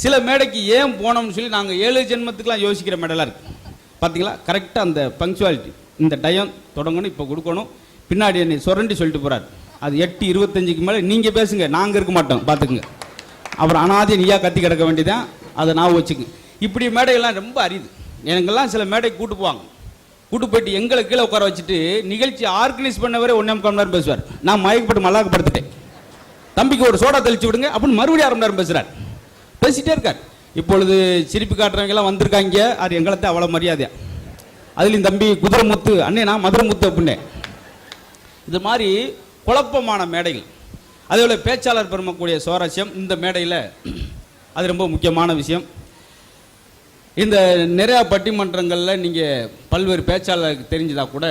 சில மேடைக்கு ஏன் போனோம்னு சொல்லி நாங்கள் 7 ஜென்மத்துக்குலாம் யோசிக்கிற மேடைலாம் இருக்குது. பார்த்தீங்களா, கரெக்டாக அந்த பங்க்சுவாலிட்டி, இந்த டயம் தொடங்கணும், இப்போ கொடுக்கணும், பின்னாடி என்னை சுரண்டி சொல்லிட்டு போகிறார். அது 8:25க்கு மேலே நீங்கள் பேசுங்க, நாங்கள் இருக்க மாட்டோம் பார்த்துக்குங்க. அப்புறம் அனாதி நீயா கத்தி கிடக்க வேண்டியதான், அதை நான் வச்சுக்குங்க. இப்படி மேடைகள்லாம் ரொம்ப அரியுது. எனக்கெல்லாம் சில மேடைக்கு கூட்டு போவாங்க, கூட்டு போயிட்டு எங்களை கீழே உட்கார வச்சுட்டு நிகழ்ச்சி ஆர்கனைஸ் பண்ணவரே 1.5 மணி நேரம் பேசுவார். நான் மயக்கப்பட்டு மல்லாக்கப்படுத்திட்டேன், தம்பிக்கு ஒரு சோடா தெளிச்சு விடுங்க அப்படின்னு மறுபடியும் 1/2 மணி நேரம் பேசுகிறார், பேசிகிட்டே இருக்கார். இப்பொழுது சிரிப்பு காட்டுறவங்கெல்லாம் வந்திருக்காங்க, அது எங்களை அவ்வளோ மரியாதையா. அதுலேயும் தம்பி குதிரை முத்து, அண்ணே நான் மதுரை முத்து அப்படின்னே. இது மாதிரி குழப்பமான மேடைகள். அதேபோல் பேச்சாளர் பெருமக்கூடிய சுவாரஸ்யம் இந்த மேடையில் அது ரொம்ப முக்கியமான விஷயம். இந்த நிறையா பட்டிமன்றங்களில் நீங்கள் பல்வேறு பேச்சாளருக்கு தெரிஞ்சதா கூட,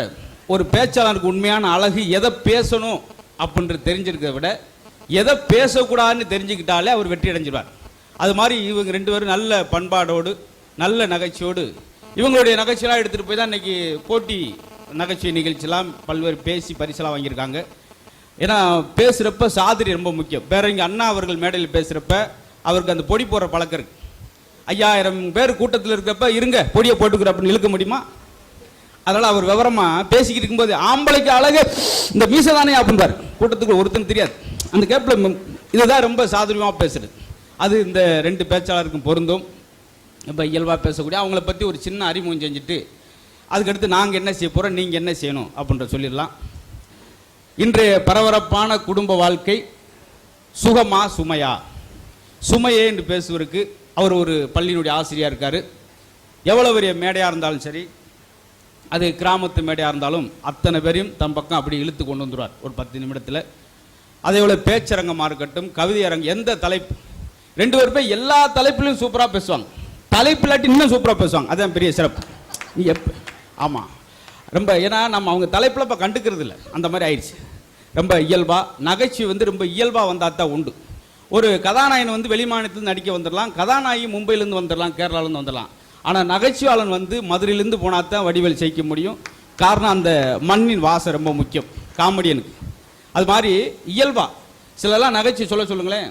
ஒரு பேச்சாளருக்கு உண்மையான அழகு எதை பேசணும் அப்படின்றது தெரிஞ்சிருக்கிறத விட எதை பேசக்கூடாதுன்னு தெரிஞ்சுக்கிட்டாலே அவர் வெற்றி அடைஞ்சிடுவார். அது மாதிரி இவங்க 2 பேரும் நல்ல பண்பாடோடு நல்ல நகைச்சியோடு இவங்களுடைய நகைச்சியெல்லாம் எடுத்துகிட்டு போய் தான் இன்றைக்கி போட்டி நகைச்சுவை நிகழ்ச்சியெல்லாம் பல்வேறு பேசி பரிசெல்லாம் வாங்கியிருக்காங்க. ஏன்னா பேசுகிறப்ப சாதுரி ரொம்ப முக்கியம். பேரறிஞர் அண்ணா அவர்கள் மேடையில் பேசுகிறப்ப அவருக்கு அந்த பொடி போடுற பழக்கம் இருக்குது. 5000 பேர் கூட்டத்தில் இருக்கிறப்ப இருங்க பொடியை போட்டுக்கிற அப்படின்னு இழுக்க முடியுமா? அதனால் அவர் விவரமாக பேசிக்கிட்டு இருக்கும்போது ஆம்பளைக்கு அழகு இந்த மீசை தானே அப்படின்பார், கூட்டத்துக்கு ஒருத்தன் தெரியாது. அந்த கேப்பில் இதுதான் ரொம்ப சாதுரியமாக பேசுறது. அது இந்த 2 பேச்சாளருக்கும் பொருந்தும். இப்போ இயல்பாக பேசக்கூடிய அவங்கள பற்றி ஒரு சின்ன அறிமுகம் செஞ்சுட்டு அதுக்கடுத்து நாங்கள் என்ன செய்ய போகிறோம், நீங்கள் என்ன செய்யணும் அப்படின்ற சொல்லிடலாம். இன்றைய பரபரப்பான குடும்ப வாழ்க்கை சுகமா சுமையா? சுமையே என்று பேசுவதற்கு அவர் ஒரு பள்ளியினுடைய ஆசிரியராக இருக்கார். எவ்வளோ பெரிய மேடையாக இருந்தாலும் சரி, அது கிராமத்து மேடையாக இருந்தாலும் அத்தனை பேரையும் தம் பக்கம் அப்படி இழுத்து கொண்டு வந்துடுவார் ஒரு 10 நிமிடத்தில். அதே போல் பேச்சரங்கமாக இருக்கட்டும், கவிதை அரங்கம், எந்த தலைப்பு, 2 பேருமே எல்லா தலைப்பிலையும் சூப்பராக பேசுவாங்க. தலைப்பு இல்லாட்டி இன்னும் சூப்பராக பேசுவாங்க, அதுதான் பெரிய சிறப்பு. நீ எப்போ ஆமாம் ரொம்ப, ஏன்னா நம்ம அவங்க தலைப்பில் இப்போ கண்டுக்கிறது இல்லை, அந்த மாதிரி ஆயிடுச்சு. ரொம்ப இயல்பாக நகைச்சுவை ரொம்ப இயல்பாக வந்தால் தான் உண்டு. ஒரு கதாநாயகன் வெளி மாநிலத்திலேருந்து நடிக்க வந்துடலாம், கதாநாயகி மும்பையிலேருந்து வந்துடலாம், கேரளாவிலேருந்து வந்துடலாம். ஆனால் நகைச்சுவாளன் மதுரையிலேருந்து போனால் தான் வடிவேல் ஜெயிக்க முடியும். காரணம் அந்த மண்ணின் வாசம் ரொம்ப முக்கியம் காமெடியனுக்கு. அது மாதிரி இயல்பாக சிலலாம் நகைச்சுவை சொல்லுங்களேன்,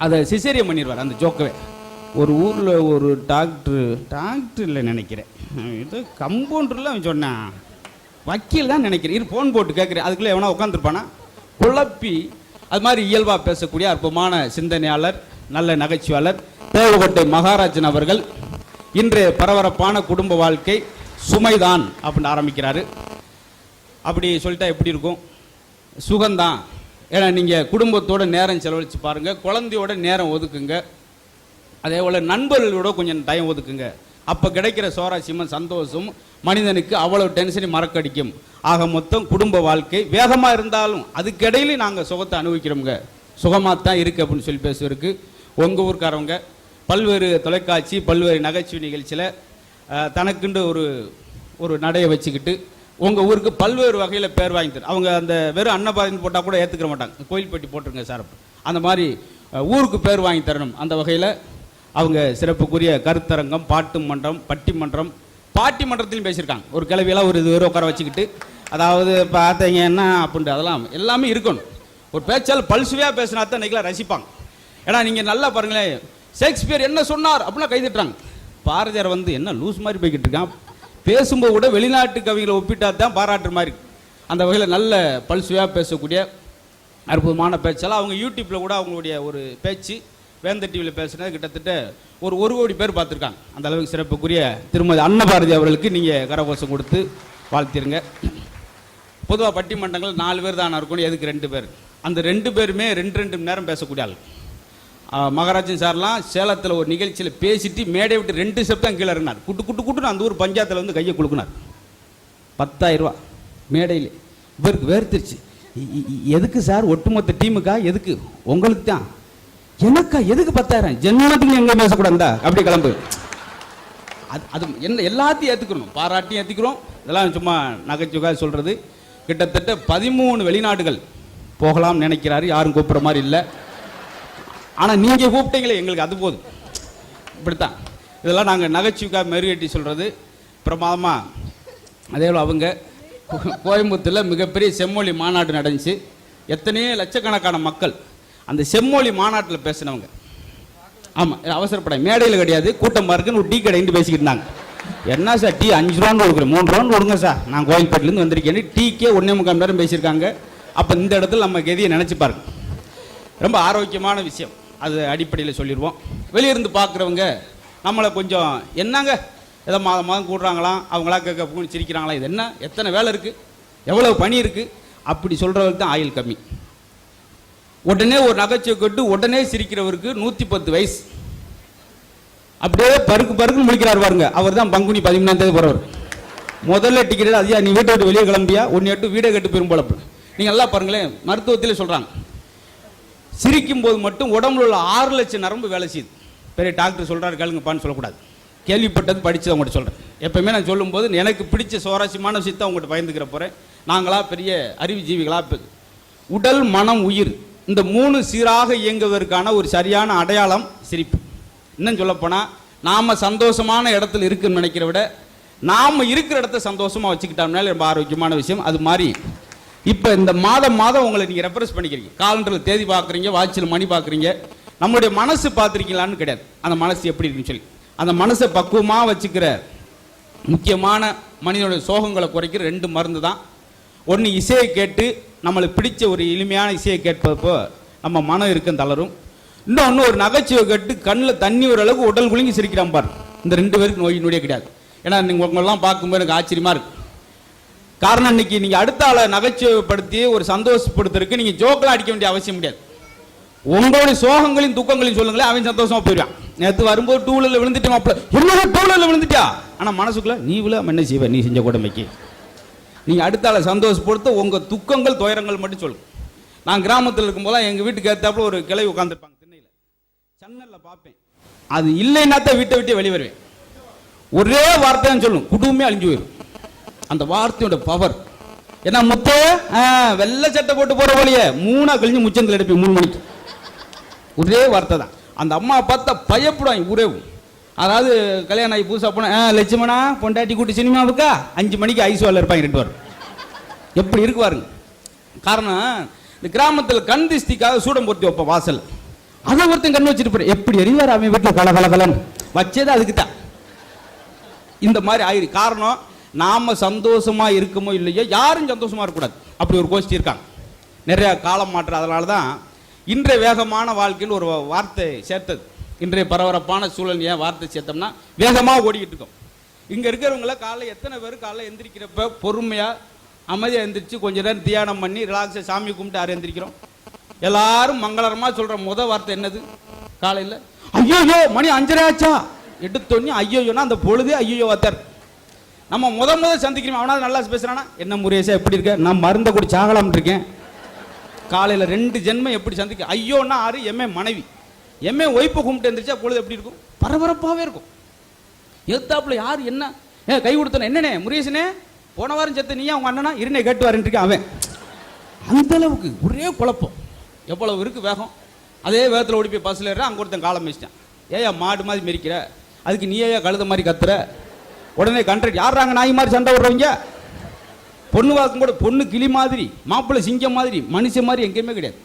அதை சிசேரியம் பண்ணிடுவார் அந்த ஜோக்கவே. ஒரு ஊரில் ஒரு டாக்டர் இல்லை நினைக்கிறேன், இது கம்பவுண்டரில் அவன் சொன்னான், வக்கீல் தான் நினைக்கிறேன், இது ஃபோன் போட்டு கேட்குறேன், அதுக்குள்ளே எவனா உட்காந்துருப்பானா குழப்பி. அது மாதிரி இயல்பாக பேசக்கூடிய அற்புதமான சிந்தனையாளர், நல்ல நகைச்சுவாளர் தேவகோட்டை மகாராஜன் அவர்கள் இன்றைய பரபரப்பான குடும்ப வாழ்க்கை சுமைதான் அப்படின்னு ஆரம்பிக்கிறாரு. அப்படி சொல்லிட்டா எப்படி இருக்கும்? சுகம்தான். ஏன்னா நீங்கள் குடும்பத்தோட நேரம் செலவழித்து பாருங்கள், குழந்தையோட நேரம் ஒதுக்குங்க, அதே போல் நண்பர்களோட கொஞ்சம் டைம் ஒதுக்குங்க. அப்போ கிடைக்கிற சுவாரஸ்யமும் சந்தோஷம் மனிதனுக்கு அவ்வளோ டென்ஷனை மறக்கடிக்கும். ஆக மொத்தம் குடும்ப வாழ்க்கை வேகமாக இருந்தாலும் அதுக்கிடையிலே நாங்கள் சுகத்தை அனுபவிக்கிறோங்க, சுகமாக தான் இருக்குது அப்படின்னு சொல்லி பேசுவதற்கு உங்கள் ஊருக்காரவங்க பல்வேறு தொலைக்காட்சி பல்வேறு நகைச்சுவை நிகழ்ச்சியில் தனக்குண்டு ஒரு நடையை வச்சுக்கிட்டு உங்கள் ஊருக்கு பல்வேறு வகையில் பேர் வாங்கி தரும். அவங்க அந்த வெறும் அன்னபாதின்னு போட்டால் கூட ஏற்றுக்கிற மாட்டாங்க, கோயில்பட்டி போட்டிருங்க சார், அந்த மாதிரி ஊருக்கு பேர் வாங்கி தரணும். அந்த வகையில் அவங்க சிறப்புக்குரிய கருத்தரங்கம், பாட்டு மன்றம், பட்டிமன்றம், பாட்டிமன்றத்திலும் பேசியிருக்காங்க. ஒரு கிளவியெல்லாம் ஒரு இது உட்கார வச்சுக்கிட்டு, அதாவது பார்த்தீங்க என்ன அப்படின்ட்டு அதெல்லாம் எல்லாமே இருக்கணும். ஒரு பேச்சால் பல்சுவையாக பேசினா தான் இன்றைக்கெலாம் ரசிப்பாங்க. ஏன்னா நீங்கள் நல்லா பாருங்களேன், ஷேக்ஸ்பியர் என்ன சொன்னார் அப்படின்னா கைதிட்டுறாங்க. பாரதியார் என்ன லூஸ் மாதிரி போய்கிட்டு இருக்கான், பேசும்போது கூட வெளிநாட்டு கவிகளை ஒப்பிட்டா தான் பாராட்டுற மாதிரி. அந்த வகையில் நல்ல பல்சுவையாக பேசக்கூடிய அற்புதமான பேச்சால் அவங்க யூடியூப்பில் கூட அவங்களுடைய ஒரு பேச்சு வேந்த டிவியில் பேசுனது கிட்டத்தட்ட ஒரு கோடி பேர் பார்த்துருக்காங்க. அந்த அளவுக்கு சிறப்புக்குரிய திருமதி அன்னபாரதி அவர்களுக்கு நீங்கள் கரகோஷம் கொடுத்து வாழ்த்திருங்க. பொதுவாக பட்டிமன்றங்கள் 4 பேர் தானே இருக்கணும், எதுக்கு 2 பேர்? அந்த 2 பேருமே 2 மணி நேரம் பேசக்கூடிய ஆள். மகாராஜன் சார்லாம் சேலத்தில் ஒரு நிகழ்ச்சியில் பேசிட்டு மேடை விட்டு 2 ஸ்டெப் தான் கீழே இருந்தார். குட்டுன்னு அந்த ஊர் பஞ்சாயத்தில் கையை கொடுக்குனார். 10,000 ரூபா மேடையில். இவருக்கு வேர்த்திருச்சு. எதுக்கு சார்? ஒட்டுமொத்த டீமுக்கா? எதுக்கு? உங்களுக்கு தான். எனக்கா? எதுக்கு 10,000? ஜென்மத்துக்கு எங்கே பேசக்கூடாதா? அப்படி கிளம்பு. அது என்ன எல்லாத்தையும் ஏற்றுக்கணும், பாராட்டியும் ஏற்றுக்கிறோம். இதெல்லாம் சும்மா நகைச்சுவாக சொல்கிறது. கிட்டத்தட்ட 13 வெளிநாடுகள் போகலாம்னு நினைக்கிறாரு, யாரும் கூப்பிட்ற மாதிரி இல்லை. ஆனால் நீங்கள் கூப்பிட்டீங்களே எங்களுக்கு அது போதும். இப்படித்தான் இதெல்லாம் நாங்கள் நகைச்சுவாக மெருகேட்டி சொல்கிறது பிரமாதமாக. அதே போல் அவங்க கோயம்புத்தூரில் மிகப்பெரிய செம்மொழி மாநாடு நடந்துச்சு. எத்தனையோ லட்சக்கணக்கான மக்கள் அந்த செம்மொழி மாநாட்டில் பேசினவங்க. ஆமாம், அவசரப்பட மேடையில் கிடையாது, கூட்டம் இருக்குன்னு ஒரு டீ கடைன்னு பேசிக்கிட்டு இருந்தாங்க. என்ன சார் டீ 5 ரூபான்னு கொடுக்குறேன், 3 ரூபான்னு கொடுங்க சார், நான் கோயில்பேட்டிலேருந்து வந்திருக்கேன்னு டீக்கே 1.25 நேரம் பேசியிருக்காங்க. அப்போ இந்த இடத்துல நம்ம கெதியை நினச்சி பாருங்க. ரொம்ப ஆரோக்கியமான விஷயம், அது அடிப்படையில் சொல்லிடுவோம். வெளியிருந்து பார்க்குறவங்க நம்மளை கொஞ்சம் என்னங்க ஏதோ மாதம் மாதம் கூடுறாங்களாம், அவங்களா கேட்க சிரிக்கிறாங்களா, இது என்ன எத்தனை வேலை இருக்குது, எவ்வளோ பணி இருக்குது, அப்படி சொல்கிறவருக்கு தான் ஆயுள் கம்மி. உடனே ஒரு நகைச்சுவை கட்டு உடனே சிரிக்கிறவருக்கு 110 வயசு, அப்படியே பருக்குன்னு முடிக்கிறார் பாருங்க, அவர் தான் பங்குனி 13ஆம் தேதி போகிறவர். முதல்ல டிக்கெட் அதிகா, நீ வீட்டை விட்டு வெளியே கிளம்பியா, ஒன்று எட்டு வீடை கட்டு போயிரும் போல. நீங்கள் நல்லா பாருங்களேன், மருத்துவத்தில் சொல்கிறாங்க சிரிக்கும் போது மட்டும் உடம்புல உள்ள 6 லட்சம் நரம்பு வேலை செய்யுது. பெரிய டாக்டர் சொல்கிறாரு கேளுங்கப்பான்னு சொல்லக்கூடாது, கேள்விப்பட்டது படித்து அவங்கள்ட்ட சொல்கிறேன். எப்பவுமே நான் சொல்லும்போது எனக்கு பிடிச்ச சுவாரஸ்யமான விஷயத்தை அவங்கள்ட்ட பயந்துக்கிற போகிறேன். நாங்களா பெரிய அறிவுஜீவிகளாக உடல் மனம் உயிர் இந்த 3 சீராக இயங்குவதற்கான ஒரு சரியான அடையாளம் சிரிப்பு. இன்னும் சொல்லப்போனால் நாம் சந்தோஷமான இடத்துல இருக்குன்னு நினைக்கிற விட நாம் இருக்கிற இடத்த சந்தோஷமாக வச்சுக்கிட்டோம்னால ரொம்ப ஆரோக்கியமான விஷயம். அது மாதிரி இப்போ இந்த மாதம் உங்களை நீங்கள் ரெஃபரன்ஸ் பண்ணிக்கிறீங்க, காலண்டரில் தேதி பார்க்குறீங்க, வாட்சில் மணி பார்க்குறீங்க. நம்மளுடைய மனசு பார்த்துருக்கீங்களான்னு கிடையாது, அந்த மனசு எப்படி இருக்குன்னு சொல்லி அந்த மனசை பக்குவமாக வச்சுக்கிற முக்கியமான மனிதனுடைய சோகங்களை குறைக்கிற 2 மருந்து தான். ஒன்று இசையை கேட்டு நம்மளுக்கு பிடிச்ச ஒரு எளிமையான இசையை கேட்பப்போ நம்ம மனம் இருக்கும் தளரும். இன்னொன்று ஒரு நகைச்சுவை கேட்டு கண்ணில் தண்ணி ஒரு அளவுக்கு உடல் குலுங்கி சிரிக்கிறான் பாரு. இந்த 2 பேருக்கு நோய் நொடியே கிடையாது. ஏன்னா நீங்கள் உங்களெல்லாம் பார்க்கும்போது எனக்கு ஆச்சரியமாக இருக்குது. காரணம் இன்னைக்கு நீங்கள் அடுத்த ஆளை நகைச்சுவைப்படுத்தி ஒரு சந்தோஷப்படுத்துறதுக்கு நீங்கள் ஜோக்கெலாம் அடிக்க வேண்டிய அவசியம் முடியாது. உங்களுடைய சோகங்களையும் துக்கங்களையும் சொல்லுங்களேன், அவன் சந்தோஷமாக போயிடுவான். நேற்று வரும்போது 2 வீலரில் விழுந்துட்டு மாப்பிள்ள என்னோட 2 வீலரில் விழுந்துட்டா, ஆனால் மனசுக்குள்ள நீ விழாம என்ன செய்வேன், நீ செஞ்ச கொடுமைக்கு. நீங்கள் அடுத்த ஆளை சந்தோஷப்படுத்த உங்கள் துக்கங்கள் துயரங்கள் மட்டும் சொல்லுங்க. நான் கிராமத்தில் இருக்கும்போது எங்கள் வீட்டுக்கு ஏற்றாப்புல ஒரு கிளை உட்காந்துருப்பாங்க திண்ணையில், சன்னலில் பார்ப்பேன். அது இல்லைன்னா தான் வீட்டை விட்டு வெளியே வருவேன். ஒரே வார்த்தை தான் சொல்லும், குடும்பமே அழிஞ்சு போயிடும். அந்த வார்த்தையோட பவர் ஏன்னா முத்த வெள்ளை சட்டை போட்டு போகிற வழியே 3 கழிஞ்சு முச்சந்தில் எடுப்பேன் 3 மணிக்கு. ஒரே வார்த்தை தான். அந்த அம்மா பார்த்தா பயப்படுவாங்க ஊரே. அதாவது கல்யாணம் ஆகி புதுசாக போனால் லட்சுமணா பொண்டாட்டி கூட்டி சினிமாவுக்கா 5 மணிக்கு ஐஸ்வாலில் இருப்பாங்க 2 பேரும். எப்படி இருக்கு பாருங்க. காரணம் இந்த கிராமத்தில் கண் திஷ்டிக்காக சூடம் பொருத்தி வைப்போம் வாசல். அதை ஒருத்தன் கண் வச்சுட்டு போகிறேன், எப்படி அறிவார் அவன் வீட்டில் கலகலன்னு வச்சது அதுக்கு தான். இந்த மாதிரி ஆயிரு. காரணம் நாம் சந்தோஷமாக இருக்குமோ இல்லையோ யாரும் சந்தோஷமாக இருக்கக்கூடாது, அப்படி ஒரு கோஷ்டி இருக்காங்க. நிறையா காலம் மாற்றம். அதனால தான் இன்றைய வேகமான வாழ்க்கையில் ஒரு வார்த்தை சேர்த்தது. இன்றைய பரபரப்பான சூழல் ஏன் வார்த்தை சேர்த்தோம்னா வேகமாக ஓடிக்கிட்டு இருக்கோம். இங்கே இருக்கிறவங்கள காலைல எத்தனை பேர் காலைல எந்திரிக்கிறப்ப பொறுமையாக அமைதியாக எந்திரிச்சு கொஞ்ச நேரம் தியானம் பண்ணி ரிலாக்ஸாக சாமி கும்பிட்டு யாரும் எந்திரிக்கிறோம்? எல்லாரும் மங்களகரமாக சொல்கிற முதல் வார்த்தை என்னது? காலையில் ஐயோயோ மணி 5:30 ஆச்சா எடுத்தோன்னே ஐயோயோன்னா அந்த பொழுதே ஐயோயோ வார்த்தார். நம்ம முதல் சந்திக்கிறோம், அவனாவது நல்லா பேசுகிறானா, என்ன முருகேசா எப்படி இருக்க, நான் மருந்தை கூட சாகலாம்னு இருக்கேன். காலையில் 2 ஜென்மம் எப்படி சந்திக்க. ஐயோன்னா 6 எம்ஏ மனைவி, எம்ஏ ஒய்ப்பை கும்பிட்டு எந்திரிச்சா பொழுது எப்படி இருக்கும்? பரபரப்பாகவே இருக்கும். எத்தாப்புல யார் என்ன கை கொடுத்தன, என்னண்ணே முருகேசனே போன வாரம் செத்து நீயா உங்கள் அண்ணனா இருநே கேட்டு வரேன் இருக்கேன். அவன் அந்த அளவுக்கு ஒரே குழப்பம். எவ்வளவு இருக்கு வேகம். அதே வேகத்தில் ஓடி போய் பஸ்ஸில் ஏற அங்கே ஒருத்தன் காலம் வச்சிட்டான். ஏயா மாடு மாதிரி மெரிக்கிற, அதுக்கு நீ ஏயா கழுத மாதிரி கத்துற. உடனே கண்ட்ராக்ட் யாராங்க நாய் மாதிரி சண்டை விடுறவங்க. பொண்ணு வாக்கும் கூட பொண்ணு கிளி மாதிரி, மாப்பிள்ளை சிங்கம் மாதிரி, மனுஷன் மாதிரி எங்கேயுமே கிடையாது.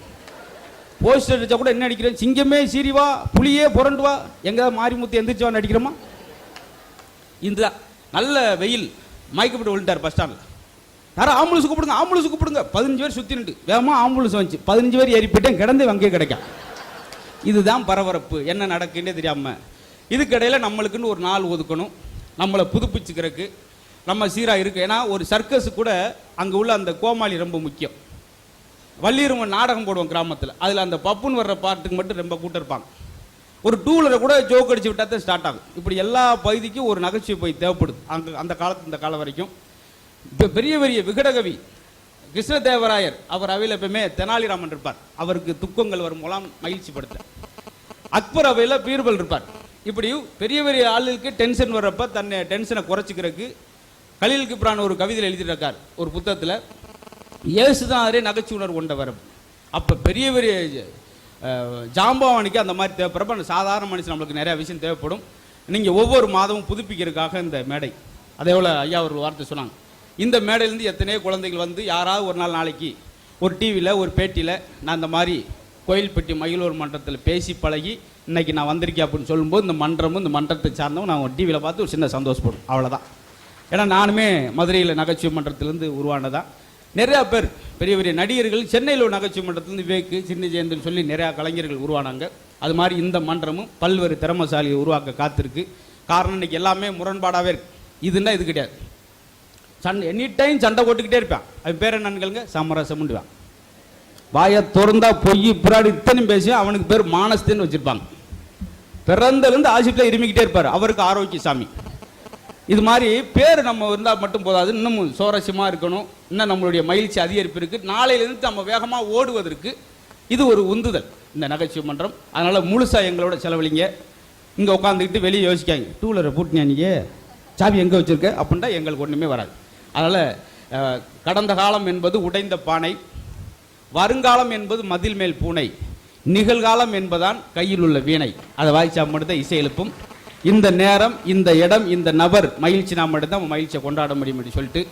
போஸ்டர் அடிச்சா கூட என்ன அடிக்கிறேன், சிங்கமே சீரிவா புளியே புரண்டு வா, எங்கேயாவது மாரிமுத்து எந்திரிச்சுவான்னு அடிக்கிறோமா? இந்த நல்ல வெயில் மயக்கப்பட்டு விழுந்தார் பஸ் ஸ்டாண்டில். யாரும் ஆம்புலன்ஸ் கூப்பிடுங்க, ஆம்புலன்ஸ் கூப்பிடுங்க. 15 பேர் சுற்றி நின்று வேகமாக ஆம்புலன்ஸ் வந்துச்சு. 15 பேர் ஏறி போயிட்டேன், கிடந்து அங்கேயே கிடைக்கும். இதுதான் பரபரப்பு, என்ன நடக்குன்னே தெரியாமல். இதுக்கிடையில் நம்மளுக்குன்னு ஒரு நாள் ஒதுக்கணும், நம்மளை புதுப்பிச்சுக்கிறதுக்கு நம்ம சீராக இருக்குது. ஏன்னா ஒரு சர்க்கஸு கூட அங்கே உள்ள அந்த கோமாளி ரொம்ப முக்கியம். வள்ளியருமன் நாடகம் போடுவோம் கிராமத்தில், அதில் அந்த பப்புன்னு வர்ற பாட்டுக்கு மட்டும் ரொம்ப கூட்டம் இருப்பாங்க. ஒரு 2 வீலரை கூட ஜோக் அடிச்சு விட்டால் தான் ஸ்டார்ட் ஆகும். இப்படி எல்லா பகுதிக்கும் ஒரு நகைச்சுவை போய் தேவைப்படுது அங்கே அந்த காலத்து இந்த காலம் வரைக்கும். இப்போ பெரிய பெரிய விகடகவி கிருஷ்ணதேவராயர் அவர் அவையில் எப்பவுமே தெனாலிராமன் இருப்பார், அவருக்கு துக்கங்கள் வரும் மூலம் மகிழ்ச்சி படுத்த. அக்பர் அவையில் பீர்பல் இருப்பார். இப்படி பெரிய பெரிய ஆளுக்கு டென்ஷன் வர்றப்ப தன்னை டென்ஷனை குறைச்சிக்கிறதுக்கு கலீல் கிப்ரான் ஒரு கவிதையில் எழுதிட்டு இருக்கார் ஒரு புத்தகத்தில். இயேசுதான் அதே நகைச்சுவை உணர்வு கொண்டவர். அப்போ பெரிய பெரிய ஜாம்பவானிக்கு அந்த மாதிரி தேவைப்படுறப்ப அந்த சாதாரண மனுஷன் நம்மளுக்கு நிறையா விஷயம் தேவைப்படும். நீங்கள் ஒவ்வொரு மாதமும் புதுப்பிக்கிறதுக்காக இந்த மேடை. அதே போல் ஐயா ஒரு வார்த்தை சொன்னாங்க, இந்த மேடையிலேருந்து எத்தனையோ குழந்தைகள் வந்து யாராவது ஒரு நாள் நாளைக்கு ஒரு டிவியில் ஒரு பேட்டியில் நான் இந்த மாதிரி கோயில்பட்டி மகிழூர் மன்றத்தில் பேசி பழகி இன்னைக்கு நான் வந்திருக்கேன் அப்படின்னு சொல்லும்போது இந்த மன்றமும் இந்த மன்றத்தை சார்ந்தவங்க நான் டிவியில் பார்த்து ஒரு சின்ன சந்தோஷப்படும், அவ்வளோதான். ஏன்னா நானுமே மதுரையில் நகைச்சுவை மன்றத்திலேருந்து உருவானதான். நிறையா பேர் பெரிய பெரிய நடிகர்கள் சென்னையில் உள்ள நகைச்சுவை மன்றத்திலேருந்து விவேக்கு, சின்ன ஜெயந்தன் சொல்லி நிறையா கலைஞர்கள் உருவானாங்க. அது மாதிரி இந்த மன்றமும் பல்வேறு திறமசாலியை உருவாக்க காத்திருக்கு. காரணம் இன்னைக்கு எல்லாமே முரண்பாடாகவே இருக்கு. இதுன்னா இது கிடையாது. சண்டை எனி டைம் சண்டை போட்டுக்கிட்டே இருப்பான். அது பேர் என்னன்னு சமரசம்ண்டுவான். வாயை திறந்தா பொய் பிராடி இத்தனையும் பேசி அவனுக்கு பேர் மானஸ்தன்னு வச்சிருப்பாங்க. பிறந்தலேருந்து ஆசிட்டில் இருமிக்கிட்டே இருப்பார். அவருக்கு ஆரோக்கிய சாமி. இது மாதிரி பேர் நம்ம இருந்தால் மட்டும் போதாது, இன்னும் சுவாரஸ்யமாக இருக்கணும், இன்னும் நம்மளுடைய மகிழ்ச்சி அதிகரிப்பு இருக்குது. நாளையிலேருந்து நம்ம வேகமாக ஓடுவதற்கு இது ஒரு உந்துதல் இந்த நகைச்சுவை மன்றம். அதனால் முழுசாக எங்களோட செலவழிங்க. இங்கே உட்காந்துக்கிட்டு வெளியே யோசிக்காங்க, டூ வீலரை பூட்டினியா நீயே, சாவி எங்கே வச்சுருக்க அப்படின்ட்டா எங்களுக்கு ஒன்றுமே வராது. அதனால் கடந்த காலம் என்பது உடைந்த பானை, வருங்காலம் என்பது மதில் மேல் பூனை, நிகழ்காலம் என்பதான் கையில் உள்ள வீணை. அதை வாய்ச்சா மட்டும்தான் இசை எழுப்பும். இந்த நேரம், இந்த இடம், இந்த நபர் மகிழ்ச்சி நாம் மட்டும்தான் மகிழ்ச்சியை கொண்டாட முடியும் அப்படின்னு சொல்லிட்டு,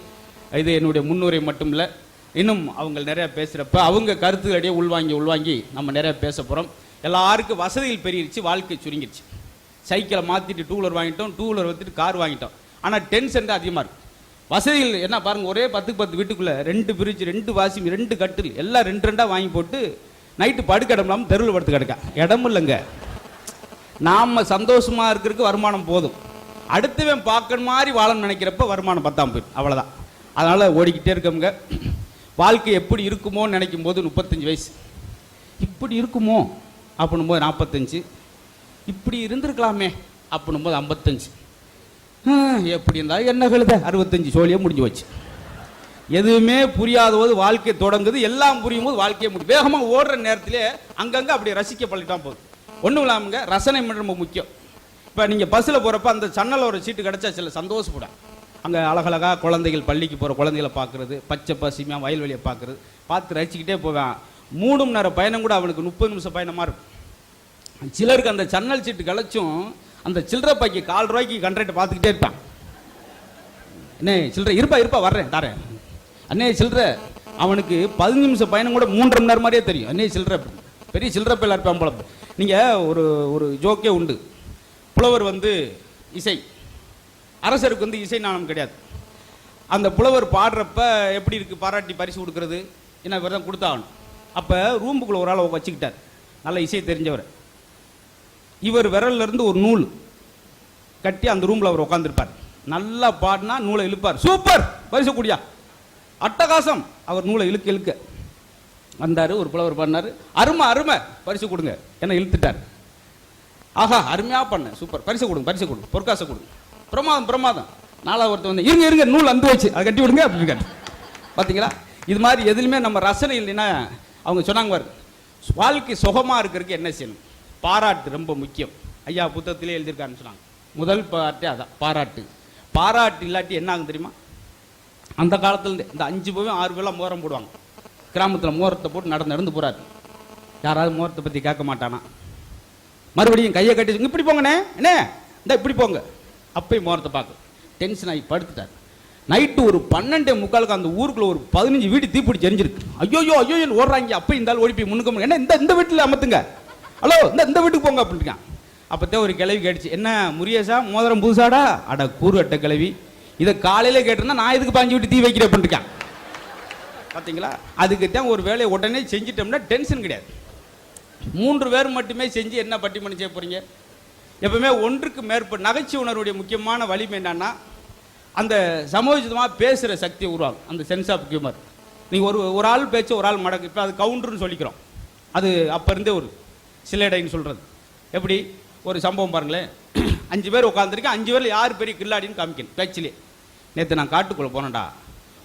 இது என்னுடைய முன்னுரை மட்டும் இல்லை, இன்னும் அவங்க நிறையா பேசுகிறப்ப அவங்க கருத்துக்களிடையே உள்வாங்கி நம்ம நிறையா பேச போகிறோம். எல்லாருக்கும் வசதிகள் பெருகிருச்சு, வாழ்க்கை சுருங்கிருச்சு. சைக்கிளை மாற்றிட்டு டூ வீலர் வாங்கிட்டோம், டூ வீலர் வச்சுட்டு கார் வாங்கிட்டோம். ஆனால் டென்ஷன் தான் அதிகமாக இருக்குது. வசதிகள் என்ன பாருங்கள், ஒரே 10 வீட்டுக்குள்ளே 2 ஃப்ரிட்ஜ், 2 வாஷிங், 2 கட்டில் எல்லாம் 2 வாங்கி போட்டு நைட்டு படுக்க இடம் இல்லாமல் தெருவில் படுத்து கிடக்கா. இடம் இல்லைங்க. நாம் சந்தோஷமாக இருக்கிறதுக்கு வருமானம் போதும். அடுத்தவன் பார்க்கற மாதிரி வாழன்னு நினைக்கிறப்ப வருமானம் பத்தாமல் போயிடும், அவ்வளோதான். அதனால் ஓடிக்கிட்டே இருக்கவங்க. வாழ்க்கை எப்படி இருக்குமோன்னு நினைக்கும் போது 35 வயசு, இப்படி இருக்குமோ அப்படின்னும் போது 45, இப்படி இருந்திருக்கலாமே அப்படின்னும் போது 55, எப்படி இருந்தால் என்ன கழுத 65 சோழியே முடிஞ்சு வச்சு. எதுவுமே புரியாத போது வாழ்க்கை தொடங்குது, எல்லாம் புரியும் போது வாழ்க்கையை முடியும். வேகமாக ஓடுற நேரத்திலே அங்கங்கே அப்படி ரசிக்க பழகிட்டான் போகுது. ஒன்றும் இல்லாமங்க, ரசனை ரொம்ப முக்கியம். இப்போ நீங்கள் பஸ்ஸில் போகிறப்ப அந்த சன்னல் ஒரு சீட்டு கிடச்சா சில சந்தோஷப்படும். அங்கே அழகழகாக குழந்தைகள், பள்ளிக்கு போகிற குழந்தைகளை பார்க்குறது, பச்சை பசுமையாக வயல்வெளியை பார்க்குறது, பார்த்து ரசிக்கிட்டே போவேன். 3 மணி நேரம் பயணம் கூட அவனுக்கு 30 நிமிஷம் பயணமாக இருக்கும். சிலருக்கு அந்த சன்னல் சீட்டு கிடச்சும் அந்த சில்லறை பாக்கி 4 ரூபாய்க்கு கண்ட்ராக்டை பார்த்துக்கிட்டே இருப்பான். அண்ணே சில்லறை இருப்பா வர்றேன் தரேன், அண்ணே சில்லறை. அவனுக்கு 15 நிமிஷம் பயணம் கூட 3.5 மணி நேரம் மாதிரியே தெரியும். அண்ணே சில்லறை, பெரிய சில்லறை பையில இருப்பான் போல. நீங்கள் ஒரு ஜோக்கே உண்டு. புலவர் இசை, அரசருக்கு இசை ஞானம் கிடையாது. அந்த புலவர் பாடுறப்ப எப்படி இருக்குது, பாராட்டி பரிசு கொடுக்கறது என்ன விரதம் கொடுத்தாகணும். அப்போ ரூமுக்குள்ளே ஒரு ஆளை வச்சுக்கிட்டார், நல்ல இசை தெரிஞ்சவர். இவர் விரல்லேருந்து ஒரு நூல் கட்டி அந்த ரூமில் அவர் உட்காந்துருப்பார். நல்லா பாடினா நூலை இழுப்பார், சூப்பர் பரிசு கூடியா அட்டகாசம். அவர் நூலை இழுக்க வந்தார். ஒரு புலவர் பாடினார், அருமை பரிசு கொடுங்க, என்ன இழுத்துட்டார். ஆஹா அருமையாக பண்ண, சூப்பர் பரிசு கொடுங்க, பொற்காசை கொடுங்க, பிரமாதம். 4வது ஒருத்தர் இருங்க நூல் அந்த வச்சு அதை கட்டி விடுங்க அப்படின்னு கேட்டு. பார்த்தீங்களா, இது மாதிரி எதுலையுமே நம்ம ரசனை இல்லைன்னா. அவங்க சொன்னாங்க பாரு, வாழ்க்கை சுகமாக இருக்கிறதுக்கு என்ன செய்யணும், பாராட்டு ரொம்ப முக்கியம். ஐயா புத்தகத்திலே எழுதியிருக்காருன்னு சொன்னாங்க. முதல் பாராட்டே அதான், பாராட்டு இல்லாட்டி என்ன ஆகும் தெரியுமா? அந்த காலத்துலேருந்து இந்த 5 பேரும் 6 பேர்லாம் மோரம் போடுவாங்க. கிராமத்தில் மோரத்தை போட்டு நடந்து போகிறாரு. யாராவது மோரத்தை பற்றி கேட்க மாட்டானா? மறுபடியும் கையை கட்டி இப்படி போங்கண்ணே, என்ன இந்த இப்படி போங்க. அப்பயும் மோரத்தை பார்க்க டென்ஷன் ஆகி படுத்துட்டார். நைட்டு ஒரு 12:45 அந்த ஊருக்குள்ள ஒரு 15 வீடு தீப்பிடிச்சு எரிஞ்சிருக்கு. ஐயோ ஓடுறாங்க. அப்போ இந்த ஆள் ஓடி போய் முன்னுக்க, என்ன இந்த வீட்டில் அமர்த்துங்க, ஹலோ இந்த வீட்டுக்கு போங்க அப்படின்ட்டான். அப்போத்தான் ஒரு கிளவி கேட்டுச்சு, என்ன முரியேசா மோதிரம் புதுசாடா? அட கூறு அட்ட கிளவி, இதை காலையில் கேட்டிருந்தா நான் இதுக்கு 5 வீட்டு தீ வைக்கிறேன் அப்படின்ட்டுருக்கான். பார்த்தீங்களா, அதுக்குத்தான் ஒரு வேலையை உடனே செஞ்சிட்டோம்னா டென்ஷன் கிடையாது. 3 பேர் மட்டுமே செஞ்சு என்ன பட்டிமணி செய்ய போகிறீங்க? எப்பவுமே ஒன்றுக்கு மேற்பட்ட நகைச்சுவனருடைய முக்கியமான வலிமை என்னன்னா, அந்த சமோஜிதமாக பேசுகிற சக்தியை உருவாகும், அந்த சென்ஸ் ஆஃப் ஹியூமர். நீங்கள் ஒரு ஆள் பேச்சு ஒரு ஆள் மடக்கு, இப்போ அது கவுண்டர்னு சொல்லிக்கிறோம். அது அப்போ இருந்தே ஒரு சிலேடைன்னு சொல்கிறது. எப்படி ஒரு சம்பவம் பாருங்களேன், 5 பேர் உட்காந்துருக்கேன், 5 பேரில் யார் பெரிய கில்லாடின்னு காமிக்கணும் பேச்சிலே. நேற்று நான் காட்டுக்குள்ளே போனேன்டா,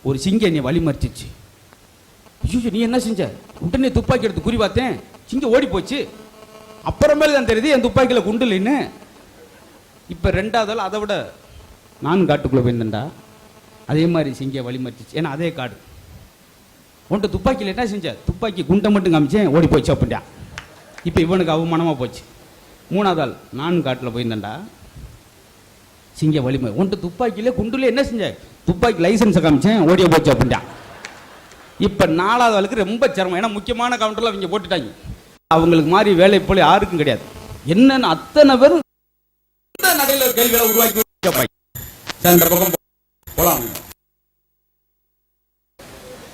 ஒரு சிங்கம் என்னை வழி மறிச்சிச்சு. ஐயோ நீ என்ன செஞ்ச? உடனே துப்பாக்கி எடுத்து குறி பார்த்தேன், சிங்கம் ஓடி போச்சு. அப்புறமேல தான் தெரியுது என் துப்பாக்கியில் குண்டு இல்லைன்னு. இப்போ 2வது அதை விட நான் காட்டுக்குள்ளே போயிருந்தேன்டா, அதே மாதிரி சிங்கம் வழி மறிச்சிச்சு. ஏன்னா அதே காடு. உன்ட்ட துப்பாக்கியில் என்ன செஞ்ச? துப்பாக்கி குண்டை மட்டும் காமிச்சேன், ஓடி போச்சு அப்படின்டா. இப்போ இவனுக்கு அவமானமாக போச்சு. 3வது ஆள், நான் காட்டில் போயிருந்தேன்டா, சிங்க வலிமை. உன்ட்டு துப்பாக்கியிலே குண்டுல என்ன செஞ்ச? துப்பாக்கி லைசன்ஸை காமிச்சேன், ஓடிய போச்சு அப்படின்ட்டான். இப்போ 4வது ஆளுக்கு ரொம்ப சிரமம். ஏன்னா முக்கியமான கவுண்டரில் அவங்க போட்டுட்டாங்க. அவங்களுக்கு மாதிரி வேலை போல யாருக்கும் கிடையாது. என்னன்னு அத்தனை பேரும் நடையில கேள்விகளை உருவாக்கி போலாம்.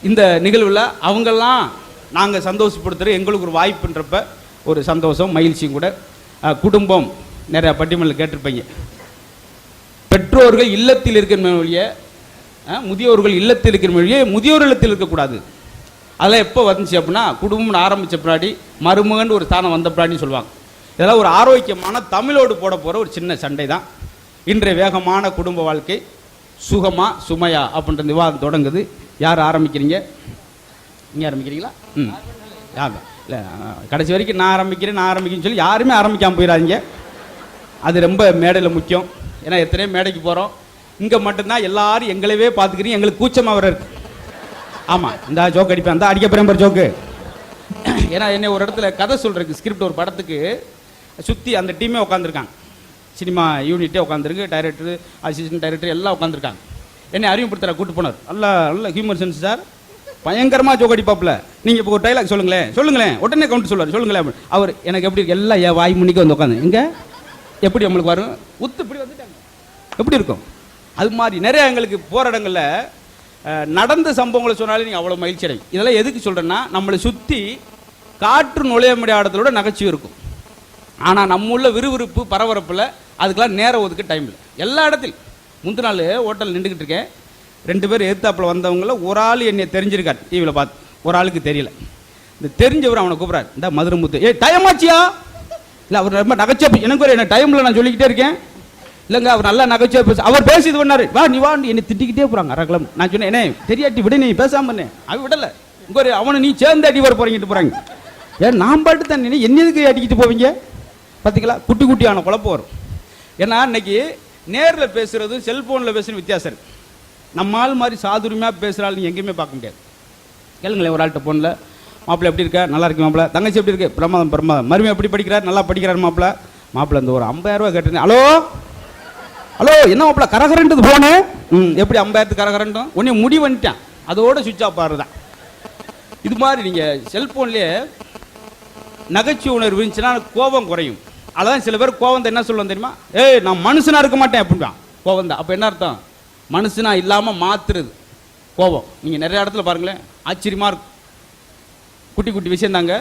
இந்த நிகழ்வுல அவங்கெல்லாம் நாங்க சந்தோஷப்படுத்துற எங்களுக்கு ஒரு வாய்ப்புன்றப்ப ஒரு சந்தோஷம் மகிழ்ச்சியும் கூட. குடும்பம் நிறைய பட்டிமன்ற கேட்டிருப்பீங்க. பெற்றோர்கள் இல்லத்தில் இருக்கிற வழியே முதியோர்கள் இல்லத்தில் இருக்கிற வழியே முதியோர் இல்லத்தில் இருக்கக்கூடாது. அதெல்லாம் எப்போ வந்துச்சு அப்படின்னா குடும்பம்னு ஆரம்பித்த பின்னாடி மருமகன் ஒரு ஸ்தானம் வந்த பின்னாடின்னு சொல்லுவாங்க. இதெல்லாம் ஒரு ஆரோக்கியமான தமிழோடு போட போகிற ஒரு சின்ன சண்டை தான். இன்றைய வேகமான குடும்ப வாழ்க்கை சுகமா சுமையா அப்படின்ற விவாதம் தொடங்குது. யார் ஆரம்பிக்கிறீங்க? நீங்கள் ஆரம்பிக்கிறீங்களா? யார் இல்லை, கடைசி வரைக்கும் நான் ஆரம்பிக்கிறேன்னு சொல்லி யாருமே ஆரம்பிக்காமல் போயிடாதீங்க. அது ரொம்ப மேடையில் முக்கியம். ஏன்னா எத்தனையோ மேடைக்கு போகிறோம், இங்கே மட்டும்தான் எல்லாரும் எங்களவே பார்த்துக்கிறீங்க, எங்களுக்கு கூச்சமாக வர இருக்கு. ஆமாம், இந்த ஜோக் அடிப்பேன், அந்த அடிக்க போகிறேன் ஜோக்கு. ஏன்னா என்னை ஒரு இடத்துல கதை சொல்கிறதுக்கு ஸ்கிரிப்ட் ஒரு படத்துக்கு சுற்றி அந்த டீமே உட்காந்துருக்காங்க. சினிமா யூனிட்டே உட்காந்துருக்கு, டைரக்டர், அசிஸ்டன்ட் டைரக்டர் எல்லாம் உட்காந்துருக்காங்க. என்னை அறிமுகப்படுத்துகிற கூட்டு போனார். நல்ல ஹியூமர் சென்ஸ் சார், பயங்கரமாக ஜோக் அடிப்பாப்பில். நீங்கள் இப்போ ஒரு டைலாக் சொல்லுங்களேன் உடனே கவுண்ட் சொல்லுவார், சொல்லுங்களேன். அவர் எனக்கு எப்படி இருக்கு, எல்லாம் என் வாய் முன்னிக்கு வந்து உட்காந்து இங்கே எப்படி நம்மளுக்கு வரும், உத்து இப்படி வந்துட்டாங்க, எப்படி இருக்கும். அது மாதிரி நிறைய எங்களுக்கு போகிற இடங்களில் நடந்த சம்பவங்களை சொன்னாலே நீங்கள் அவ்வளோ மகிழ்ச்சி அடையும். இதெல்லாம் எதுக்கு சொல்கிறேன்னா, நம்மளை சுற்றி காற்று நுழைய முடியாத இடத்துல நகைச்சுவை இருக்கும். ஆனால் நம்ம உள்ள விறுவிறுப்பு பரபரப்பில் அதுக்கெல்லாம் நேரம் ஒதுக்க டைம் இல்லை. எல்லா இடத்துலையும் முந்தின நாள் ஹோட்டல் நின்றுக்கிட்டு இருக்கேன், 2 பேர் எதிர்த்தாப்பில் வந்தவங்கள ஒரு ஆள் என்னை தெரிஞ்சிருக்காரு டிவியில் பார்த்து, ஒரு ஆளுக்கு தெரியல. இந்த தெரிஞ்சவர் அவனை கூப்பிட்றாரு, இந்த மதுரை முத்து, டைம் ஆச்சியா? இல்லை, அவர் ரொம்ப நகைச்சுவை, எனக்கு ஒரு என்ன டைமில் நான் சொல்லிக்கிட்டே இருக்கேன். இல்லைங்க, அவர் நல்லா நகைச்சுவை பேச, அவர் பேசி இது பண்ணாரு, வா நீ வா, என்னை திட்டிக்கிட்டே போகிறாங்க அரக்கிழமை. நான் சொன்னேன், என்ன தெரியாட்டி விட, நீ பேசாமல் பண்ணேன். அவன் விடலை, இங்கே ஒரு அவனை நீ சேர்ந்து அடி வர போறீங்கிட்டு போகிறாங்க. ஏன் நான் பாட்டு தான் என்னதுக்கு அடிக்கிட்டு போவீங்க? பார்த்தீங்களா, குட்டி குட்டியான குழப்பம் வரும். ஏன்னா இன்னைக்கு நேரில் பேசுறது செல்ஃபோனில் பேசுகிற வித்தியாசம் இருக்குது. நம்ம ஆள் மாதிரி சாதுரியமாக பேசுகிறாள் நீங்கள் எங்கேயுமே பார்க்க முடியாது. கேளுங்களேன், ஒரு ஆள்கிட்ட ஃபோனில், மாப்பிள்ளை எப்படி இருக்கா? நல்லா இருக்கு மாப்பிள்ளை. தங்கச்சி எப்படி இருக்கு? பிரமாதம். மருமகன் எப்படி படிக்கிறார்? நல்லா படிக்கிறார் மாப்பிள்ளை. இந்த ஒரு 50,000 ரூபா கேட்டிருந்தேன். ஹலோ என்ன மாப்பிள்ளை கரகரன்றது போனேன். எப்படி 50,000 கரகரண்டும் உடனே முடிவு பண்ணிட்டேன், அதோட சுவிட்ச் ஆஃப் ஆகுறதான். இது மாதிரி நீங்கள் செல்ஃபோன்லேயே நகைச்சுவை உணர்வு இருந்துச்சுன்னா கோபம் குறையும். அதான் சில பேர் கோவம் என்ன சொல்லுவோம் தெரியுமா? நான் மனுஷனா இருக்க மாட்டேன் அப்படின்றான். கோவம் தான். அப்போ என்ன அர்த்தம்? மனுஷனா இல்லாமல் மாத்துறது கோபம். நீங்கள் நிறைய இடத்துல பாருங்களேன், ஆச்சரியமா இருக்கும். குட்டி குட்டி விஷயம் தாங்க,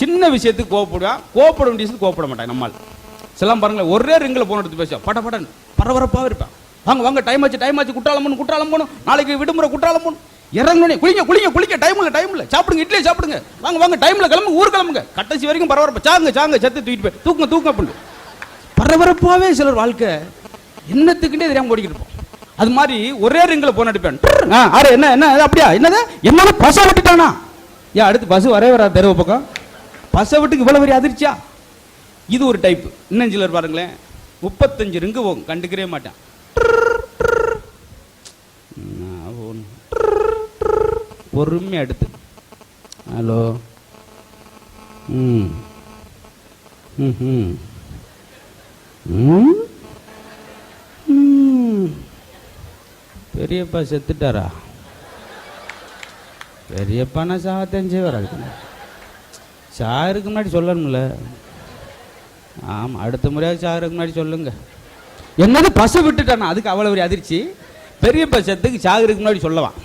சின்ன விஷயத்துக்கு கோவப்படுவான், கோவப்பட வேண்டிய விஷயத்துக்கு கோவப்பட மாட்டாங்க. நம்மால் சிலம் பாருங்களேன், ஒரே ரிங்கில் போன் எடுத்து பேசுவான், படன்னு பரபரப்பாக இருப்பான். வாங்க டைம் ஆச்சு, குற்றாலம் போகணும், நாளைக்கு விடுமுறை குற்றாலம் போகணும், இறங்கணும், குளிக்க டைம் இல்லை, சாப்பிடுங்க, இட்லியை சாப்பிடுங்க, வாங்க டைமில் கிளம்புங்க, ஊர் கிளம்புங்க, கடைசி வரைக்கும் பரபரப்பு, சாங்க செத்து தூக்கிட்டு போய் தூக்க அப்படின்னு பரபரப்பாகவே சிலர் வாழ்க்கை என்னத்துக்கிட்டே தெரியாமல் ஓடிக்கிட்டு இருப்போம். அது மாதிரி ஒரே ரிங்கில் போன் அடிப்பேன். என்ன அப்படியா, என்னது பச விட்டுட்டானா? ஏன் அடுத்து பஸ் வராது தெருவு பக்கம், பச விட்டுக்கு இவ்வளவு பெரிய அதிர்ச்சியா? இது ஒரு டைப்பு. இன்னும் சிலர் பாருங்களேன், 35 ரிங்கு போகும், கண்டுக்கவே மாட்டேன். பொறுமையா எடுத்து ஹலோ பெரியப்பா செத்துட்டாரா? பெரியப்பானா சாகத்தஞ்சே வராது. சாருக்கு முன்னாடி சொல்லணும்ல. ஆமாம், அடுத்த முறையாக சாகருக்கு முன்னாடி சொல்லுங்க. என்னது பசை விட்டுட்டானா? அதுக்கு அவ்வளோ ஒரு அதிர்ச்சி. பெரிய பசத்துக்கு சாகருக்கு முன்னாடி சொல்லலாம்.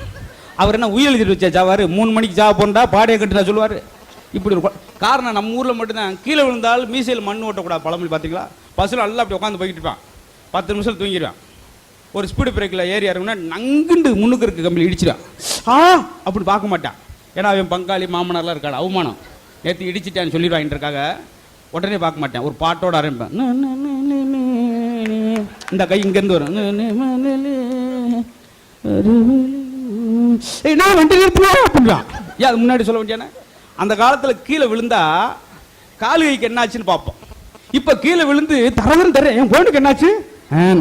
அவர் என்ன உயிர் எழுதிட்டு வச்சா சாவார்? 3 மணிக்கு சாக போண்டா பாடையை கட்டுனா சொல்லுவார். இப்படி ஒரு காரணம் நம்ம ஊரில் மட்டும்தான். கீழே விழுந்தால் மீசையில் மண் ஓட்டக்கூடாது பழமொழி. பார்த்தீங்களா? பஸ்ஸில் நல்லா அப்படி உட்காந்து போய்கிட்டு இருப்பான், 10 நிமிஷம் தூங்கிடுவான். ஒரு ஸ்பீடு பிரேக்கில் ஏறி இறங்குனா நங்குண்டு முன்னுக்கு இருக்க கம்பியில் இடிச்சிடான். அப்படின்னு பார்க்க மாட்டான். ஏன்னா அவன் பங்காளி மாமனார்லாம் இருக்காது, அவமானம், நேற்று இடிச்சிட்டான்னு சொல்லிடுவாங்கன்றக்காக உடனே பார்க்க மாட்டேன். ஒரு பாட்டோட ஆரம்பிப்பேன், இந்த கை இங்கேருந்து வரும், வண்டி நிறுத்துவேன் அப்படின்றான். ஏன் அது முன்னாடி சொல்ல வேண்டியானே? அந்த காலத்தில் கீழே விழுந்தா காலு கைக்கு என்னாச்சுன்னு பார்ப்போம். இப்போ கீழே விழுந்து தரவரும் தரேன், என் போனுக்கு என்னாச்சு?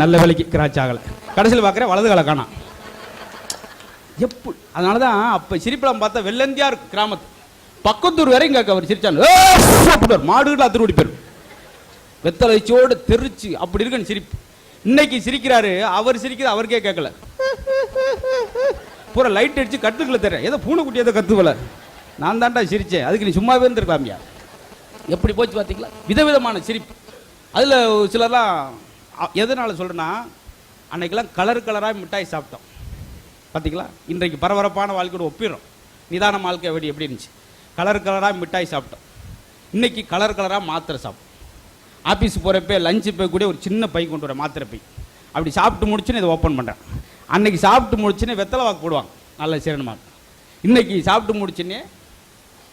நல்ல வேலைக்கு கிராச் ஆகலை. கடைசியில் பார்க்குறேன் வலது காலை காணாம். எப்படி? அதனால தான் அப்போ சிரிப்பெல்லாம் பார்த்தா வெள்ளந்தியா இருக்கு கிராமத்து. பக்கத்தூர் வரையும் கேட்க அவர் சிரிச்சான், மாடுகள் அதிர்வடி போயிடும், வெத்தலை வச்சோடு தெரிச்சு அப்படி இருக்குன்னு சிரிப்பு. இன்னைக்கு சிரிக்கிறாரு, அவர் சிரிக்கிறது அவருக்கே கேட்கல. பூரா லைட் அடிச்சு கட்டுக்குள்ள தரேன், ஏதோ பூனைக்குட்டி ஏதோ கத்துவல. நான் தான்டா சிரிச்சேன், அதுக்கு நீ சும்மாவே இருந்திருக்கலாமியா. எப்படி போச்சு பார்த்தீங்களா? விதவிதமான சிரிப்பு. அதில் சிலர்லாம் எதனால் சொல்கிறேன்னா, அன்னைக்கெல்லாம் கலர் கலராக மிட்டாய் சாப்பிட்டோம் பார்த்தீங்களா. இன்றைக்கு பரபரப்பான வாழ்க்கையோட ஒப்பிடுறோம். நிதான வாழ்க்கை எப்படி இருந்துச்சு? கலர் கலராக மிட்டாய் சாப்பிட்டோம். இன்றைக்கி கலர் கலராக மாத்திரை சாப்பிட்டோம். ஆஃபீஸ் போகிறப்ப லஞ்சு போய் கூட ஒரு சின்ன பை கொண்டு வரேன், மாத்திரை பை. அப்படி சாப்பிட்டு முடிச்சுன்னு இதை ஓப்பன் பண்ணுறேன். அன்றைக்கி சாப்பிட்டு முடிச்சுன்னு வெத்தலை வாக்கு போடுவாங்க, நல்ல சீரணமாக. இன்றைக்கி சாப்பிட்டு முடிச்சுன்னே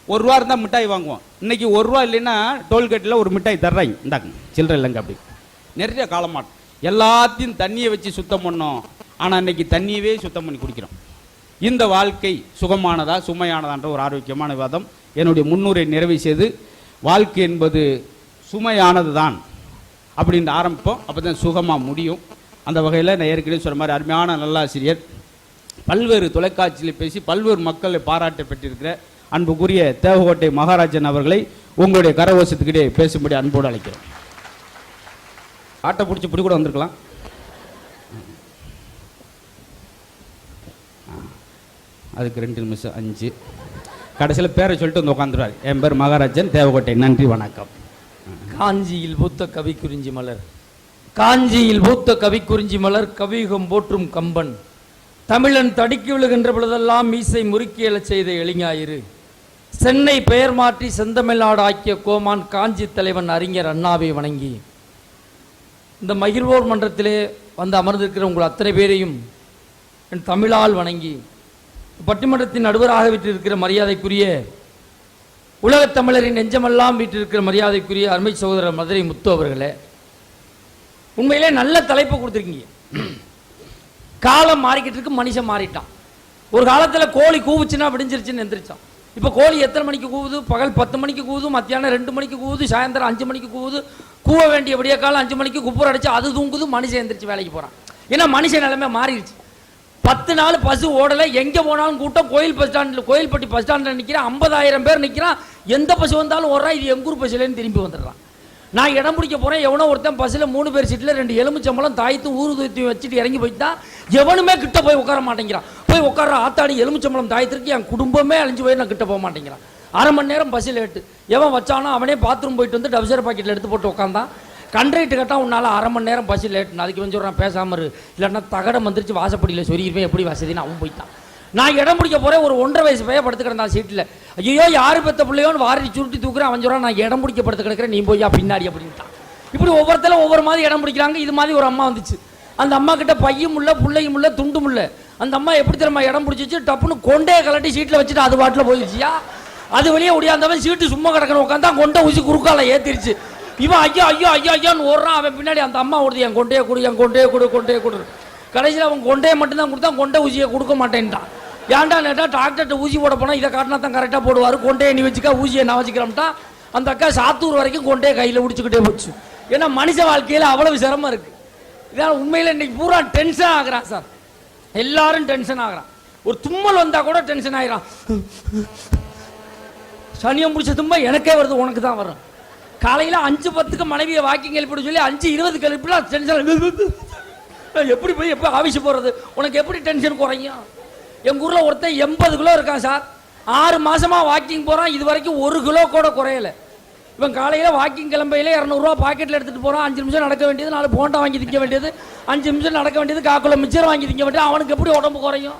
₹1 இருந்தால் மிட்டாய் வாங்குவோம். இன்றைக்கி ₹1 இல்லைன்னா டோல்கேட்டில் ஒரு மிட்டாய் தர்றாங்க, இந்தாங்க சில்லறை இல்லைங்க. அப்படி நிறைய காலமாட்டம். எல்லாத்தையும் தண்ணியை வச்சு சுத்தம் பண்ணோம். ஆனால் இன்றைக்கி தண்ணியவே சுத்தம் பண்ணி குடிக்கிறோம். இந்த வாழ்க்கை சுகமானதா சுமையானதான்ற ஒரு ஆரோக்கியமான விவாதம். என்னுடைய முன்னுரை நிறைவு செய்து, வாழ்க்கை என்பது சுமையானது தான் அப்படின்னு ஆரம்பிப்போம். அப்போ தான் சுகமாக முடியும். அந்த வகையில் நான் ஏற்கனவே சொன்ன மாதிரி அருமையான நல்லாசிரியர், பல்வேறு தொலைக்காட்சியில் பேசி பல்வேறு மக்களை பாராட்ட பெற்றிருக்கிற அன்புக்குரிய தேவகோட்டை மகாராஜன் அவர்களை உங்களுடைய கரகோஷத்துக்கிட்டே பேசும்படி அன்போடு அழைக்கிறோம். ஆட்டை பிடிச்சி பிடி கூட வந்திருக்கலாம். அதுக்கு 2 நிமிஷம் 5. கடைசியில் பேரை சொல்லிட்டு வந்து உட்காந்துருவார். என் பேர் மகாராஜன், தேவகோட்டை. நன்றி, வணக்கம். காஞ்சியில் பூத்த கவி குறிஞ்சி மலர், காஞ்சியில் பூத்த கவி குறிஞ்சி மலர், கவியுகம் போற்றும் கம்பன், தமிழன் தடுக்கி விழுகின்ற பொழுதெல்லாம் மீசை முறுக்கியலச் செய்த எளிஞாயிறு, சென்னை பெயர் மாற்றி செந்தமிழ்நாடு ஆக்கிய கோமான் காஞ்சி தலைவன் அறிஞர் அண்ணாவை வணங்கி, இந்த மகிழ்வோர் மன்றத்திலே வந்து அமர்ந்திருக்கிற உங்கள் அத்தனை பேரையும் என் தமிழால் வணங்கி, பட்டிமன்றத்தின் நடுவராக வீட்டிருக்கிற மரியாதைக்குரிய உலகத் தமிழரின் நெஞ்சமெல்லாம் வீட்டிருக்கிற மரியாதைக்குரிய அருமை சகோதரர் மதுரை முத்து அவர்களே, உண்மையிலே நல்ல தலைப்பு கொடுத்துருக்கீங்க. காலம் மாறிக்கிட்டு இருக்கு, மனுஷன் மாறிட்டான். ஒரு காலத்தில் கோழி கூவுச்சுன்னா விடிஞ்சிருச்சுன்னு எந்திரிச்சான். இப்போ கோழி எத்தனை மணிக்கு கூவுது? பகல் 10 மணிக்கு கூவுது, மத்தியானம் 2 மணிக்கு கூவுது, சாயந்தரம் 5 மணிக்கு கூவுது. கூவ வேண்டிய விடிய காலம் 5 மணிக்கு குப்புற அடிச்சு அது தூங்குது, மனுஷன் எந்திரிச்சு வேலைக்கு போகிறான். ஏன்னா மனுஷன் நிலைமை மாறிடுச்சு. 10 நாள் பஸ் ஓடலை, எங்கே போனாலும் கூட்டம். கோயில் பஸ் ஸ்டாண்டில், கோயில்பட்டி பஸ் ஸ்டாண்டில் நிற்கிறான், 50,000 பேர் நிற்கிறான். எந்த பஸ் வந்தாலும் ஓடுறான், இது எங்கூர் பஸ்லேன்னு திரும்பி வந்துடுறான். நான் இடம் பிடிக்க போகிறேன், எவனோ ஒருத்தன் பஸ்ஸில் 3 பேர் சீட்டில் 2 எலுமிச்சம்பழம் தாய்த்தும் ஊறுதூத்தியும் வச்சுட்டு இறங்கி போயிட்டா, எவனுமே கிட்ட போய் உட்கார மாட்டேங்கிறான். போய் உட்கார ஆத்தாடி எலுமிச்சம்பழம் தாயத்திற்கு என் குடும்பமே அழிஞ்சு போய் நான் கிட்ட போக மாட்டேங்கிறான். 1/2 மணி நேரம் பஸ்ஸில் லேட்டு. எவன் வச்சானோ அவனே பாத்ரூம் போயிட்டு வந்து டவுசர் பாக்கெட்டில் எடுத்து போட்டு உட்காந்தான். கண்ட்ரைட்டு கேட்டால் உன்னால் 1/2 மணி நேரம் பஸ்ஸில் லேட்டுன்னு. அதுக்கு வந்து சொல்கிறான், பேசாமல் இரு, இல்லைன்னா தகடம் வந்துருச்சு வாசப்படியில் சொருகிருவேன், எப்படி வசதின்னு அவன் போயிட்டான். நான் இடம் பிடிக்க போகிறேன், ஒரு 1.5 வயசு பையன் படுத்து கிடந்தான் சீட்டில். ஐயோ யார் பெற்ற பிள்ளையோன்னு வாரி சுருட்டி தூக்குறேன். அவன் சொல்கிறான், நான் இடம் பிடிக்க படுத்து கிடக்கிறேன், நீ போய்யா பின்னாடி அப்படின்ட்டான். இப்படி ஒவ்வொருத்தரும் ஒவ்வொரு மாதிரி இடம் பிடிக்கிறாங்க. இது மாதிரி ஒரு அம்மா வந்துச்சு. அந்த அம்மா கிட்ட பையும் இல்லை, பிள்ளையும் இல்லை, துண்டும் இல்லை. அந்த அம்மா எப்படி தெரியுமா இடம் பிடிச்சிச்சு? டப்புன்னு கொண்டே கலட்டி சீட்டில் வச்சுட்டு அது பாட்டில் போயிடுச்சியா. அது வெளியே ஒடியாந்தவன் சீட்டு சும்மா கிடக்கணும் உட்காந்தா கொண்டை ஊசி குறுக்கால ஏற்றிருச்சு. இவன் ஐயோ ஐயோ ஐயோ ஐயோன்னு ஓடுறான். அவன் பின்னாடி அந்த அம்மா ஓடுது, என் கொண்டையை கொடு, என் கொண்டையை கொடு, கொண்டையை கொடு. கடைசியில் அவன் கொண்டையை மட்டும்தான் கொடுத்தான், கொண்டை ஊசியை கொடுக்க மாட்டேன்ட்டான். ஏன்டா நேட்டா டாக்டர்கிட்ட ஊசி போட போனால் இதை காட்டினா தான் கரெக்டாக போடுவார், கொண்டையை நீ வச்சுக்கா, ஊசியை நான் வச்சுக்கிறோம்ட்டா. அந்த அக்கா சாத்தூர் வரைக்கும் கொண்டையை கையில் பிடிச்சிக்கிட்டே போச்சு. ஏன்னா மனுஷ வாழ்க்கையில் அவ்வளவு சிரமம் இருக்குது. இதான் உண்மையில் இன்னைக்கு பூரா டென்ஷன் ஆகிறான் சார். எல்லாரும் டென்ஷன் ஆகிறான். ஒரு தும்மல் வந்தால் கூட டென்ஷன் ஆகிறான். சனியம் பிடிச்ச தும்மல் எனக்கே வருது, உனக்கு தான் வரும். காலையில் 5:10 மனைவியை வாக்கிங் எழுப்பிட சொல்லி 5:20 எழுப்பிலாம் டென்ஷன். எப்படி போய் எப்போ ஆஃபீஸ் போகிறது? உனக்கு எப்படி டென்ஷன் குறையும்? எங்கள் ஊரில் ஒருத்தன் 80 கிலோ இருக்கான் சார். 6 மாதமாக வாக்கிங் போகிறான், இது வரைக்கும் 1 கிலோ கூட குறையலை. இவன் காலையில் வாக்கிங் கிளம்பையில் 200 ரூபா பாக்கெட்டில் எடுத்துகிட்டு போகிறான். 5 நிமிஷம் நடக்க வேண்டியது, 4 போண்டா வாங்கி திங்க வேண்டியது, 5 நிமிஷம் நடக்க வேண்டியது, 1/4 கிலோ மிச்சர் வாங்கி திங்க வேண்டியது. அவனுக்கு எப்படி உடம்பு குறையும்?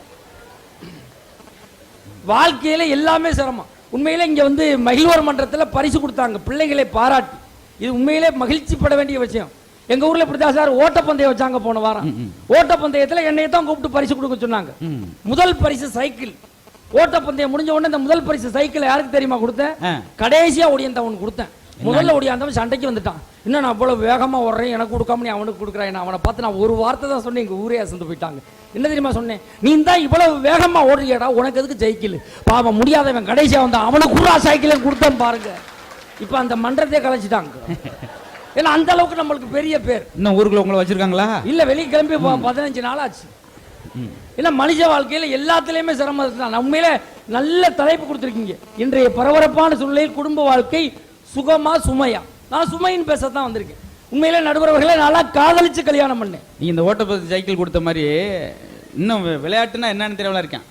வாழ்க்கையில் எல்லாமே சிரமம். உண்மையிலே இங்கே வந்து மகிழ்வோர் மன்றத்தில் பரிசு கொடுத்தாங்க பிள்ளைகளை பாராட்டி. இது உண்மையிலே மகிழ்ச்சி பட வேண்டிய விஷயம். எங்கள் ஊரில் இப்படி தான் சார் ஓட்டப்பந்தயம் வச்சாங்க போன வாரம். ஓட்டப்பந்தயத்தில் என்னை தான் கூப்பிட்டு பரிசு கொடுக்க சொன்னாங்க. முதல் பரிசு சைக்கிள். ஓட்டப்பந்தயம் முடிஞ்ச உடனே இந்த முதல் பரிசு சைக்கிள் யாருக்கு தெரியுமா கொடுத்தேன்? கடைசியா ஓடியந்தவனுக்கு கொடுத்தேன். முதல்ல ஓடியாந்தவன் சண்டைக்கு வந்துட்டான். இன்னும் நான் அவ்வளவு வேகமா ஓடுறேன், எனக்கு கொடுக்காம நீ அவனுக்கு கொடுக்குறேன். அவனை பார்த்து நான் ஒரு வார்த்தை தான் சொன்னேன், எங்க ஊரே அசந்து போயிட்டாங்க. என்ன தெரியுமா சொன்னேன்? நீ தான் இவ்வளவு வேகமா ஓடுறியடா, உனக்கு எதுக்கு சைக்கிள்? பாவம் முடியாதவன் கடைசியா வந்தான், அவனுக்கு குரா சைக்கிள் கொடுத்தேன் பாருங்க. இப்ப அந்த மன்றத்தையே கலைச்சிட்டாங்க. ஏன்னா அந்த அளவுக்கு நம்மளுக்கு பெரிய பேர். இன்னும் ஊருக்குள்ள உங்களை வச்சிருக்காங்களா? இல்ல, வெளியே கிளம்பி 15 நாள் ஆச்சு. ஏன்னா மனித வாழ்க்கையில் எல்லாத்துலேயுமே சிரமம் தான். உண்மையில நல்ல தலைப்பு கொடுத்துருக்கீங்க. இன்றைய பரபரப்பான சூழ்நிலையில் குடும்ப வாழ்க்கை சுகமா சுமையா? நான் சுமைன்னு பேசத்தான் வந்திருக்கேன். உண்மையிலே நடுவர்களை நல்லா காதலிச்சு கல்யாணம் பண்ணேன். நீ இந்த ஓட்டப்பந்து சைக்கிள் கொடுத்த மாதிரி இன்னும் விளையாட்டுனா என்னன்னு தெரியல இருக்கேன்.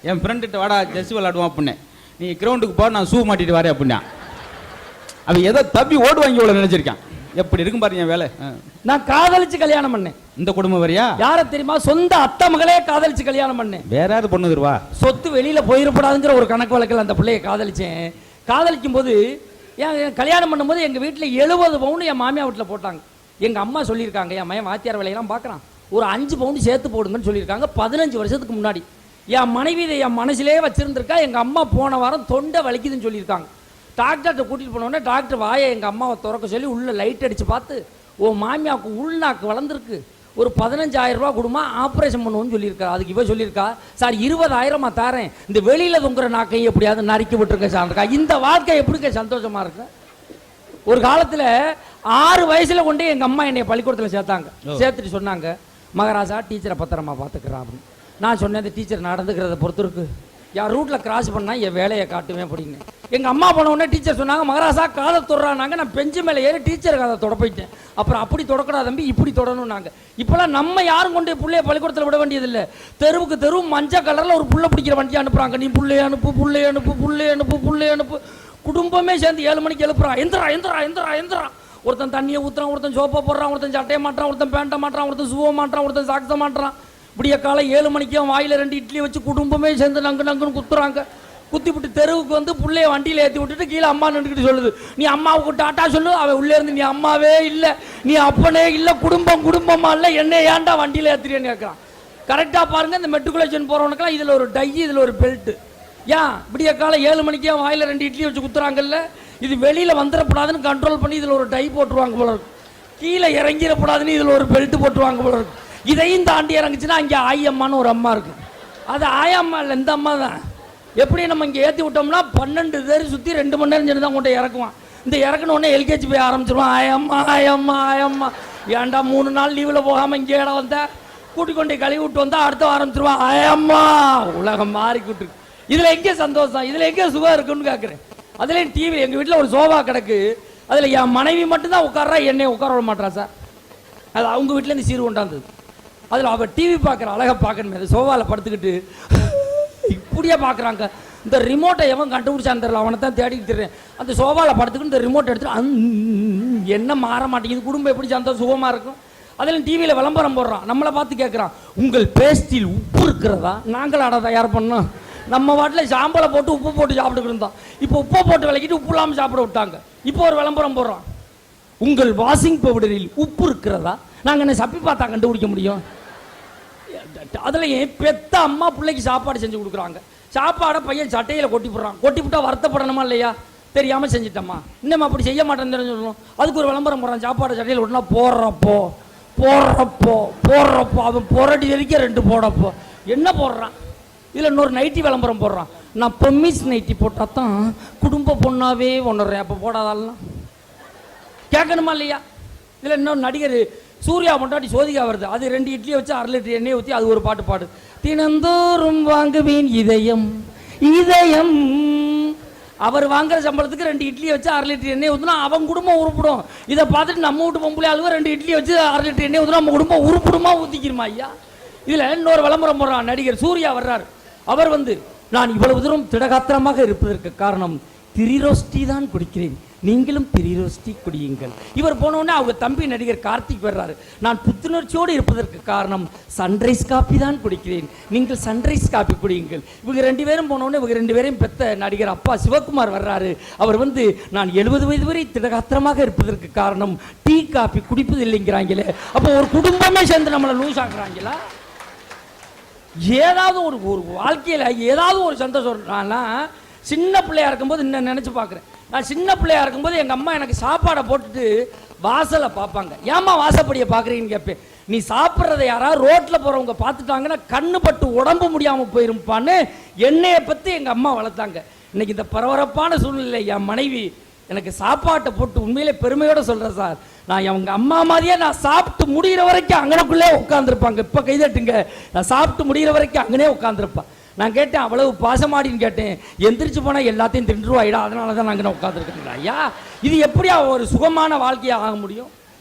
என் ஃப்ரெண்டுகிட்ட வாடா ஜெஸ் விளையாடுவோம் அப்படின்னேன். நீ கிரவுண்டுக்கு போ, நான் ஷூ மாட்டிட்டு வரேன் அப்படின்னா. அவன் எதை தப்பி ஓடுவாங்க இவ்வளவு நினைச்சிருக்கான். எப்படி இருக்கும் பாருங்க வேலை. நான் காதலிச்சு கல்யாணம் பண்ணேன். இந்த குடும்பம் வரையா? யார தெரியுமா? சொந்த அத்தை மகளே காதலிச்சு கல்யாணம் பண்ணேன். வேற யாரு பொண்ணு தருவா? சொத்து வெளியில போயிடக்கூடாதுங்கிற ஒரு கணக்கு வழக்கில் அந்த பிள்ளையை காதலிச்சேன். காதலிக்கும் போது என் கல்யாணம் பண்ணும்போது எங்க வீட்டுல 70 பவுன் என் மாமியா வீட்டுல போட்டாங்க. எங்க அம்மா சொல்லியிருக்காங்க, என் மையன் வாத்தியார் வேலையெல்லாம் பார்க்கறான், ஒரு 5 பவுன் சேர்த்து போடுங்கன்னு சொல்லியிருக்காங்க 15 வருஷத்துக்கு முன்னாடி. என் மனைவி இதை என் மனசிலே வச்சிருந்திருக்கா. எங்க அம்மா போன வாரம் தொண்டை வலிக்குதுன்னு சொல்லியிருக்காங்க. டாக்டர்கிட்ட கூட்டிட்டு போனோடனே டாக்டர் வாயை எங்க அம்மாவை திறக்க சொல்லி உள்ள லைட் அடிச்சு பார்த்து, ஓ மாமியாவுக்கு உள்நாக்கு வளர்ந்துருக்கு, ஒரு 15,000 ரூபா கொடுமா ஆப்ரேஷன் பண்ணுவோம்னு சொல்லியிருக்கா. அதுக்கு இவ சொல்லியிருக்கா, சார் 20,000 தாரேன், இந்த வெளியில தொங்குற நாக்கையும் எப்படியாவது நறுக்கி விட்டுருக்க சார். இந்த வாழ்க்கை எப்படிங்க சந்தோஷமா இருக்கு? ஒரு காலத்துல 6 வயசுல கொண்டு எங்க அம்மா என்னை பள்ளிக்கூடத்தில் சேர்த்தாங்க. சேர்த்துட்டு சொன்னாங்க, மகாராஜா டீச்சரை பத்திரமா பார்த்துக்கிறான் அப்படின்னு. நான் சொன்னேன், இந்த டீச்சர் நடந்துக்கிறத பொறுத்து இருக்கு, யார் ரூட்ல கிராஸ் பண்ணா என் வேலையை காட்டுவேன் அப்படின்னு. எங்க அம்மா போன உடனே டீச்சர் சொன்னாங்க, மகாராஜா காதை தொடுறாங்க. நான் பெஞ்சு மேலே ஏறி டீச்சர் காதை தொட போயிட்டேன். அப்புறம் அப்படி தொடக்கூடாது தம்பி, இப்படி தொடணும். நாங்க இப்பெல்லாம் நம்ம யாரும் கொண்டு பிள்ளைய பள்ளிக்கூடத்தில் விட வேண்டியதில்லை. தெருவுக்கு தெரு மஞ்சள் கலர்ல ஒரு புள்ள பிடிக்கிற வண்டி அனுப்புறாங்க. நீ புள்ளைய அனுப்பு, புள்ளைய அனுப்பு, புள்ளைய அனுப்பு, புள்ளைய அனுப்பு. குடும்பமே சேர்ந்து 7 மணிக்கு எழுப்புறான், எந்திரா எந்திரா எந்திரா எந்திரா. ஒருத்தன் தண்ணியை ஊத்துறான், ஒருத்தன் சோப்பை போடுறான், ஒருத்தன் சட்டையை மாட்டான், ஒருத்தன் பேண்ட்டை மாட்டான், ஒருத்தன் சுவ மாட்டான், ஒருத்தன் சாக்ஸை மாட்டான். விடிய காலை 7 மணிக்கு வாயில 2 இட்லி வச்சு குடும்பமே சேர்ந்து நங்கு நங்குன்னு குத்துறாங்க. குத்தி விட்டு தெருவுக்கு வந்து புள்ளைய வண்டியில ஏற்றி விட்டுட்டு கீழே அம்மா நின்றுக்கிட்டு சொல்லுது, நீ அம்மாவுக்கு டாட்டா சொல்லு. அவன் உள்ளே இருந்து, நீ அம்மாவே இல்லை, நீ அப்பனே இல்லை, குடும்பம் குடும்பமா இல்லை, என்ன ஏன்டா வண்டியில ஏத்துறேன்னு கேட்கறான். கரெக்டா பாருங்க, இந்த மெட்ரிகுலேஷன் போறவனுக்கெல்லாம் இதுல ஒரு டை, இதுல ஒரு பெல்ட். ஏன் விடிய காலை 7 மணிக்கு வாயில 2 இட்லி வச்சு குத்துறாங்கல்ல, இது வெளியில வந்துடக்கூடாதுன்னு கண்ட்ரோல் பண்ணி இதுல ஒரு டை போட்டுருவாங்க போல இருக்கு. கீழே இறங்கிடக்கூடாதுன்னு இதுல ஒரு பெல்ட் போட்டுருவாங்க போல இருக்கு. இதையும் தாண்டி இறங்குச்சுன்னா அங்கே ஆயம்மான்னு ஒரு அம்மா இருக்கு. அது ஆயம்மா இல்லை, இந்த அம்மா தான். எப்படி நம்ம இங்கே ஏற்றி விட்டோம்னா 12 தேர் சுற்றி 2 மணி நேரம் சென்று தான் கொண்டு இறக்குவான். இந்த இறக்குன உடனே எல்கேஜி போய் ஆரம்பிச்சிருவான், ஆயம்மா ஆயம்மா ஆயம்மா. ஏன்டா 3 நாள் லீவில் போகாமல் இங்கே இடம் வந்த, கூட்டி கொண்டு கழுவி விட்டு வந்தா அடுத்த ஆரம்பிச்சிருவான், ஆயம்மா. உலகம் மாறிக்கிட்டு இருக்கு. இதில் எங்கே சந்தோஷம், இதில் எங்கே சுகம் இருக்குன்னு கேட்குறேன். அதுலேயும் டிவி, எங்கள் வீட்டில் ஒரு சோஃபா கிடக்கு, அதில் என் மனைவி மட்டும்தான் உட்கார்றா, என்னை உட்கார விட மாட்டா சார். அது அவங்க வீட்டிலேருந்து சீர் கொண்டாந்தது. அதில் அவள் டிவி பார்க்குற அழகாக பார்க்கணுமே, அது சோஃபாவில் படுத்துக்கிட்டு இப்படியே பார்க்குறாங்க. இந்த ரிமோட்டை எவன் கண்டுபிடிச்சான்னு தெரியல, அவனை தான் தேடிக்கிட்டு தெரியும். அந்த சோஃபாவில் படுத்துக்கிட்டு இந்த ரிமோட் எடுத்துட்டு என்ன மாற மாட்டேங்குது, குடும்பம் எப்படி சந்தோஷம் சுகமாக இருக்கும். அதில் டிவியில் விளம்பரம் போடுறான், நம்மளை பார்த்து கேட்குறான், உங்கள் பேஸ்டில் உப்பு இருக்கிறதா? நாங்கள் அடை தயார் பண்ணோம். நம்ம வாட்டில் சாம்பலை போட்டு உப்பு போட்டு சாப்பிட்டுக்கிட்டு இருந்தோம். இப்போ உப்பை போட்டு விளக்கிட்டு உப்பு இல்லாமல் சாப்பிட விட்டாங்க. இப்போ ஒரு விளம்பரம் போடுறான், உங்கள் வாஷிங் பவுடரில் உப்பு இருக்கிறதா? நாங்கள் என்ன சப்பி பார்த்தா கண்டுபிடிக்க முடியும்? அதில் என் பெத்த அம்மா பிள்ளைக்கு சாப்பாடு செஞ்சு கொடுக்குறாங்க. சாப்பாடை பையன் சட்டையில் கொட்டி போடுறான். கொட்டி விட்டா வருத்தப்படணுமா இல்லையா? தெரியாமல் செஞ்சிட்டம்மா, இன்னும் அப்படி செய்ய மாட்டேன்னு சொல்லணும். அதுக்கு ஒரு விளம்பரம் போடுறான், சாப்பாடை சட்டையில் ஒட்டினா போடுறப்போ போடுறப்போ போடுறப்போ அவன் புரட்டி வரைக்கும் 2 போடப்போ என்ன போடுறான். இதில் இன்னொரு நைட்டி விளம்பரம் போடுறான், நான் பொம்மிஸ் நைட்டி போட்டால் தான் குடும்ப பொண்ணாவே ஒன்றுறேன், அப்போ போடாதாலாம் கேட்கணுமா இல்லையா? இதில் இன்னொரு நடிகர் சூர்யா பொண்டாட்டி சோதிகா வருது, அது 2 இட்லியை வச்சு 1/2 லிட்டர் எண்ணெயை ஊற்றி அது ஒரு பாட்டு பாடு, தினந்தோறும் வாங்குவேன் இதயம் இதயம். அவர் வாங்குற சம்பளத்துக்கு 2 இட்லியை வச்சு 1/2 லிட்டர் எண்ணெய் ஊற்றினா அவன் குடும்பம் உருப்பிடும். இதை பார்த்துட்டு நம்ம வீட்டு பொம்பளை ஆளுவ 2 இட்லியை வச்சு 1/2 லிட்டர் எண்ணெய் ஊற்றினா நம்ம குடும்பம் உருப்பிடுமா? ஊற்றிக்கிறோமா ஐயா? இதில் இன்னொரு விளம்பரம் போடுறான், நடிகர் சூர்யா வர்றாரு. அவர் வந்து, நான் இவ்வளவு தூரம் திடகாத்திரமாக இருப்பதற்கு காரணம் திரிரோஸ்டி தான் குடிக்கிறேன், நீங்களும் திரிரோஸ்டி குடியுங்கள். இவர் போனோடனே அவங்க தம்பி நடிகர் கார்த்திக் வர்றாரு, நான் புத்துணர்ச்சியோடு இருப்பதற்கு காரணம் சன்ரைஸ் காப்பி தான் குடிக்கிறேன், நீங்கள் சன்ரைஸ் காப்பி குடியுங்கள். இவங்க 2 பேரும் போனோடனே இவங்க 2 பேரையும் பெத்த நடிகர் அப்பா சிவகுமார் வர்றாரு. அவர் வந்து, நான் 70 வயது வரை திடகாத்திரமாக இருப்பதற்கு காரணம் டீ காப்பி குடிப்பது இல்லைங்கிறாங்களே. அப்போ ஒரு குடும்பமே சேர்ந்து நம்மளை லூஸ் ஆக்குறாங்களா? ஏதாவது ஒரு வாழ்க்கையில் ஏதாவது ஒரு சந்தோஷம். நான் சின்ன பிள்ளையா இருக்கும்போது இன்னும் நினைச்சு பார்க்குறேன். நான் சின்ன பிள்ளையா இருக்கும்போது எங்கள் அம்மா எனக்கு சாப்பாடை போட்டுட்டு வாசலை பார்ப்பாங்க. ஏம்மா வாசப்படியை பார்க்குறீங்கன்னு கேட்பேன். நீ சாப்பிட்றத யாராவது ரோட்டில் போகிறவங்க பார்த்துட்டாங்கன்னா கண்ணு பட்டு உடம்பு முடியாமல் போயிருப்பான்னு என்னையை பற்றி எங்கள் அம்மா வளர்த்தாங்க. இன்னைக்கு இந்த பரபரப்பான சூழ்நிலை என் மனைவி எனக்கு சாப்பாட்டை போட்டு உண்மையிலே பெருமையோடு சொல்கிறேன் சார், நான் அவங்க அம்மா மாதிரியே நான் சாப்பிட்டு முடிகிற வரைக்கும் அங்கனக்குள்ளே உட்காந்துருப்பாங்க. இப்போ கைதட்டுங்க, நான் சாப்பிட்டு முடிகிற வரைக்கும் அங்கனே உட்காந்துருப்பேன். நான் கேட்டேன், அவ்வளவு பாசமாடின்னு கேட்டேன். எந்திரிச்சு போனால் எல்லாத்தையும் தின்றுவாயிடா, அதனால தான் நாங்கள் உட்காந்துருக்கேங்களா? ஐயா, இது எப்படியா ஒரு சுகமான வாழ்க்கையாக ஆக முடியும்?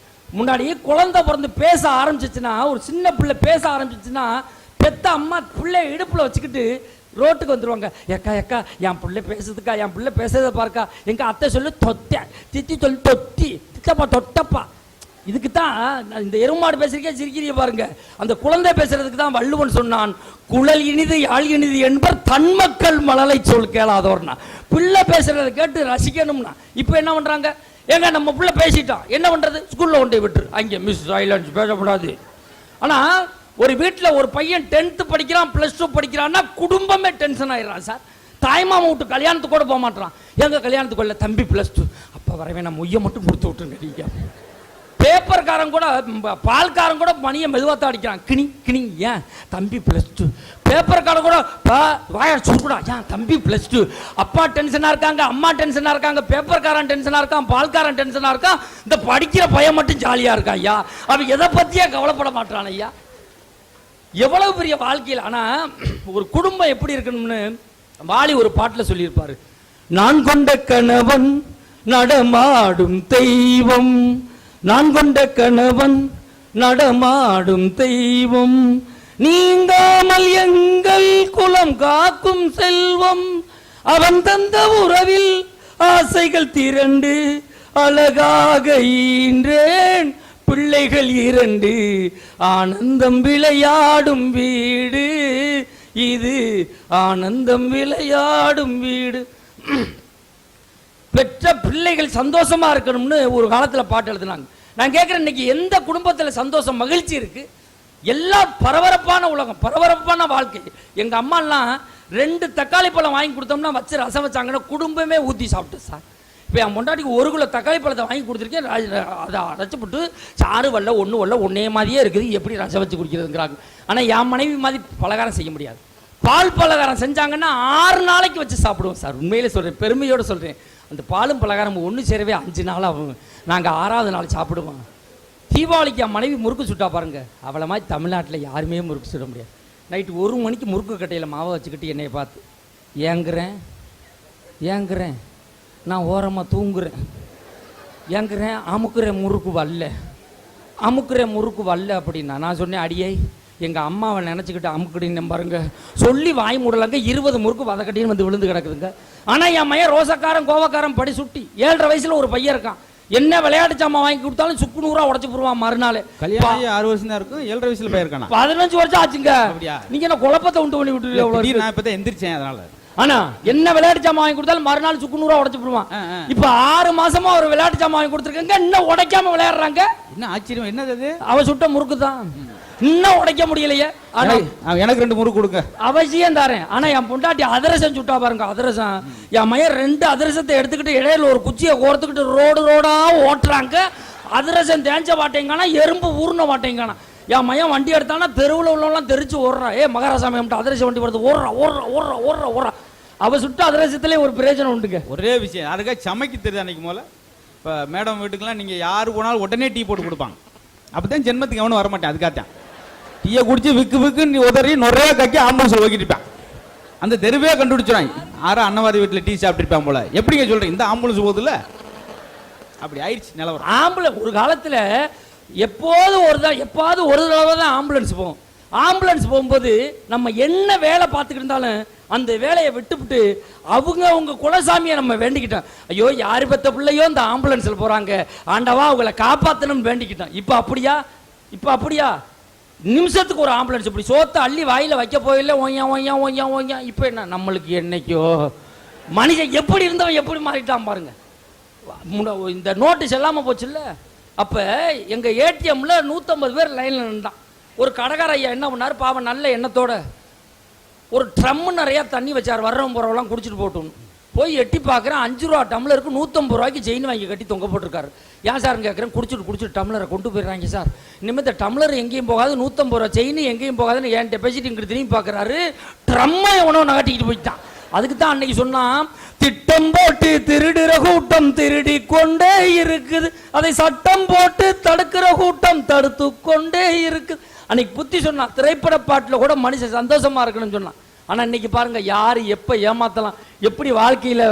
முன்னாடி குழந்தை பிறந்து பேச ஆரம்பிச்சிச்சுன்னா, ஒரு சின்ன பிள்ளை பேச ஆரம்பிச்சிச்சுன்னா, பெத்த அம்மா பிள்ளை இடுப்பில் வச்சுக்கிட்டு ரோட்டுக்கு வந்துருவாங்க. ஏக்கா ஏக்கா என் பிள்ளை பேசுதுக்கா, என் பிள்ளை பேசுறத பாருக்கா, எங்க அத்தை சொல்லு தொத்த, தித்தி சொல்லு தொத்தி, தித்தப்பா தொட்டப்பா. இதுக்கு தான் இந்த எருமாடு பேசுறதுக்கே சிரிக்கிறீங்க பாருங்க. அந்த குழந்தை பேசுறதுக்கு தான் வள்ளுவன் சொன்னான், குழல் இனிது யாழ் இனிது என்பர் தன்மக்கள் மழலை சொல் கேளாதோர்னா. பிள்ளை பேசுறதை கேட்டு ரசிக்கணும்னா இப்போ என்ன பண்றாங்க, ஏங்க நம்ம பிள்ளை பேசிட்டான் என்ன பண்றது, ஸ்கூல்ல கொண்டு விட்டுரு, அங்கே மிஸ் சைலன்ஸ் பேசக்கூடாது. ஆனா ஒரு வீட்டில் ஒரு பையன் 10th படிக்கிறான், +2 படிக்கிறான்னா குடும்பமே டென்ஷன் ஆயிடுறான் சார். தாய்மாமா விட்டு கல்யாணத்துக்கு கூட போக மாட்டான். எங்க கல்யாணத்துக்கு இல்லை தம்பி +2, அப்போ வரவே நான் மொய்யை மட்டும் கொடுத்து விட்டுருங்க. நீங்க பேப்பர்காரன் கூட பால்காரன் கூட மணியை மெதுவாக தான் அடிக்கிறான், கிணி கிணி, ஏன் தம்பி +2. பேப்பர்காரன் கூட வாயா சுருக்குடா, ஏன் தம்பி +2. அப்பா டென்ஷனாக இருக்காங்க, அம்மா டென்ஷனாக இருக்காங்க, பேப்பர்காரன் டென்ஷனாக இருக்கான், பால்காரன் டென்ஷனாக இருக்கான், இந்த படிக்கிற பையன் மட்டும் ஜாலியாக இருக்கான். ஐயா அவன் எதை பற்றியே கவலைப்பட மாட்டான். ஐயா எவ்வளவு பெரிய வாழ்க்கையில். ஆனால் ஒரு குடும்பம் எப்படி இருக்கணும்னு வாலி ஒரு பாட்டில் சொல்லியிருப்பாரு, நான் கொண்ட கணவன் நடமாடும் தெய்வம், நான் கொண்ட கணவன் நடமாடும் தெய்வம், நீங்காமல் எங்கள் குலம் காக்கும் செல்வம், அவன் தந்த உறவில் ஆசைகள் 2 அழகாக ஈன்றேன் பிள்ளைகள் 2 ஆனந்தம் விளையாடும் வீடு இது ஆனந்தம் விளையாடும் வீடு. பெற்ற பிள்ளைகள் சந்தோஷமா இருக்கணும்னு ஒரு காலத்தில் பாட்டு எழுதினாங்க. நான் கேட்குறேன், இன்னைக்கு எந்த குடும்பத்தில் சந்தோஷம் மகிழ்ச்சி இருக்கு? எல்லாம் பரபரப்பான உலகம், பரபரப்பான வாழ்க்கை. எங்க அம்மாலாம் 2 தக்காளி பழம் வாங்கி கொடுத்தோம்னா வச்சு ரசம் வச்சாங்கன்னா குடும்பமே ஊற்றி சாப்பிட்டு சார். இப்போ என் பொண்டாட்டிக்கு 1 கிலோ தக்காளி பழத்தை வாங்கி கொடுத்துருக்கேன், அதை அடைச்சிப்பட்டு சாறு வரல ஒன்று வரல ஒன்னே மாதிரியே இருக்குது, எப்படி ரசம் வச்சு குடிக்கிறதுங்கிறாங்க. ஆனால் என் மனைவி மாதிரி பலகாரம் செய்ய முடியாது. பால் பலகாரம் செஞ்சாங்கன்னா 6 நாளைக்கு வச்சு சாப்பிடுவோம் சார். உண்மையிலே சொல்கிறேன், பெருமையோடு சொல்கிறேன். அந்த பாலும் பலகாரம் ஒன்று சேரவே 5 நாள் ஆகும். நாங்கள் 6ஆவது நாள் சாப்பிடுவோம். தீபாவளிக்கு என் மனைவி முறுக்கு சுட்டா பாருங்க, அவளை மாதிரி தமிழ்நாட்டில் யாருமே முறுக்கு சுட முடியாது. நைட்டு 1 மணிக்கு முறுக்கு கட்டையில் மாவை வச்சுக்கிட்டு என்னை பார்த்து ஏங்குறேன், நான் ஓரமாக தூங்குறேன், ஏங்குறேன், அமுக்குறேன் முறுக்கு வரல அப்படின்னா நான் சொன்னேன், அடியே எங்கள் அம்மாவை நினச்சிக்கிட்டு அமுக்குடின்னு பாருங்க சொல்லி வாய் மூடலாங்க. 20 முறுக்கு வதக்கட்டின்னு வந்து விழுந்து கிடக்குதுங்க. ஆனால் என் மையன் ரோசக்காரன் கோவக்காரன் படி சுட்டி 7.5 வயசுல ஒரு பையன் இருக்கான். என்ன விளையாட்டு சாமான் வாங்கி கொடுத்தாலும் சுக்கு 100 உடச்சு போடுவான். மறுநாள் கல்யாணம் 6 வருஷம் தான் இருக்கும், 7.5 வயசுல போயிருக்கானா? 15 வருஷம் ஆச்சுங்க. நீங்க என்ன குழப்பத்தை உண்டு பண்ணி விட்டு? நான் இப்பதான் எந்திரிச்சேன் அதனால. ஆனா என்ன விளையாட்டு சாமான் வாங்கி கொடுத்தாலும் மறுநாள் சுக்கு 100 உடச்சு போடுவான். இப்ப 6 மாசமா ஒரு விளையாட்டு சாமான் வாங்கி கொடுத்துருக்காங்க, இன்னும் உடைக்காம விளையாடுறாங்க. என்ன ஆச்சரியம், என்னது அது? அவ சுட்ட முறுக்கு தான், இன்னும் உடைக்க முடியலையே. எனக்கு 2 முறுக்கு கொடுங்க. அவசியம் தாரேன். ஆனா என் பொண்டாட்டி அதிரசம் சுட்டா பாருங்க, அதிரசம். என் மையன் 2 அதிரசத்தை எடுத்துக்கிட்டு இடையில ஒரு குச்சியை கோர்த்துக்கிட்டு ரோடா ஓட்டுறாங்க. அதிரசம் தேஞ்ச மாட்டேங்கானா, எறும்பு ஊர்ன மாட்டேங்கானா. என் மையன் வண்டி எடுத்தானா தெருவில் உள்ளவெல்லாம் தெரிச்சு ஓடுறான். மகாராசாமி அதிரசம் வண்டி வருது, ஓடுறா. அவ சுட்ட அதிரசத்திலே ஒரு பிரயோஜனம் உண்டுங்க. ஒரே விஷயம், அதுக்காக சமைக்க தெரியுது. அன்னைக்கு போல இப்போ மேடம் வீட்டுக்கெல்லாம் நீங்கள் யாரு போனாலும் உடனே டீ போட்டு கொடுப்பாங்க. அப்பதான் ஜென்மத்துக்கு எவனும் வரமாட்டேன். அதுக்காகத்தான் டீயை குடிச்சு விக்கு நீ உதறி நொறைய கக்கி ஆம்புலன்ஸ் ஓக்கிட்டுருப்பேன். அந்த தெருவே கண்டுபிடிச்சிடும். யாரும் அன்னவாதி வீட்டில் டீ சாப்பிட்டுருப்பான் போல. எப்படிங்க சொல்றேன், இந்த ஆம்புலன்ஸ் போகுதுல்ல, அப்படி ஆயிடுச்சு நிலவரம். ஆம்புலன்ஸ் ஒரு காலத்தில் எப்பாவது ஒரு தடவை தான் ஆம்புலன்ஸ் போகும். ஆம்புலன்ஸ் போகும்போது நம்ம என்ன வேலை பார்த்துக்கிட்டு இருந்தாலும் அந்த வேலையை விட்டுவிட்டு அவங்க குலசாமியை நம்ம வேண்டிக்கிட்டோம். ஐயோ யாரு பெத்த பிள்ளையோ இந்த ஆம்புலன்ஸில் போகிறாங்க, ஆண்டவா அவங்கள காப்பாற்றணும்னு வேண்டிக்கிட்டோம். இப்போ அப்படியா நிமிஷத்துக்கு ஒரு ஆம்புலன்ஸ் இப்படி சோத்தை அள்ளி வாயில் வைக்க போயில ஓய்யா. இப்போ என்ன நம்மளுக்கு என்னைக்கோ மனுஷன் எப்படி இருந்தவன் எப்படி மாறிட்டான் பாருங்க. இந்த நோட்டீஸ் எல்லாம போச்சு இல்லை. அப்போ எங்கள் ஏடிஎம்ல 150 பேர் லைனில் நின்றான். ஒரு கடைக்கார ஐயா என்ன பண்ணார் பாவம், நல்ல எண்ணத்தோட ஒரு ட்ரம்மு நிறையா தண்ணி வச்சார். வர்றவங்க போகிறவங்களாம் குடிச்சிட்டு போட்டோன்னு போய் எட்டி பார்க்குறேன். 5 ரூபா டம்ளருக்கு 150 ரூபாய்க்கு செயின் வாங்கி கட்டி தொங்க போட்டிருக்காரு. ஏன் சார்னு கேட்குறேன், குடிச்சிட்டு டம்ளரை கொண்டு போயிடுறாங்க சார். இனிமேல் இந்த டம்ளர் எங்கேயும் போகாது, 150 ரூபா செயின் எங்கேயும் போகாதுன்னு என் டெபாசிட் இங்கிட்டு திரும்பி பார்க்குறாரு. ட்ரம்மை எவனோ நகட்டிக்கிட்டு போயிட்டான். அதுக்கு தான் அன்னைக்கு சொன்னான், திட்டம் போட்டு திருடுற கூட்டம் திருடி கொண்டே இருக்குது, அதை சட்டம் போட்டு தடுக்கிற கூட்டம் தடுத்து கொண்டே இருக்குது. அன்னைக்கு புத்தி சொன்னான். திரைப்பட பாட்டில் கூட மனுஷன் சந்தோஷமா இருக்கணும்னு சொன்னான். ஆனா இன்னைக்கு பாருங்க, யாரு எப்ப ஏமாத்தலாம், எப்படி வாழ்க்கையில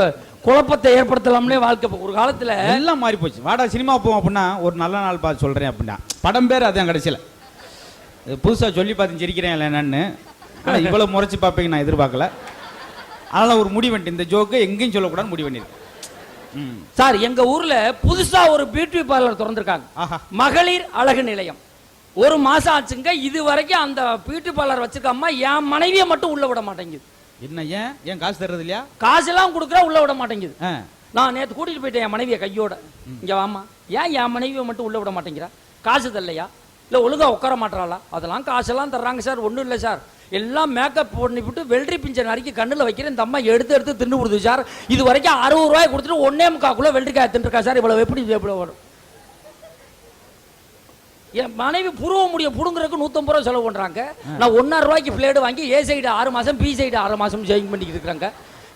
குழப்பத்தை ஏற்படுத்தலாம்னே வாழ்க்கை ஒரு காலத்துல எல்லாம் மாறி போச்சு. வாடா சினிமா போவோம் அப்படின்னா ஒரு நல்ல நாள் பார்த்து சொல்றேன் அப்படின்னா படம் பேர் அதான் கடைசியில் புதுசாக சொல்லி பார்த்து சிரிக்கிறேன் இல்லை என்னன்னு ஆனால் இவ்வளோ முறைச்சி பார்ப்பீங்க நான் எதிர்பார்க்கல. அதனால் ஒரு முடிவு பண்ணிட்டு இந்த ஜோக்கை எங்கேயும் சொல்லக்கூடாதுன்னு முடிவு பண்ணியிருக்கேன். சார் எங்க ஊர்ல புதுசா ஒரு பியூட்டி பார்லர் திறந்திருக்காங்க. மகளிர் அழகு நிலையம். ஒரு மாசம் ஆச்சுங்க. இது வரைக்கும் அந்த பியூட்டி பார்லர் வச்சிருக்க அம்மா என் மனைவியை மட்டும் உள்ள விட மாட்டேங்குது. என்ன ஏன் காசு தர்றது இல்லையா? காசு எல்லாம் கொடுக்குறா, உள்ள விட மாட்டேங்குது. நான் நேற்று கூட்டிட்டு போயிட்டேன் என் மனைவியை கையோட. இங்க வாமா, ஏன் என் மனைவியை மட்டும் உள்ள விட மாட்டேங்கிறா? காசு தரலையா? இல்லை ஒழுங்கா உட்கார மாட்டாளா? அதெல்லாம் காசெல்லாம் தர்றாங்க சார். ஒன்றும் இல்லை சார், எல்லாம் மேக்கப் பண்ணிவிட்டு வெள்ளரி பிஞ்சை நறுக்கி கண்ணில் வைக்கிறேன். இந்த அம்மா எடுத்து தின்னு விடுது சார். இது வரைக்கும் 60 ரூபாய் கொடுத்துட்டு 1.25 வெள்ளரிக்காய் தின்னுருக்கா சார். இவ்வளவு எப்படி வரும்? என் மனைவி புருவ முடிய புடுங்குறதுக்கு 150 ரூபா செலவு பண்றாங்க. நான் 1.5 ரூபாய்க்கு பிளேடு வாங்கி ஏ சைடு 6 மாசம் பி சைடு 6 மாசம் ஷேவிங் பண்ணிக்கிட்டு இருக்கிறாங்க.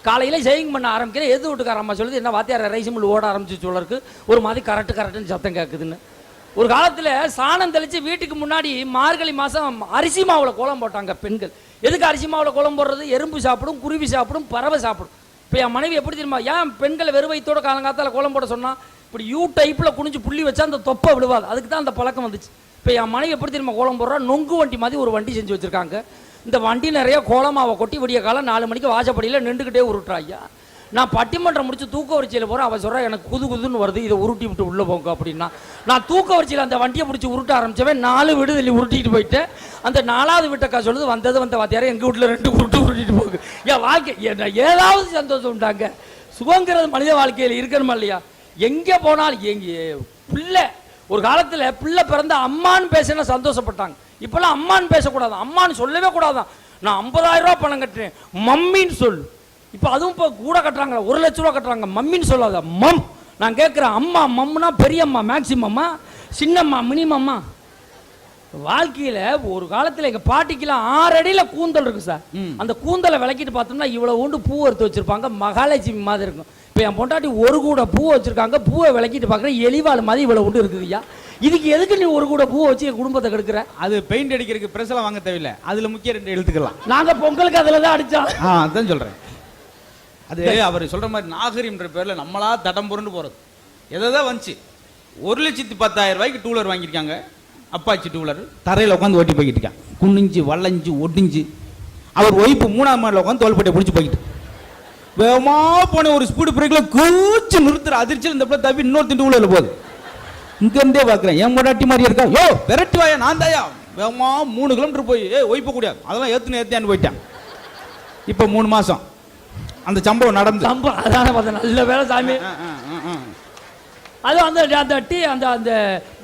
காலையில ஷேவிங் பண்ண ஆரம்பிக்கிறேன். எது வீட்டுக்கார அம்மா சொல்லுது, என்ன வாத்தியார் ரைஸ் மில் ஓட ஆரம்பிச்சு சொல்லருக்கு ஒரு மாதிரி கரெக்டுன்னு சத்தம் கேட்குதுன்னு. ஒரு காலத்துல சாணம் தெளிச்சு வீட்டுக்கு முன்னாடி மார்கழி மாசம் அரிசி மாவுல கோலம் போட்டாங்க பெண்கள். எதுக்கு அரிசி மாவுல கோலம் போடுறது? எறும்பு சாப்பிடும், குருவி சாப்பிடும், பறவை சாப்பிடும். இப்போ என் மனைவி எப்படி தெரியுமா, ஏன் பெண்களை வெறுவைத்தோட காலங்காத்தால கோலம் போட சொன்னா, இப்படி யூ டைப்ல குனிஞ்சு புள்ளி வச்சா அந்த தொப்பை விழுவாது. அதுக்கு தான் அந்த பழக்கம் வந்துச்சு. இப்போ என் மனைவி எப்படி தெரியுமா கோலம் போடுறா, நொங்கு வண்டி மாதிரி ஒரு வண்டி செஞ்சு வச்சிருக்காங்க. இந்த வண்டி நிறைய கோலமாவை கொட்டி விடிய காலம் 4 மணிக்கு வாசப்படியில் நின்றுக்கிட்டே உருட்டுறா. ஐயா, நான் பட்டிமன்றம் முடிச்சு தூக்க வரிசையில் போகிறேன். அவள் சொல்கிறா, எனக்கு குதுன்னு வருது, இதை உருட்டி விட்டு உள்ளே போங்க அப்படின்னா. நான் தூக்க வரிசையில் அந்த வண்டியை பிடிச்சி உருட்ட ஆரம்பிச்சவன் 4 வீடு தள்ளி உருட்டிட்டு போயிட்டேன். அந்த 4வது வீட்டக்கா சொல்லுது, வந்த வாத்தியாரே எங்கள் வீட்டில் 2 உருட்டிட்டு போகுது. என் வாழ்க்கை ஏதாவது சந்தோஷம் உண்டாங்க. சுகங்கிறது மனித வாழ்க்கையில் இருக்கணுமா இல்லையா? எங்கே போனாலும் பிள்ளை ஒரு காலத்தில் பிள்ளை பிறந்த அம்மான்னு பேசினா சந்தோஷப்பட்டாங்க. இப்பெல்லாம் அம்மான்னு பேசக்கூடாது, அம்மான்னு சொல்லவே கூடாதான். நான் 50,000 ரூபா பணம் கட்டுறேன், மம்மின்னு சொல்லு. இப்போ அதுவும் இப்போ கூட கட்டுறாங்க, 1 லட்ச ரூபா கட்டுறாங்க, மம்மின்னு சொல்லாத மம். நான் கேட்குறேன், அம்மா மம்னா பெரியம்மா மேக்சிமம்மா, சின்னம்மா மினிமம்மா? வாழ்க்கையில் ஒரு காலத்தில் எங்கள் பாட்டிக்கெல்லாம் 6 அடியில் கூந்தல் இருக்கு சார். அந்த கூந்தலை விளக்கிட்டு பார்த்தோம்னா இவ்வளோ உண்டு பூ எடுத்து வச்சிருப்பாங்க, மகாலட்சுமி மாதிரி இருக்கும். இப்போ என் பொண்டாட்டி ஒரு கூட பூ வச்சிருக்காங்க, பூவை விளக்கிட்டு பார்க்குறேன் எலிவாள் மாதிரி இவ்வளோ உண்டு இருக்குதுயா. இதுக்கு எதுக்கு நீ ஒரு கூட பூ வச்சு என் குடும்பத்தை கெடுக்கிற? அது பெயிண்ட் அடிக்கிறதுக்கு பிரசலாம் வாங்க தேவையில்லை, அதில் முக்கிய 2 எழுத்துக்கலாம். நாங்கள் பொங்கலுக்கு அதில் தான் அடித்தோம். அதான் சொல்கிறேன். அது அவர் சொல்கிற மாதிரி நாகரிகம்ன்ற பேரில் நம்மளா தடம் புரண்டு போகிறது எதாவது வந்துச்சு. 1,10,000 ரூபாய்க்கு 2 வீலர் வாங்கியிருக்காங்க, அப்பாச்சி 2 வீலர். தரையில் உட்காந்து ஓட்டி போய்கிட்டு இருக்கான், குனிஞ்சு வளைஞ்சு ஒடிஞ்சு. அவர் ஒய்ப்பு 3ஆம் மாடியில் உட்காந்து தோல்பட்டியை பிடிச்சி போய்கிட்டு வேகமா போன ஒரு ஸ்பீடு பிரேக்கில் கூச்சு நிறுத்துற அதிர்ச்சியில் இந்த பிள்ளை தப்பி இன்னொரு 2 வீலரில் போகுது. இங்கேருந்தே பார்க்குறேன், என் பொண்டாட்டி மாதிரி இருக்கா, யோ விரட்டி வாயா நான் தாயா. வேகமா 3 கிலோமீட்டர் போய் ஒய்ப்ப கூடாது, அதெல்லாம் ஏற்றுன்னு போயிட்டேன். இப்போ 3 மாதம் அந்த சம்பவம் நடந்து. அதான பார்த்தேன், நல்ல வேலை சாமி. அது அந்த அந்த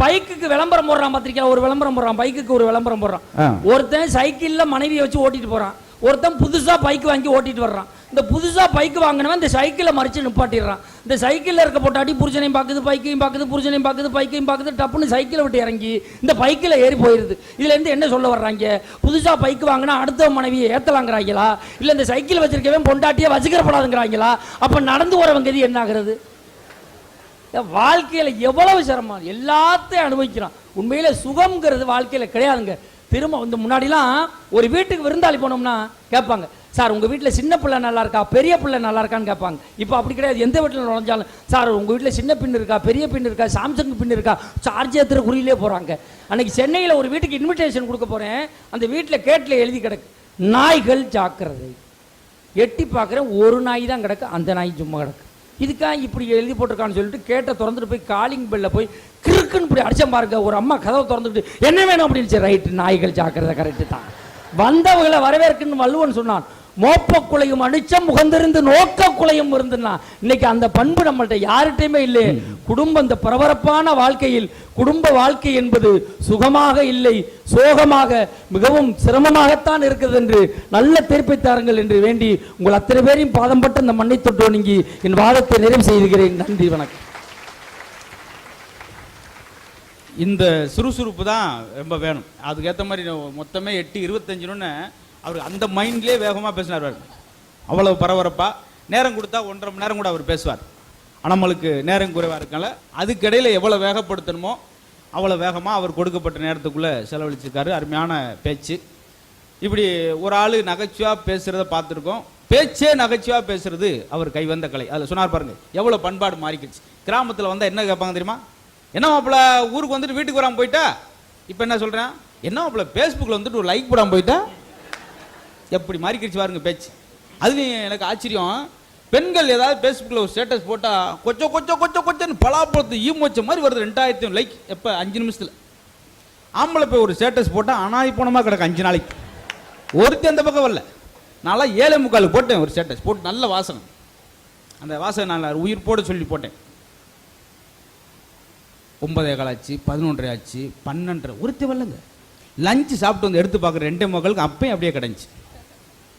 பைக்குக்கு விளம்பரம் போடுறான், பத்திரிக்கை ஒரு விளம்பரம் போடுறான், பைக்குக்கு ஒரு விளம்பரம் போடுறான். ஒருத்தன் சைக்கிளில் மனைவியை வச்சு ஓட்டிட்டு போறான், ஒருத்தன் புதுசா பைக் வாங்கி ஓட்டிட்டு வர்றான். இந்த புதுசா பைக் வாங்கினவன் இந்த சைக்கிளை மறிச்சு நிப்பாட்டிடுறான். இந்த சைக்கிளில் இருக்க போட்டாட்டி புருஷனையும் பார்க்குது, பைக்கையும் பார்க்குது, புருஷனையும் பார்க்குது, பைக்கையும் பார்க்குது. டப்புன்னு சைக்கிளை விட்டு இறங்கி இந்த பைக்கில் ஏறி போயிடுது. இதுல இருந்து என்ன சொல்ல வர்றாங்க, புதுசா பைக் வாங்கினா அடுத்த மனைவியை ஏற்றலாங்கிறாங்களா, இல்லை இந்த சைக்கிள் வச்சிருக்கவன் பொண்டாட்டியை வச்சுக்கிறப்படாதுங்கிறாங்களா? அப்ப நடந்து போறவங்க இது என்ன ஆகுறது? வாழ்க்கையில எவ்வளவு சிரமம், எல்லாத்தையும் அனுபவிக்கிறான். உண்மையில சுகம்ங்கிறது வாழ்க்கையில கிடையாதுங்க. திரும்ப வந்து முன்னாடிலாம் ஒரு வீட்டுக்கு விருந்தாளி போனோம்னா கேட்பாங்க, சார் உங்க வீட்டில் சின்ன பிள்ளை நல்லா இருக்கா, பெரிய பிள்ளை நல்லா இருக்கான்னு கேட்பாங்க. இப்போ அப்படி கிடையாது. எந்த வீட்டில் நுழைஞ்சாலும், சார் உங்க வீட்டில் சின்ன பின் இருக்கா, பெரிய பின் இருக்கா, சாம்சங் பின் இருக்கா, சார்ஜ் ஏற்றுற குறியிலே போறாங்க. அன்னைக்கு சென்னையில் ஒரு வீட்டுக்கு இன்விடேஷன் கொடுக்க போறேன். அந்த வீட்டில் கேட்டில் எழுதி கிடக்கு, நாய்கள் ஜாக்கிரதை. எட்டி பார்க்குறேன், ஒரு நாய் தான் கிடக்கு, அந்த நாய் சும்மா கிடக்கு. இதுக்காக இப்படி எழுதி போட்டிருக்கான்னு சொல்லிட்டு கேட்டை திறந்துட்டு போய் காலிங் பெல்ல போய் கிறுக்குன்னு இப்படி அடிச்சம் பாருங்க. ஒரு அம்மா கதவை திறந்துட்டு என்ன வேணும் அப்படின்னு, ரைட்டு நாய்கள் ஜாக்கிரதை, கரெக்டு தான். வந்தவங்களை வரவேற்குன்னு வள்ளுவன் சொன்னான். மோப்ப குலையும் அடிச்சம் முகந்திருந்து நோக்க குலையும் இருந்துன்னா, இன்னைக்கு அந்த பண்பு நம்மள்ட்ட யார்கிட்டையுமே இல்லை. குடும்பம், இந்த பரபரப்பான வாழ்க்கையில் குடும்ப வாழ்க்கை என்பது சுகமாக இல்லை, சோகமாக மிகவும் சிரமமாகத்தான் இருக்கிறது என்று நல்ல தீர்ப்பை தாருங்கள் என்று வேண்டி உங்கள் அத்தனை பேரையும் பாதம் பட்டு இந்த மண்ணை தொட்டு நீங்கி என் வாதத்தை நிறைவு செய்கிறேன். நன்றி, வணக்கம். இந்த சுறுசுறுப்பு தான் ரொம்ப வேணும். அதுக்கேற்ற மாதிரி மொத்தமே 8:25 அவர் அந்த மைண்ட்லேயே வேகமாக பேசினார். அவ்வளவு பரபரப்பாக நேரம் கொடுத்தா 1.5 மணி நேரம் கூட அவர் பேசுவார். ஆனால் நம்மளுக்கு நேரம் குறைவாக இருக்கனால அதுக்கிடையில் எவ்வளோ வேகப்படுத்தணுமோ அவ்வளோ வேகமாக அவர் கொடுக்கப்பட்ட நேரத்துக்குள்ளே செலவழிச்சிருக்காரு. அருமையான பேச்சு. இப்படி ஒரு ஆள் நகைச்சுவாக பேசுகிறத பார்த்துருக்கோம். பேச்சே நகைச்சுவாக பேசுறது அவர் கைவந்த கலை. அதில் சொன்னார் பாருங்க, எவ்வளோ பண்பாடு மாறிக்கிடுச்சு. கிராமத்தில் வந்தால் என்ன கேட்பாங்க தெரியுமா, என்ன மாப்பிள்ள ஊருக்கு வந்துட்டு வீட்டுக்கு வராமல் போயிட்டா. இப்போ என்ன சொல்கிறேன், என்ன மாப்பிள்ள ஃபேஸ்புக்கில் வந்துட்டு ஒரு லைக் போடாமல் போயிட்டா. எப்படி மாறிக்கிடுச்சு பாருங்க பேச்சு. அதுலேயும் எனக்கு ஆச்சரியம், பெண்கள் ஏதாவது ஃபேஸ்புக்கில் ஒரு ஸ்டேட்டஸ் போட்டால் கொச்சன்னு பலாப்பழத்து ஈமோச்ச மாதிரி வருது 2000 லைக் எப்போ 5 நிமிஷத்தில். ஆம்பளை போய் ஒரு ஸ்டேட்டஸ் போட்டால் அனாதி போனமாக கிடக்கு 5 நாளைக்கு. ஒருத்தி அந்த பக்கம் வரல. நான்லாம் 7:45 போட்டேன் ஒரு ஸ்டேட்டஸ் போட்டு, நல்ல வாசகம். அந்த வாசகம் நான் உயிர் போட சொல்லி போட்டேன். 9:15 ஆச்சு, 11:30 ஆச்சு, 12:30, ஒருத்தி வரலங்க. லஞ்சு சாப்பிட்டு வந்து எடுத்து பார்க்குற 2 மக்களுக்கு அப்பயும் அப்படியே கிடந்துச்சு.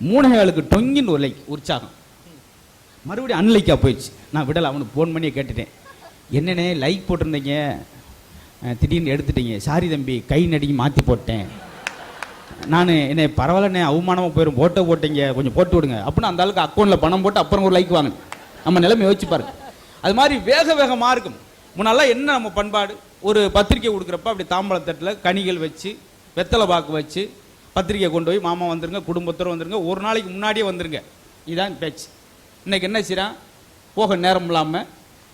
3:15 டொங்கின்னு ஒரு லைக் உற்சாகம். மறுபடியும் அன்லைக்காக போயிடுச்சு. நான் விடலை, அவனுக்கு ஃபோன் பண்ணியே கேட்டுட்டேன், என்னென்ன லைக் போட்டிருந்தீங்க திடீர்னு எடுத்துட்டீங்க, சாரி தம்பி கை நடிகை மாற்றி போட்டேன், நான் என்னை பரவாயில்லண்ணே அவமானமாக போயிடும், போட்டீங்க கொஞ்சம் போட்டு விடுங்க அப்படின்னு அந்த ஆளுக்கு அக்கௌண்ட்டில் பணம் போட்டு அப்புறம் ஒரு லைக் வாங்க. நம்ம நிலைமை யோசிச்சு பாருங்க. அது மாதிரி வேகமாக இருக்கும். முன்னாலாம் என்ன நம்ம பண்பாடு, ஒரு பத்திரிக்கை கொடுக்குறப்ப அப்படி தாம்பழத்தட்டில் கனிகள் வச்சு வெத்தலை பாக்கு வச்சு பத்திரிக்கை கொண்டு போய் மாமா வந்துருங்க, குடும்பத்தோடு வந்துருங்க, ஒரு நாளைக்கு முன்னாடியே வந்துருங்க, இதுதான் பேச்சு. இன்றைக்கி என்ன செய்கிறான், போக நேரம் இல்லாமல்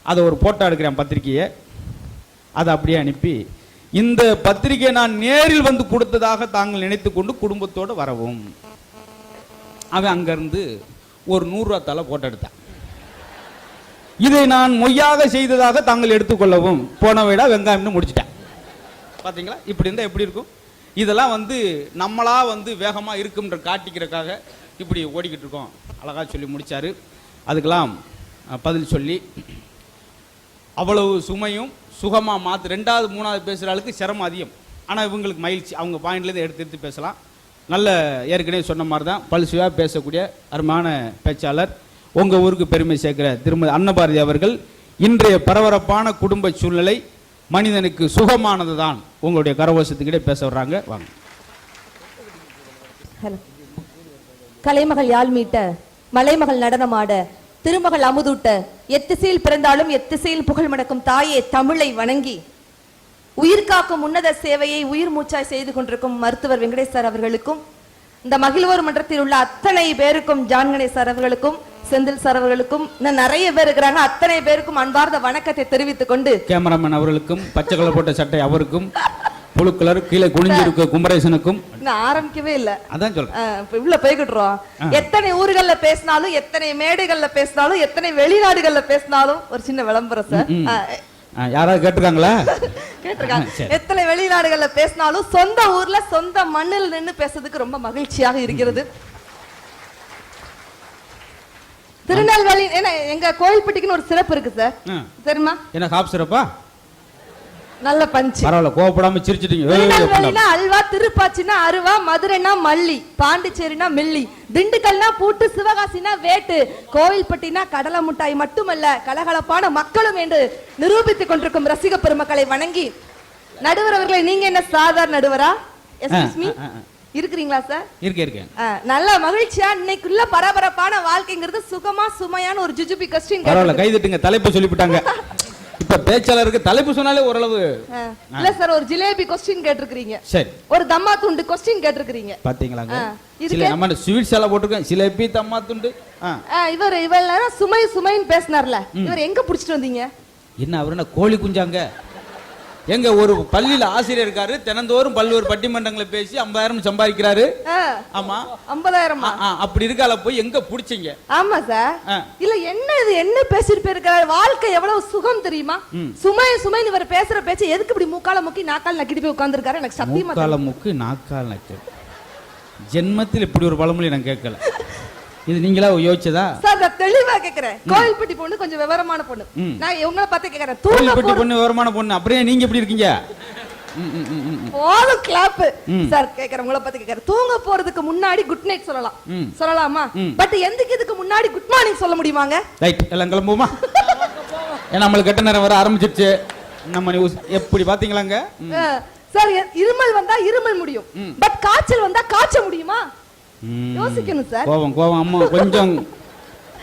அதை ஒரு போட்டோ எடுக்கிறேன் பத்திரிக்கையை, அதை அப்படியே அனுப்பி இந்த பத்திரிகையை நான் நேரில் வந்து கொடுத்ததாக தாங்கள் நினைத்து கொண்டு குடும்பத்தோடு வரவும். அவன் அங்கேருந்து ஒரு 100 ரூபா தலை போட்டோ எடுத்தான். இதை நான் மொய்யாக செய்ததாக தாங்கள் எடுத்துக்கொள்ளவும், போன விட வெங்காயம்னு முடிச்சிட்டேன். பார்த்தீங்களா, இப்படி இருந்தால் எப்படி இருக்கும். இதெல்லாம் நம்மளா வேகமாக இருக்குன்ற காட்டிக்கிறதுக்காக இப்படி ஓடிக்கிட்டு இருக்கோம். அழகாக சொல்லி முடித்தார். அதுக்கெல்லாம் பதில் சொல்லி அவ்வளவு சுமையும் சுகமாக மாற்று 2வது 3வது பேசுகிற ஆளுக்கு சிரமம் அதிகம். ஆனால் இவங்களுக்கு மகிழ்ச்சி, அவங்க பாயிண்ட்லேருந்து எடுத்து பேசலாம். நல்ல ஏற்கனவே சொன்ன மாதிரி தான் பல்சுவாக பேசக்கூடிய அருமையான பேச்சாளர், உங்கள் ஊருக்கு பெருமை சேர்க்கிற திருமதி அன்னபாரதி அவர்கள். இன்றைய பரபரப்பான குடும்ப சூழ்நிலை மனிதனுக்கு சுகமானது தான் உங்களுடைய கரகோஷத்துக்கிட்டே பேச வர்றாங்க. வாங்க. கலைமகள் யாழ் மீட்ட, மலைமகள் நடனமாட, திருமகள் அமுதூட்ட, எத்திசையில் பிறந்தாலும் எத்திசையில் புகழ் மணக்கும் தாயே தமிழை வணங்கி உயிர் காக்கும் உன்னத சேவையை உயிர் மூச்சாய் செய்து கொண்டிருக்கும் மருத்துவர் வெங்கடேஷ் சார் அவர்களுக்கும், இந்த மகிழ்வோர் மன்றத்தில் உள்ள அத்தனை பேருக்கும், ஜான் கணேஷ் சார் அவர்களுக்கும், செந்தில் சார் அவர்களுக்கும், இன்னும் நிறைய பேர் இருக்கிறாங்க, அத்தனை பேருக்கும் அன்பார்ந்த வணக்கத்தை தெரிவித்துக் கொண்டு, கேமராமேன் அவர்களுக்கும், பச்சை கலர் போட்ட சட்டை அவருக்கும், புழு கலர் கீழே குனிஞ்சிருக்க குமரேசனுக்கும் ஆரம்பிக்கவே இல்ல, அதான் சொல்றேன், உள்ள போய்கிட்டுறோம். எத்தனை ஊர்கள்ல பேசினாலும், எத்தனை மேடைகள்ல பேசினாலும், எத்தனை வெளிநாடுகள்ல பேசினாலும், ஒரு சின்ன விளம்பரம் சார், யாராவது கேட்டிருக்காங்களா? கேட்டிருக்காங்க. எத்தனை வெளிநாடுகள்ல பேசினாலும் சொந்த ஊர்ல சொந்த மண்ணில் நின்று பேசுறதுக்கு ரொம்ப மகிழ்ச்சியாக இருக்கிறது. திருநெல்வேலி எங்க கோயில்பட்டிக்குன்னு ஒரு சிறப்பு இருக்கு சார், தெரியுமா? என்ன காப் சிறப்பா? நல்ல பஞ்ச். பரவாயில்ல, கோவப்படாம சிரிச்சிட்டீங்க. திருநெல்வேலினா அல்வா, திருப்பாச்சினா அருவா, மதுரைனா மல்லி, பாண்டிச்சேரினா மில்லி, திண்டுக்கல்னா பூட்டு, சிவகாசினா வேட்டு, கோவில்பட்டினா கடலை முட்டாய் மட்டுமல்ல கலகலப்பான மக்களும் என்று நிரூபித்துக் கொண்டிருக்கும் ரசிக பெருமக்களை வணங்கி, நடுவர் அவர்களை, நீங்க என்ன சாதாரண நடுவரா? இருக்கிறீங்களா சார்? இருக்கேன். நல்ல மகிழ்ச்சியா இன்னைக்குள்ள பரபரப்பான வாழ்க்கைங்கிறது சுகமா சுமையான ஒரு ஜுஜுபி கொஸ்டின். பரவாயில்ல, கைதட்டுங்க, தலைப்பு சொல்லிவிட்டாங்க. இப்ப பேச்சாளருக்கு தலைப்பு சொன்னாலே ஓரளவு இல்ல சார், ஒரு ஜிலேபி கொஸ்டின் கேட்டிருக்கீங்க, சரி, ஒரு தம்மா துண்டு கொஸ்டின் கேட்டிருக்கீங்க, பாத்தீங்களாங்க? இதுல நம்ம ஸ்வீட்ஸ் எல்லாம் போட்டுருக்கோம், ஜிலேபி தம்மா துண்டு. இவர் சுமை சுமைன்னு பேசினார்ல, இவர் எங்க புடிச்சிட்டு வந்தீங்க? என்ன அவரு என்ன கோழி குஞ்சாங்க? எங்க ஒரு பள்ளியில ஆசிரியர் இருக்காரு, தினந்தோறும் பல்வேறு பட்டிமன்றங்களை பேசி 50,000 சம்பாதிக்கிறாரு. ஆமா, 50,000. அப்படி இருக்கால போய் எங்க புடிச்சீங்க? ஆமா சார், இல்ல என்ன இது என்ன பேசிட்டு போயிருக்காரு, வாழ்க்கை எவ்வளவு சுகம் தெரியுமா? சுமை சுமை இவர் பேசுற பேச்சு எதுக்கு இப்படி மூக்கால முக்கி நாக்கால் நக்கிட்டு போய் உட்கார்ந்து இருக்காரு? எனக்கு சத்தியமா மூக்கால முக்கி நாக்கால் நக்கி ஜென்மத்தில் இப்படி ஒரு பழமொழி நான் கேட்கல. இது நீங்களா யோசிச்சதா சார்? நான் தெளிவா கேக்குறேன். கோயில்பட்டி பொண்ணு கொஞ்சம் விவரமான பொண்ணு, நான் உங்களை பார்த்து கேக்குறேன். கோயில்பட்டி பொண்ணு விவரமான பொண்ணு, அப்படியே நீங்க எப்படி இருக்கீங்க? போதும் கிளாப் சார். கேக்குறேன், உங்களை பார்த்து கேக்குறேன். தூங்க போறதுக்கு முன்னாடி குட் நைட் சொல்லலாமா? பட் எதுக்கு முன்னாடி குட் மார்னிங் சொல்ல முடியுமாங்க? ரைட், எல்லாம் கிளம்புவோமா? ஏன்னா நம்மளுக்கு கெட்ட நேரம் வர ஆரம்பிச்சிருச்சு. நம்ம நியூஸ் எப்படி பாத்தீங்களாங்க சார்? இருமல் வந்தா இருமல் முடியும், பட் காய்ச்சல் வந்தா காய்ச்ச முடியுமா? யோசிக்கணும் சார். கோவம் அம்மா கொஞ்சம்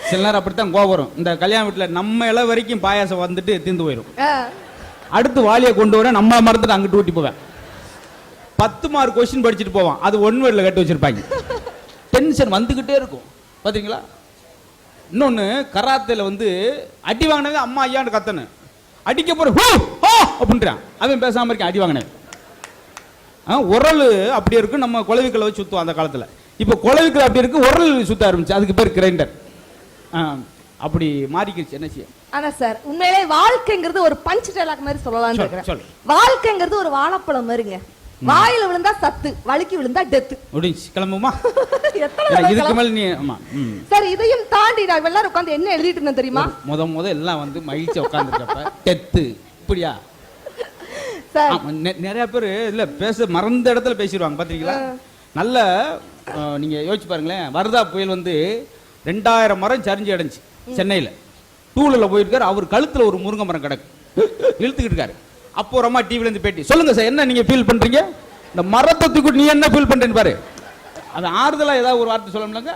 சில நேரம் அப்படித்தான் கோவம் வரும். இந்த கல்யாண வீட்டுல நம்ம எல்லாம் வரைக்கும் பாயாசம் வந்துட்டு தீர்ந்து போயிடும். அடுத்து வாலியை கொண்டு வர நம்ம மறந்துட்டு அங்கிட்டு ஊட்டி போவேன். 10 மார்க் கொஸ்டின் படிச்சுட்டு போவான், அது 1 வேர்ட்ல கட்டி வச்சிருப்பாங்க. டென்ஷன் வந்துகிட்டே இருக்கும் பாத்தீங்களா? இன்னொன்னு, கராத்தேல அடி வாங்கினவே அம்மா ஐயான்னு கத்தனு, அடிக்க போற அப்படின்றான், அவன் பேசாம இருக்கான். அடி வாங்கினேன் உரல் அப்படியே இருக்கு, நம்ம குலவிக்கலை வச்சு சுத்துவோம் அந்த காலத்துல. இப்போ குழவிக்கு அப்படி இருக்கு, உரல் சுத்த ஆரம்பிச்சு, அதுக்கு பேர் கிரைண்டர். அப்படி மாறிக்கிடுச்சு. என்ன செய்ய? ஆனா சார் உண்மையிலே வாழ்க்கைங்கிறது ஒரு பஞ்ச் டைலாக் மாதிரி சொல்லலாம்னு இருக்கேன். வாழ்க்கைங்கிறது ஒரு வாழைப்பழம் மாதிரிங்க. வாயில விழுந்தா சத்து, வலிக்கு விழுந்தா டெத்து. முடிஞ்சு கிளம்புமா? இதுக்கு மேல நீ சார் இதையும் தாண்டி நான் எல்லாரும் உட்கார்ந்து என்ன எழுதிட்டு இருந்தேன் தெரியுமா? முத எல்லாம் வந்து மகிழ்ச்சி உட்கார்ந்துருக்கப்ப டெத்து இப்படியா சார்? நிறைய பேர் இல்ல பேச மறந்த இடத்துல பேசிடுவாங்க பாத்தீங்களா? நல்ல நீங்க யோசிச்சு பாருங்களேன். வர்தா புயல் வந்து 2000 மரம் சரிஞ்சு அடைஞ்சு சென்னையில. டூலில் போயிருக்காரு, அவர் கழுத்துல ஒரு முருங்கை மரம் கிடக்கு, இழுத்துக்கிட்டு இருக்காரு. அப்போ ஒரு அம்மா டிவில இருந்து பேட்டி, சொல்லுங்க சார் என்ன நீங்க ஃபீல் பண்றீங்க? இந்த மரத்தை தூக்கிட்டு நீ என்ன ஃபீல் பண்றேன்னு பாரு. அது ஆறுதலா ஏதாவது ஒரு வார்த்தை சொல்லணும்லங்க.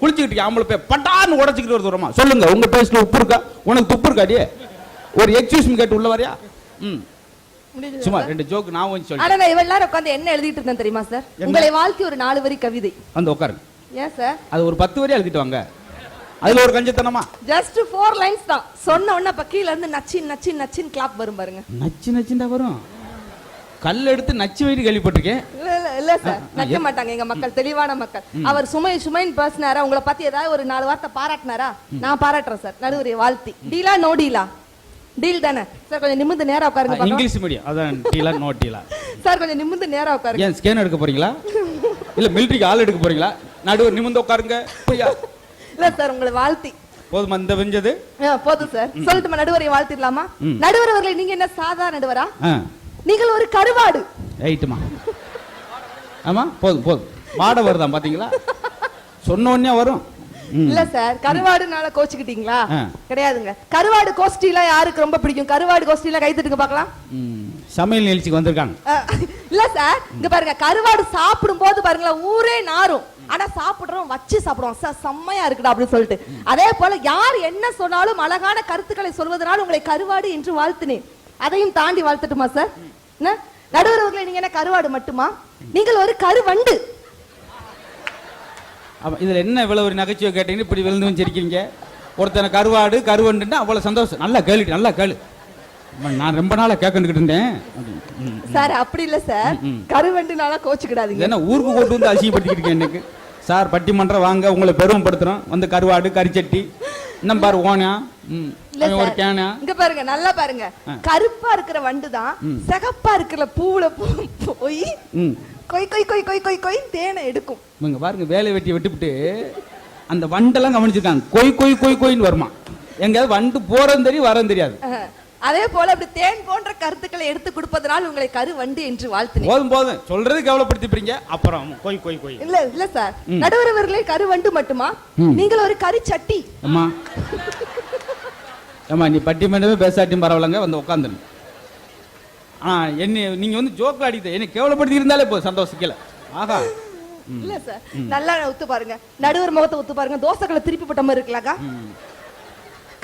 குளிச்சுக்கிட்டு ஆம்பளை போய் பட்டான்னு உடச்சிக்கிட்டு வருது ஒரு அம்மா. சொல்லுங்க உங்க பேஸ்ட்ல உப்பு இருக்கா? உனக்கு துப்பு இருக்காடியே? ஒரு எக்ஸ்கியூஸ் கேட்டு உள்ள வரையா? சும்மா 2 ஜோக் நான் வந்து சொல்றேன். ஆனா இவ எல்லாரும் உட்கார்ந்து என்ன எழுதிட்டு இருந்தேன் தெரியுமா சார்? உங்களை வாழ்க்கை ஒரு 4 வரி கவிதை. வந்து உட்காருங்க. ஏன் சார்? அது ஒரு 10 வரி எழுதிட்டு வாங்க. அதுல ஒரு கஞ்சத்தனமா ஜஸ்ட் 4 லைன்ஸ் தான். சொன்ன உடனே கீழ இருந்து நச்சின் நச்சின் நச்சின் கிளாப் வரும் பாருங்க. நச்சி நச்சின்டா வரும். கல் எடுத்து நச்சு வைத்து கேள்விப்பட்டிருக்கேன். இல்ல சார், நக்க மாட்டாங்க எங்க மக்கள், தெளிவான மக்கள். அவர் சுமைன்னு பேசினாரா? உங்களை பத்தி ஏதாவது ஒரு 4 வார்த்தை பாராட்டினாரா? நான் பாராட்டுறேன் சார். நடுவரை வாழ்த்தி. டீலா நோ டீலா? டீல் தானே சார்? கொஞ்சம் நிமிர்ந்து நேரா உட்காருங்க. இங்கிலீஷ் மீடியம் அதான் டீலா நோ டீலா சார்? கொஞ்சம் நிமிர்ந்து நேரா உட்காருங்க. ஏன் ஸ்கேன் எடுக்க போறீங்களா? இல்ல மிலிட்டரிக்கு ஆள் எடுக்க போறீங்களா? நடுவர் நிமிர்ந்து உட்காருங்க. இல்ல சார் உங்களை வாழ்த்தி போதுமா? இந்த வெஞ்சது போதும் சார். சொல்லிட்டு நடுவரை வாழ்த்திடலாமா? நடுவர் அவர்களை நீங்க என்ன சாதாரண நடுவரா? நீங்கள் ஒரு கருவாடு. ரைட்டுமா? ஆமா போதும். வாட வருதான் பாத்தீங்களா? சொன்ன உடனே வரும். இல்ல சார், கருவாடுனால கோச்சுக்கிட்டீங்களா? கிடையாதுங்க. கருவாடு கோஷ்டில யாருக்கு ரொம்ப பிடிக்கும்? கருவாடு கோஷ்டில கை தட்டுங்க பார்க்கலாம். சமையல் நிகழ்ச்சிக்கு வந்திருக்காங்க. இல்ல சார், இங்க பாருங்க, கருவாடு சாப்பிடும் போது பாருங்களா ஊரே நாரும். ஆனா சாப்பிடுறோம் வச்சு சாப்பிடுவோம் சார், செம்மையா இருக்குடா அப்படின்னு சொல்லிட்டு. அதே போல யார் என்ன சொன்னாலும் அழகான கருத்துக்களை சொல்வதனால் உங்களை கருவாடு என்று வாழ்த்தினேன். அதையும் தாண்டி வாழ்த்தட்டுமா சார்? நடுவர் அவர்களை நீங்க என்ன கருவாடு மட்டுமா? நீங்கள் ஒரு கருவண்டு. இதுல என்ன இவ்வளவு ஒரு நகைச்சுவை கேட்டீங்கன்னு இப்படி விழுந்து வச்சிருக்கீங்க. ஒருத்தனை கருவாடு கருவண்டுன்னா அவ்வளவு சந்தோஷம். நல்லா கேள்வி, நல்லா கேளு. நான் ரொம்ப நாளா கேட்கணுக்கிட்டு இருந்தேன் சார். அப்படி இல்ல சார், கருவண்டுனால கோச்சுக்கிடாதீங்க. என்ன ஊருக்கு கொண்டு வந்து அசிங்கப்படுத்திக்கிட்டு எனக்கு சார்? பட்டிமன்றம் வாங்க, உங்களை பெருமைப்படுத்துறோம். வந்து கருவாடு கரிச்சட்டி இன்னும் பாரு ஓனா ஒரு கேனா. இங்க பாருங்க, நல்லா பாருங்க. கருப்பா இருக்கிற வண்டு தான் சிகப்பா இருக்கிற பூவுல போய் கொய் கொய் கொய் கொய் கொய் கொய் தேனை எடுக்கும். இவங்க பாருங்க, வேலை வெட்டி விட்டுவிட்டு அந்த வண்டெல்லாம் கவனிச்சிருக்காங்க. கொய் கொய் கொய் கொய்ன்னு வருமா? எங்கேயாவது வண்டு போறதும் தெரியும் வரதும் தெரியாது. அதே போல அப்படி தேன் போன்ற கருத்துக்களை எடுத்து கொடுப்பதனால் உங்களை கருவண்டு என்று வாழ்த்தினேன். போதும் சொல்றது கவலைப்படுத்திப்பீங்க. அப்புறம் கொய் கொய் கொய். இல்ல சார், நடுவர் அவர்களே கருவண்டு மட்டுமா? நீங்கள் ஒரு கரிச்சட்டி. ஆமா நீ பட்டிமன்றமே பேசாட்டியும் பரவாயில்லங்க, வந்து உட்காந்துரு. என்ன நீங்க வந்து ஜோக்ல அடித்த என்ன கேவலப்படுத்தி இருந்தாலே போதும், சந்தோஷிக்கல. ஆகா இல்ல சார், நல்லா ஒத்து பாருங்க. நடுவர் முகத்தை ஒத்து பாருங்க. தோசைகளை திருப்பி போட்ட மாதிரி இருக்கலாக்கா?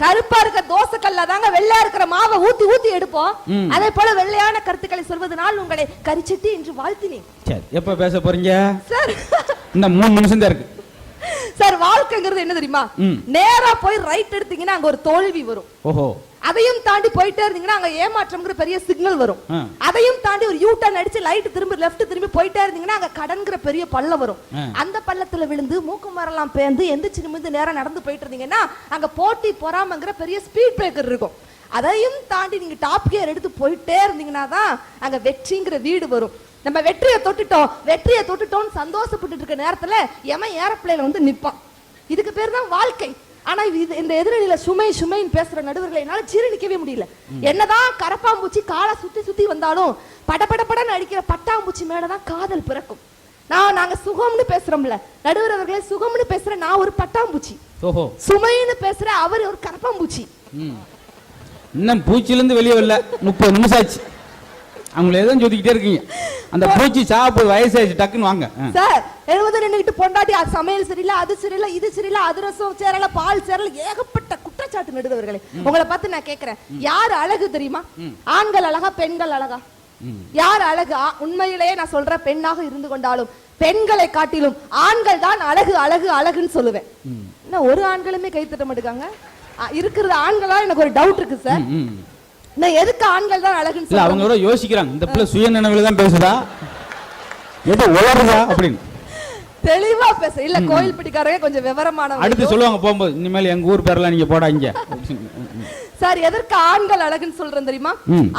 கருப்பா இருக்க தோசைக்கல்ல தாங்க வெள்ளையா இருக்கிற மாவை ஊத்தி ஊத்தி எடுப்போம். அதே போல வெள்ளையான கருத்துக்களை சொல்வதனால் உங்களை கரிச்சட்டி என்று வாழ்த்தினேன். சரி, எப்ப பேச போறீங்க சார்? இந்த 3 நிமிஷம் தான் இருக்கு சார். வாழ்க்கைங்கிறது என்ன தெரியுமா? நேரா போய் ரைட் எடுத்தீங்கன்னா அங்க ஒரு தோல்வி வரும். ஓஹோ. அதையும் தாண்டி போயிட்டே இருந்தீங்கன்னா அங்க ஏமாற்றம்ங்கிற பெரிய சிக்னல் வரும். அதையும் தாண்டி ஒரு யூ டர்ன் அடிச்சு லைட் திரும்பி லெஃப்ட் திரும்பி போயிட்டே இருந்தீங்கன்னா அங்க கடன்கிற பெரிய பள்ளம் வரும். அந்த பள்ளத்துல விழுந்து மூக்கு மரலாம் பேந்து எந்திரிச்சு நிமிந்து நேரம் நடந்து போயிட்டு இருந்தீங்கன்னா அங்க போட்டி பொறாமங்கிற பெரிய ஸ்பீட் பிரேக்கர் இருக்கும். அதையும் தாண்டி நீங்க டாப் கியர் எடுத்து போயிட்டே இருந்தீங்கன்னா தான் அங்க வெற்றிங்கிற வீடு வரும். நம்ம வெற்றியை தொட்டுட்டோம் சந்தோஷப்பட்டு இருக்க நேரத்துல எமன் ஏரோப்ளேன்ல வந்து நிப்பான். இதுக்கு பேர் தான் வாழ்க்கை. ஆனா இந்த எதிரணியில சுமைன்னு பேசுற நடுவர்களை என்னால ஜீரணிக்கவே முடியல. என்னதான் கரப்பாம்பூச்சி காலை சுத்தி சுத்தி வந்தாலும் படபடன்னு அடிக்கிற பட்டாம்பூச்சி மேலதான் காதல் பிறக்கும். நாங்க சுகம்னு பேசுறோம்ல, நடுவர் அவர்களே சுகம்னு பேசுற நான் ஒரு பட்டாம்பூச்சி, சுமைன்னு பேசுற அவர் ஒரு கரப்பாம்பூச்சி. இன்னும் பூச்சில இருந்து வெளியே வரல, 30 நிமிஷம் ஆச்சு. அவங்கள எதுவும் சொல்லிக்கிட்டே இருக்கீங்க. அந்த பூச்சி சாப்பிடு வயசாச்சு, டக்குன்னு வாங்க சார். 70 நின்னுட்டு பொண்டாட்டி அது சமையல் சரியில்லை, அது சரியில்லை, இது சரியில்லை, அதிரசம் சேரல, பால் சேரல, ஏகப்பட்ட குற்றச்சாட்டு நடுவர்களே. உங்களை பார்த்து நான் கேட்கிறேன், யார் அழகு தெரியுமா? ஆண்கள் அழகா பெண்கள் அழகா? யார் அழகு? உண்மையிலேயே நான் சொல்ற பெண்ணாக இருந்து கொண்டாலும் பெண்களை காட்டிலும் ஆண்கள் தான் அழகு அழகு அழகுன்னு சொல்லுவேன். இன்னும் ஒரு ஆண்களுமே கை தட்ட மாட்டாங்க. இருக்கிறது ஆண்களா? எனக்கு ஒரு டவுட் இருக்கு சார். நான் எதுக்கு ஆண்கள் தான் அழகுன்னு சொல்ல? அவங்க கூட யோசிக்கிறாங்க, இந்த பிள்ளை சுய நினைவுல தான் பேசுதா, ஏதோ உளறுதா அப்படின்னு. தெளிவா பேச இல்ல கோயில்பட்டிக்காரங்க கொஞ்சம் விவரமானவங்க. அடுத்து சொல்லுவாங்க போகும்போது, இனிமேல் எங்க ஊர் பேர்லாம் நீங்க போடாங்க. சார் எதற்கு ஆண்கள் அழகுன்னு சொல்றேன் தெரியுமா?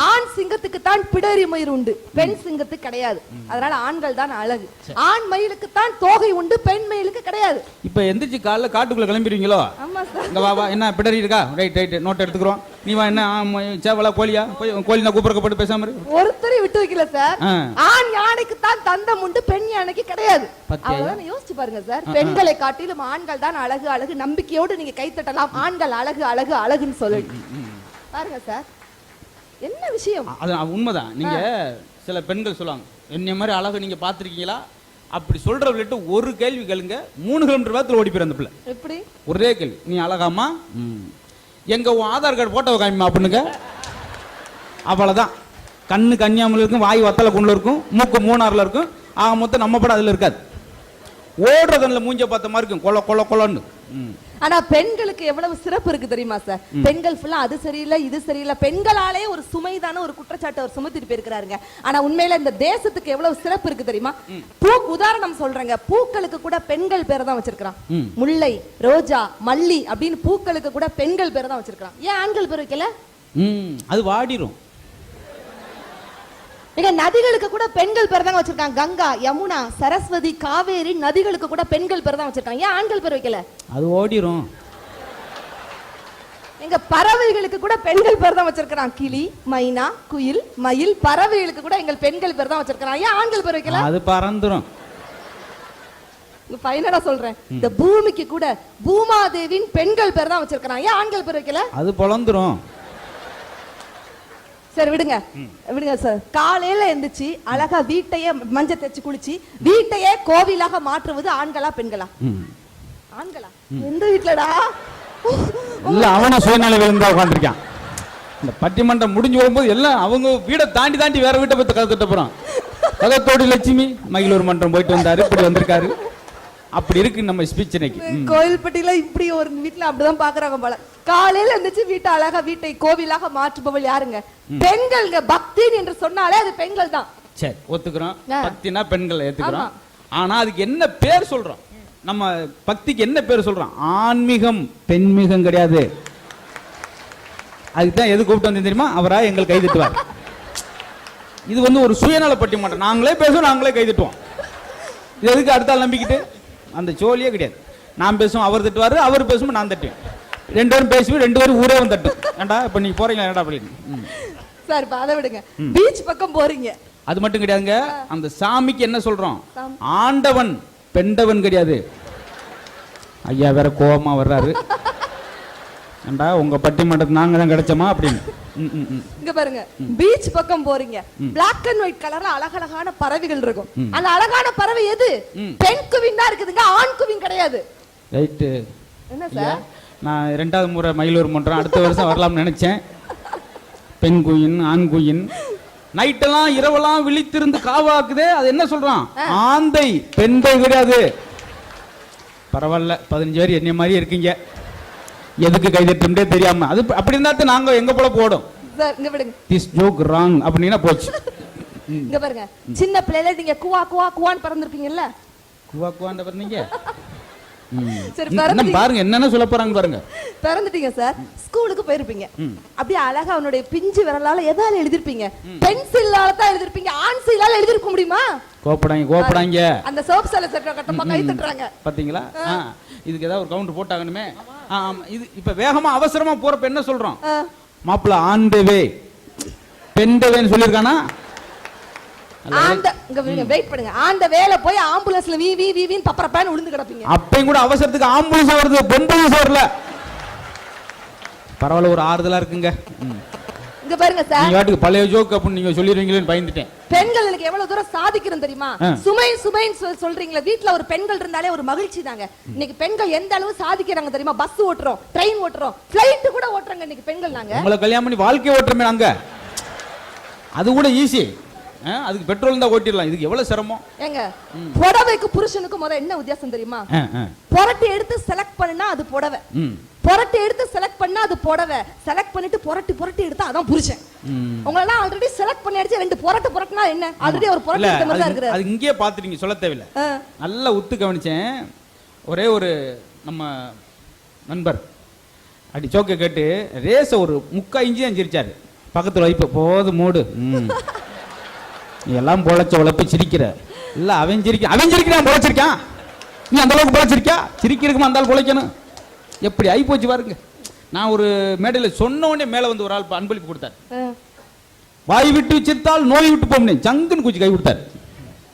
ஆண் சிங்கத்துக்கு தான் பிடரி மயிர் உண்டு, பெண் சிங்கத்துக்கு கிடையாது. அதனால ஆண்கள் தான் அழகு. ஆண் மயிலுக்கு தான் தோகை உண்டு, பெண் மயிலுக்கு கிடையாது. இப்ப எந்திரிச்சு காலைல காட்டுக்குள்ள கிளம்பிடுவீங்களோ? ஆமா சார். இங்க வா வா, என்ன பிடரி இருக்கா? ரைட் ரைட், நோட் எடுத்துக்கிறோம். நீ வா, என்ன சேவலா கோழியா? கோழி நான் கூப்பிடப்பட்டு பேசாம இரு. ஒருத்தரை விட்டு வைக்கல சார். ஆண் யானைக்கு தான் தந்தம் உண்டு, பெண் யானைக்கு கிடையாது. அவ்வளவுதான். யோசிச்சு பாருங்க சார். பெண்களை காட்டிலும் ஆண்கள் தான் அழகு அழகு. நம்பிக்கையோடு நீங்க கைத்தட்டலாம். ஆண்கள் அழகு அழகு அழகுன்னு சொல்லிட்டு பாருங்க சார். என்ன விஷயம்? அது உண்மைதான். நீங்க சில பெண்கள் சொல்லுவாங்க, என்னைய மாதிரி அழகு நீங்க பாத்திருக்கீங்களா? அப்படி சொல்றவள்கிட்ட ஒரு கேள்வி கேளுங்க, 3 கிலோமீட்டர் வேகத்துல ஓடி போயிரு அந்த பிள்ளை. எப்படி? ஒரே கேள்வி, நீ அழகாமா? எங்க உன் ஆதார் கார்டு போட்டோ காமிமா அப்படின்னுங்க. அவ்வளவுதான். கண்ணு கன்னியாமல இருக்கும், வாய் வத்தல குண்டுல இருக்கும், மூக்கு மூணாறுல இருக்கும். ஆக மொத்தம் நம்ம படம் அதுல இருக்காது. ஓடுறதுல மூஞ்ச பார்த்த மாதிரி இருக்கும், கொல கொல கொலன்னு. ஆனா பெண்களுக்கு எவ்வளவு சிறப்பு இருக்கு தெரியுமா சார்? பெண்கள் ஃபுல்லா அது சரியில்லை இது சரியில்லை, பெண்களாலே ஒரு சுமைதான ஒரு குற்றச்சாட்டு அவர் சுமத்திட்டு போயிருக்கிறாருங்க. ஆனா உண்மையில இந்த தேசத்துக்கு எவ்வளவு சிறப்பு இருக்கு தெரியுமா? உதாரணம் சொல்றேங்க, பூக்களுக்கு கூட பெண்கள் பேரை தான் வச்சிருக்கான். முல்லை, ரோஜா, மல்லி அப்படின்னு பூக்களுக்கு கூட பெண்கள் பேரை தான் வச்சிருக்கான். ஏன் ஆண்கள் பேர் வைக்கல? அது வாடிரும். நதிகளுக்கு கூட பெண்கள் பேர் தான் வச்சிருக்காங்க. கங்கா, யமுனா, சரஸ்வதி, காவேரி நதிகளுக்கு கூட பெண்கள் பேர் தான் வச்சிருக்காங்க. ஏன் ஆண்கள் பேர் வைக்கல? அது ஓடிரும். எங்க பறவைகளுக்கு கூட பெண்கள் பேர் தான் வச்சிருக்காங்க. கிளி, மைனா, குயில், மயில் பறவைகளுக்கு கூட எங்கள் பெண்கள் பேர் தான் வச்சிருக்காங்க. ஏன் ஆண்கள் பேர் வைக்கல? அது பறந்துரும். ஃபைனலா சொல்றேன், இந்த பூமிக்கு கூட பூமாதேவின் பெண்கள் பேர் தான் வச்சிருக்காங்க. ஏன் ஆண்கள் பேர் வைக்கல? அது பொளந்துரும். சரி விடுங்க விடுங்க சார். காலையில எந்திரிச்சு அழகா வீட்டையே மஞ்சள் தேய்ச்சி குளிச்சு வீட்டையே கோவிலாக மாற்றுவது ஆண்களா பெண்களா? ஆண்களா? எந்த வீட்லடா? இல்ல, அவன சுயநல விழுந்தா உட்காந்துருக்கான். இந்த பட்டிமன்றம் முடிஞ்சு வரும்போது எல்லாம் அவங்க வீடை தாண்டி தாண்டி வேற வீட்டை பத்தி கதை திட்ட போறான். கதத்தோடு லட்சுமி மகிழூர் மன்றம் போயிட்டு வந்தாரு, இப்படி வந்திருக்காரு. அப்படி இருக்கு நம்ம ஸ்பீச் இன்னைக்கு. கோயில்பட்டியில இப்படி ஒரு வீட்டுல அப்படிதான் பாக்குறாங்க போல. காலையில இருந்துச்சு வீட்டை அழகா வீட்டை கோவிலாக மாற்றுபவள் யாருங்க? பெண்கள். பக்தி என்று சொன்னாலே அது பெண்கள் தான். சரி, ஒத்துக்கிறோம். பக்தினா பெண்கள் ஏத்துக்கிறோம். ஆனா அதுக்கு என்ன பேர் சொல்றோம்? நம்ம பக்திக்கு என்ன பேர் சொல்றோம்? ஆன்மீகம், பெண்மீகம் கிடையாது. அதுதான் எது கூப்பிட்டு வந்து தெரியுமா? அவரா எங்கள் கை தட்டுவார். இது வந்து ஒரு சுயநல பட்டிமன்றம். நாங்களே பேசுவோம், நாங்களே கை தட்டுவோம். இது எதுக்கு அடுத்தால் நம்பிக்கிட்டு? அந்த ஜோலியே கிடையாது. நான் பேசுவோம், அவர் தட்டுவாரு, அவர் பேசுவோம், நான் தட்டுவேன். 2 பேரும் பேசுவோம், 2 பேரும் ஊரே வந்து தட்டும். ஏண்டா இப்ப நீங்க போறீங்களா? ஏண்டா அப்படின்னு. சார் அதை விடுங்க, பீச் பக்கம் போறீங்க. அது மட்டும் கிடையாதுங்க. அந்த சாமிக்கு என்ன சொல்றோம்? ஆண்டவன், பெண்டவன் கிடையாது. ஐயா வேற கோபமா வர்றாரு. ஏண்டா உங்க பட்டிமன்றத்துக்கு நாங்க தான் கிடைச்சோமா அப்படின்னு. இங்க பாருங்க, பீச் பக்கம் போறீங்க, பிளாக் அண்ட் ஒயிட் கலர்ல அழகழகான பறவைகள் இருக்கும். அந்த அழகான பறவை எது? பெண் குவின் தான் இருக்குதுங்க, ஆண் குவின் கிடையாது. ரைட். என்ன சார்? நான் 2வது முறை மயிலூர் மன்றம் அடுத்த வருஷம் வரலாம்னு நினைச்சேன். பெண் குயின், ஆண் குயின். நைட்டெல்லாம் இரவெல்லாம் விழித்திருந்து காவாக்குதே, அது என்ன சொல்றான்? ஆந்தை, பெண்கள் கிடையாது. பரவாயில்ல, 15 பேர் என்னைய மாதிரி இருக்கீங்க. எதுக்கு கைதட்டும்டே தெரியாம. அது அப்படி இருந்தா நாங்க எங்க போல போடும். சார் இங்க விடுங்க. திஸ் ஜோக் ராங் அப்படினா போச்சு. இங்க பாருங்க, சின்ன பிள்ளைல நீங்க குவா குவா குவான்னு பறந்திருப்பீங்கல்ல? குவா குவான்னு பறந்தீங்க? சரி பறந்து பாருங்க என்னென்ன சொல்ல போறாங்க பாருங்க. பறந்துட்டீங்க சார். ஸ்கூலுக்கு போயிருப்பீங்க. அப்படியே அழகா அவனுடைய பிஞ்சு விரலால எதால எழுதிருப்பீங்க? பென்சிலால தான் எழுதிருப்பீங்க. ஆன்சிலால எழுதிருக்க முடியுமா? கோப்படாங்க. அந்த சோப் சால சட்டை கட்டமா கை தட்டறாங்க. பாத்தீங்களா? இதுக்கு ஏதாவது ஒரு கவுண்டர் போட்டாங்கணுமே. இது இப்ப வேகமா அவசரமா போறப்ப என்ன சொல்றோம்? மாப்பிள்ள ஆன் தி வே, பெண் தி வேன்னு சொல்லிருக்கானா? வெயிட் பண்ணுங்க. அந்த வேலை போய் ஆம்புலன்ஸ்ல வி வி வின்னு பப்பரப்பான்னு விழுந்து கிடப்பீங்க. அப்பயும் கூட அவசரத்துக்கு ஆம்புலன்ஸ் வருது, பொம்புலன்ஸ் வரல. பரவாயில்ல, ஒரு ஆறுதலா இருக்குங்க. இங்க பாருங்க சார், நீங்க வாட்டுக்கு பழைய ஜோக் அப்படின்னு நீங்க சொல்லிடுவீங்களேன்னு பயந்துட்டேன். பெண்கள் எனக்கு எவ்வளவு தூரம் சாதிக்கிறோம் தெரியுமா? சுமை சுமைன்னு சொல்றீங்களா? வீட்ல ஒரு பெண்கள் இருந்தாலே ஒரு மகிழ்ச்சி தாங்க. இன்னைக்கு பெண்கள் எந்த அளவு சாதிக்கிறாங்க தெரியுமா? பஸ் ஓட்டுறோம், ட்ரெயின் ஓட்டுறோம், ஃளைட் கூட ஓட்டுறாங்க இன்னைக்கு பெண்கள். நாங்க உங்களை கல்யாணம் பண்ணி வாழ்க்கை ஓட்டுறமே நாங்க. அது கூட ஈஸி. அதுக்கு பெட்ரோல் தான் ஓட்டிடலாம். இதுக்கு எவ்வளவு சிரமம் ஏங்க? புடவைக்கு புருஷனுக்கு முத என்ன வித்தியாசம் தெரியுமா? புரட்டி எடுத்து செலக்ட் பண்ணா அது புடவை, புரட்டி எடுத்து செலக்ட் பண்ணா அது புடவை, செலக்ட் பண்ணிட்டு புரட்டி புரட்டி எடுத்தா அதான் புருஷன். உங்களெல்லாம் ஆல்ரெடி செலக்ட் பண்ணி அடிச்சு 2 புரட்டுனா என்ன? ஆல்ரெடி ஒரு புரட்டு எடுத்த மாதிரி தான் இருக்குது. அது இங்கேயே பார்த்துட்டீங்க, சொல்ல தேவையில்லை. நல்லா உத்து கவனிச்சேன். ஒரே ஒரு நம்ம நண்பர் அப்படி சோக்கை கேட்டு ரேஸை ஒரு 3/4 இன்ச்சு தான் சிரிச்சாரு. பக்கத்தில் வைப்ப போது மூடு, நீ எல்லாம் பொழைச்ச உழைப்ப சிரிக்கிற இல்லை, அவன் சிரிக்கிறான் பொழைச்சிருக்கான், நீ அந்த அளவுக்கு பொழைச்சிருக்கா, சிரிக்கிறதுக்கு அந்த ஆள் பொழைக்கணும். எப்படி ஆகி போச்சு பாருங்க. நான் ஒரு மேடையில் சொன்ன உடனே மேலே வந்து ஒரு ஆள் அன்பளிப்பு கொடுத்தார். வாய் விட்டு சிரித்தால் நோய் விட்டு போம்னே ஜங்குன்னு குச்சி கை கொடுத்தாரு.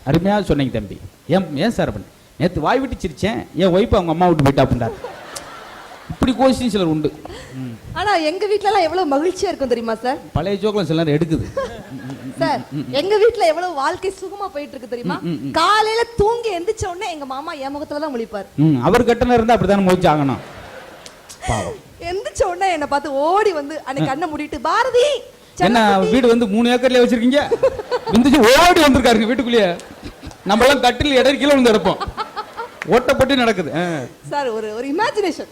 அருமையாக சொன்னீங்க தம்பி. ஏன் சார் பண்ண நேற்று வாய் விட்டு சிரிச்சேன், என் ஒய்ஃப் அவங்க அம்மா விட்டு போயிட்டா அப்படின்றார். இப்படி கோஷம் சிலர் உண்டு. ஆனா எங்க வீட்ல எல்லாம் எவ்வளவு மகிழ்ச்சியா இருக்கும் தெரியுமா சார்? பழைய ஜோக்லாம் சிலர் எடுக்குது சார். எங்க வீட்ல எவ்வளவு வாழ்க்கை சுகமா போயிட்டு இருக்கு தெரியுமா? காலையில தூங்கி எந்திரிச்ச உடனே எங்க மாமா என் முகத்துல தான் முழிப்பார். அவர் கட்டணம் இருந்தா அப்படித்தானே முழிச்சு ஆகணும். எந்திரிச்ச உடனே என்ன பார்த்து ஓடி வந்து அன்னைக்கு கண்ணை மூடிட்டு பாரதி என்ன வீடு வந்து 3 ஏக்கர்லயே வச்சிருக்கீங்க, எந்திரிச்சு ஓடி வந்திருக்காருங்க வீட்டுக்குள்ளேயே. நம்ம எல்லாம் கட்டில் இடர் கீழே வந்து எடுப்போம், ஓட்டப்பட்டு நடக்குது சார். ஒரு இமேஜினேஷன்.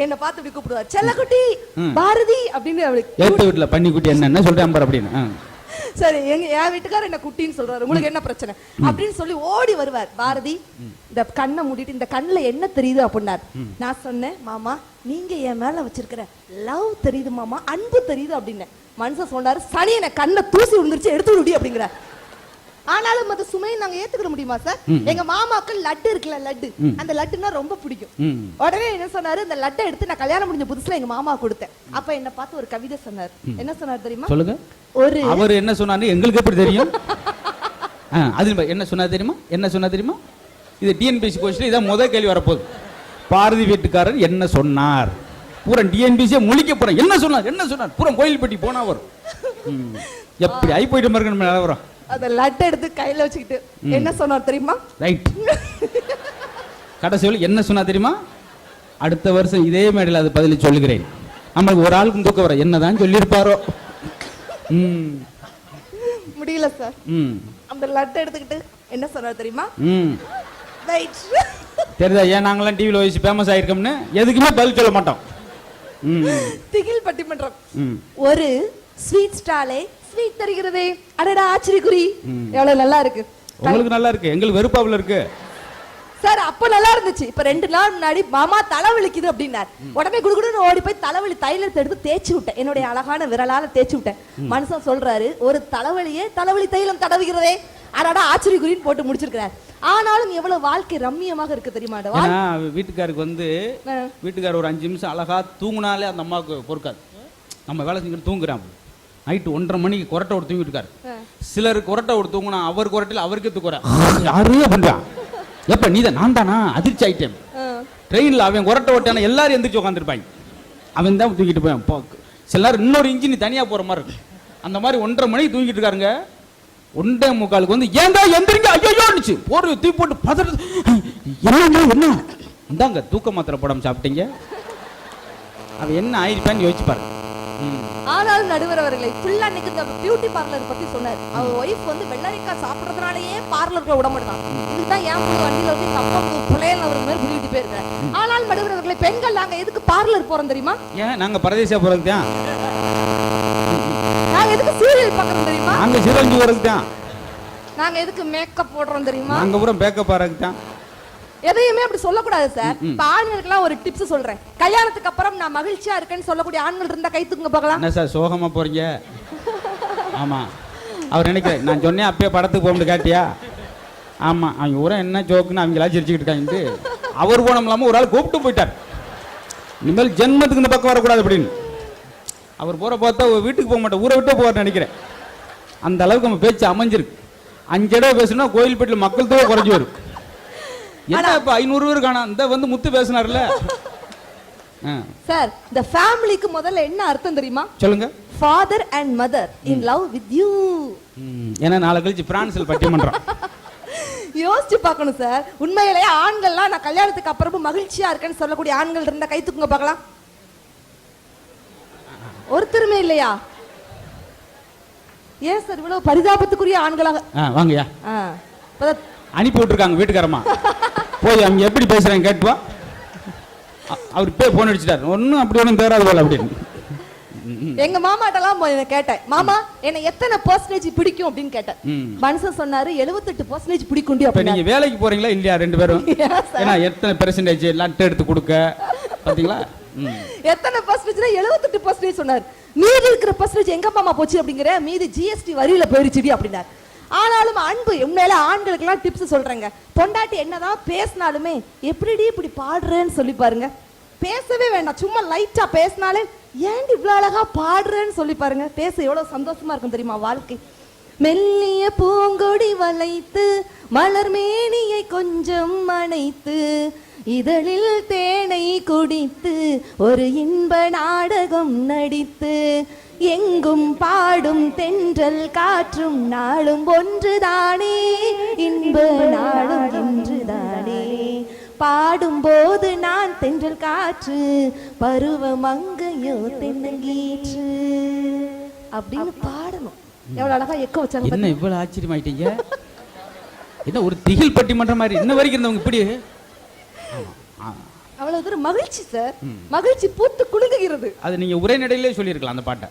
என்ன பார்த்து இப்படி கூப்பிடுவார், செல்லக்குட்டி பாரதி அப்படின்னு. அவளுக்கு ஏத்த வீட்டுல பண்ணி குட்டி என்ன சொல்றேன் பாரு அப்படின்னு. சரி, என் வீட்டுக்காரர் என்ன குட்டின்னு சொல்றாரு, உங்களுக்கு என்ன பிரச்சனை அப்படின்னு சொல்லி ஓடி வருவார். பாரதி இந்த கண்ணை மூடிட்டு இந்த கண்ணுல என்ன தெரியுது அப்படின்னாரு. நான் சொன்னேன், மாமா நீங்க என் மேல வச்சிருக்கிற லவ் தெரியுது மாமா, அன்பு தெரியுது அப்படின்னு. மனுஷன் சொன்னாரு, சனி என்ன கண்ணை தூசி விழுந்துருச்சு எடுத்து விடி அப்படிங்கிற. ஆனாலும் அந்த சுமையை நாங்க ஏத்துக்கிற முடியுமா சார்? எங்க மாமாக்கு லட்டு இருக்குல்ல, லட்டு, அந்த லட்டுன்னா ரொம்ப பிடிக்கும். உடனே என்ன சொன்னாரு, இந்த லட்டை எடுத்து நான் கல்யாணம் முடிஞ்ச புதுசுல எங்க மாமா கொடுத்தேன். அப்ப என்ன பார்த்து ஒரு கவிதை சொன்னார். என்ன சொன்னார் தெரியுமா? சொல்லுங்க. அவர் என்ன சொன்னாரு எங்களுக்கு எப்படி தெரியும்? அது என்ன சொன்னா தெரியுமா? இது டிஎன்பிஎஸ்சி கோர்ஸ்ல இதான் முதல் கேள்வி வரப்போகுது. பாரதி வீட்டுக்காரர் என்ன சொன்னார்? பூரா டிஎன்பிஎஸ்சியை முழிக்க போறேன். என்ன சொன்னார் பூரா கோயில்பட்டி போனா வரும். எப்படி ஆகி போயிட்டு பாருங்க நம்ம நிலவரம். அத லட்டை எடுத்து கையில வச்சுக்கிட்டு என்ன சொன்னார் தெரியுமா? ரைட். கடைசியில் என்ன சொன்னா தெரியுமா? அடுத்த வருஷம் இதே மேடையில் அது பதில் சொல்லுகிறேன். நம்மளுக்கு ஒரு ஆளுக்கும் தூக்க வர என்னதான் சொல்லியிருப்பாரோ. முடியல சார். அந்த லட்டை எடுத்துக்கிட்டு என்ன சொன்னார் தெரியுமா? ரைட். தெரியுதா ஏன் நாங்களாம் டிவியில் வயசு ஃபேமஸ் ஆயிருக்கோம்னு? எதுக்குமே பதில் சொல்ல மாட்டோம். திகில் பட்டிமன்றம். ஒரு ஸ்வீட் ஸ்டாலே ஸ்வீட் தருகிறதே, அடடா ஆச்சரியக்குறி. எவ்வளவு நல்லா இருக்கு. உங்களுக்கு நல்லா இருக்கு, எங்களுக்கு வெறுப்பாவில் இருக்கு சார். அப்ப நல்லா இருந்துச்சு. இப்ப 2 நாள் முன்னாடி மாமா தலைவலிக்குது அப்படின்னார். உடனே குடுகுடுன்னு ஓடி போய் தலைவலி தைலத்தை எடுத்து தேய்ச்சி விட்டேன், என்னுடைய அழகான விரலால தேய்ச்சி விட்டேன். மனுஷன் சொல்றாரு, ஒரு தலைவலியே தலைவலி தைலம் தடவுகிறதே, அடடா ஆச்சரியக்குறின்னு போட்டு முடிச்சிருக்கிறார். ஆனாலும் எவ்வளவு வாழ்க்கை ரம்மியமாக இருக்கு தெரியுமா? வீட்டுக்காருக்கு வந்து வீட்டுக்காரர் ஒரு 5 நிமிஷம் அழகா தூங்குனாலே அந்த அம்மாவுக்கு பொறுக்காது. நம்ம வேலை செஞ்சு தூங்குறான். நைட்டு 1:30 மணிக்கு கொரட்டை ஓடு தூங்கிட்டு இருக்காரு. சிலர் கொரட்டை ஓடு தூங்கினா அவர் கொரட்டையில் அவருக்கே தூக்குறாரு. யாரே பண்றான் எப்ப நீதான் நான் தானா அதிர்ச்சி ஆயிட்டேன். ட்ரெயினில் அவன் கொரட்டை ஓட்டான எல்லாரும் எந்திரிச்சு உட்காந்துருப்பாங்க, அவன் தான் தூக்கிட்டு போய். சிலர் இன்னொரு இன்ஜின் தனியா போற மாதிரி இருக்கு. அந்த மாதிரி 1:30 மணிக்கு தூங்கிட்டு இருக்காருங்க. 1:45 வந்து ஏன்டா எந்திரிங்க ஐயோச்சு போடு தூக்கி போட்டு பதறது. என்ன இந்தாங்க தூக்க மாத்திரை படம் சாப்பிட்டீங்க, அவன் என்ன ஆயிருப்பான்னு யோசிச்சு பாருங்க. ஆனாலும் நடுவர் அவர்களை ஃபுல்லா இன்னைக்கு இந்த பியூட்டி பார்லர் பத்தி சொன்னார். அவர் ஒய்ஃப் வந்து வெள்ளரிக்காய் சாப்பிடுறதுனாலயே பார்லருக்குள்ள விட மாட்டான். இதுதான் ஏன் போய் வண்டியில வந்து தப்பா புலையல் அவர் மாதிரி புரிவிட்டு போயிருக்காரு. ஆனால் நடுவர் அவர்களை பெண்கள் நாங்க எதுக்கு பார்லர் போறோம் தெரியுமா? ஏன் நாங்க பரதேசியா போறதுக்கு தான். நாங்க எதுக்கு சீரியல் பார்க்கறோம் தெரியுமா? நாங்க சிரஞ்சு போறதுக்கு தான். நாங்க எதுக்கு மேக்கப் போடுறோம் தெரியுமா? நாங்க பூரா மேக்கப் ஆறதுக்கு தான். எதையுமே அப்படி சொல்லக்கூடாது சார். இப்ப ஆண்களுக்கெல்லாம் ஒரு டிப்ஸ் சொல்றேன். கல்யாணத்துக்கு அப்புறம் நான் மகிழ்ச்சியா இருக்கேன்னு சொல்லக்கூடிய ஆண்கள் இருந்தா கை தூக்குங்க பார்க்கலாம். என்ன சார் சோகமா போறீங்க? ஆமா அவர் நினைக்கிறேன் நான் சொன்னேன் அப்பயே படத்துக்கு போகணும்னு கேட்டியா? ஆமா அவங்க ஊரா என்ன ஜோக்குன்னு அவங்களா சிரிச்சுக்கிட்டு இருக்காங்க. அவர் போனோம்லாம ஒரு ஆள் கூப்பிட்டு போயிட்டார், இனிமேல் ஜென்மத்துக்கு இந்த பக்கம் வரக்கூடாது அப்படின்னு. அவர் போற பார்த்தா வீட்டுக்கு போக மாட்டேன், ஊரை விட்டே போவார்னு நினைக்கிறேன். அந்த அளவுக்கு நம்ம பேச்சு அமைஞ்சிருக்கு. 5 தடவை பேசணும்னா கோயில்பேட்டில் மக்கள் தொகை குறைஞ்சி வரும். என்ன இப்ப 500 பேர் காணோம். இந்த வந்து முத்து பேசினார்ல சார். இந்த ஃபேமிலிக்கு முதல்ல என்ன அர்த்தம் தெரியுமா? சொல்லுங்க. Father and mother in love with you. ஏன்னா நாளை கழிச்சு பிரான்ஸ்ல பட்டிமன்றம். யோசிச்சு பார்க்கணும் சார். உண்மையிலேயே ஆண்கள்லாம் நான் கல்யாணத்துக்கு அப்புறமும் மகிழ்ச்சியா இருக்கேன்னு சொல்லக்கூடிய ஆண்கள் இருந்தா கை தூக்குங்க பார்க்கலாம். ஒருத்தருமே இல்லையா? ஏன் சார் இவ்வளவு பரிதாபத்துக்குரிய ஆண்களாக? வாங்கயா அனுப்பி விட்டுருக்காங்க வீட்டுக்காரமா. போய் அவங்க எப்படி பேசுறாங்க கேட்டுவா. அவர் போய் போன் அடிச்சிட்டாரு, ஒன்றும் அப்படி ஒன்றும் தேராது போல அப்படின்னு. எங்க மாமாட்டெல்லாம் கேட்டேன், மாமா என்ன எத்தனை பெர்சன்டேஜ் பிடிக்கும் அப்படின்னு கேட்டேன். மனுஷன் சொன்னாரு 78% பிடிக்கும். இப்ப நீங்க வேலைக்கு போறீங்களா இல்லையா ரெண்டு பேரும்? ஏன்னா எத்தனை பெர்சன்டேஜ் லட்டு எடுத்து கொடுக்க பாத்தீங்களா? எத்தனை பெர்சன்டேஜ்னா 78% சொன்னாரு. மீதி இருக்கிற பெர்சன்டேஜ் எங்க மாமா போச்சு அப்படிங்கிற, மீதி ஜிஎஸ்டி வரியில போயிருச்சுடி அப்படின்னாரு. ஆனாலும் அன்பு உண்மையில ஆண்களுக்கு எல்லாம் டிப்ஸ் சொல்றேங்க. பொண்டாட்டி என்னதான் பேசினாலுமே எப்படிடி இப்படி பாடுறேன்னு சொல்லி பாருங்க. பேசவே வேண்டாம், சும்மா லைட்டா பேசினாலே ஏன் இவ்வளவு அழகா பாடுறேன்னு சொல்லி பாருங்க. பேச எவ்வளவு சந்தோஷமா இருக்கும் தெரியுமா வாழ்க்கை. மெல்லிய பூங்கொடி வளைத்து மலர் மேனியை கொஞ்சம் அணைத்து இதழில் தேனை குடித்து ஒரு இன்ப நாடகம் நடித்து எங்கும் பாடும் தென்றல் காற்றும் நாளும் ஒன்றுதானே, இன்ப நாளும் இன்றுதானே, பாடும்போது நான் தென்றல் காற்று பருவம் அங்கையோ தென்னங்கீற்று அப்படின்னு பாடணும். எவ்வளவு அழகா எக்க வச்சாங்க. என்ன இவ்வளவு ஆச்சரியமாயிட்டீங்க? என்ன ஒரு திகில் பட்டிமன்ற மாதிரி இன்ன வரைக்கும் இருந்தவங்க இப்படி? அவ்வளவு தூரம் மகிழ்ச்சி சார், மகிழ்ச்சி பூத்து குலுங்குகிறது. அது நீங்க உரைநடையிலே சொல்லியிருக்கலாம் அந்த பாட்டை.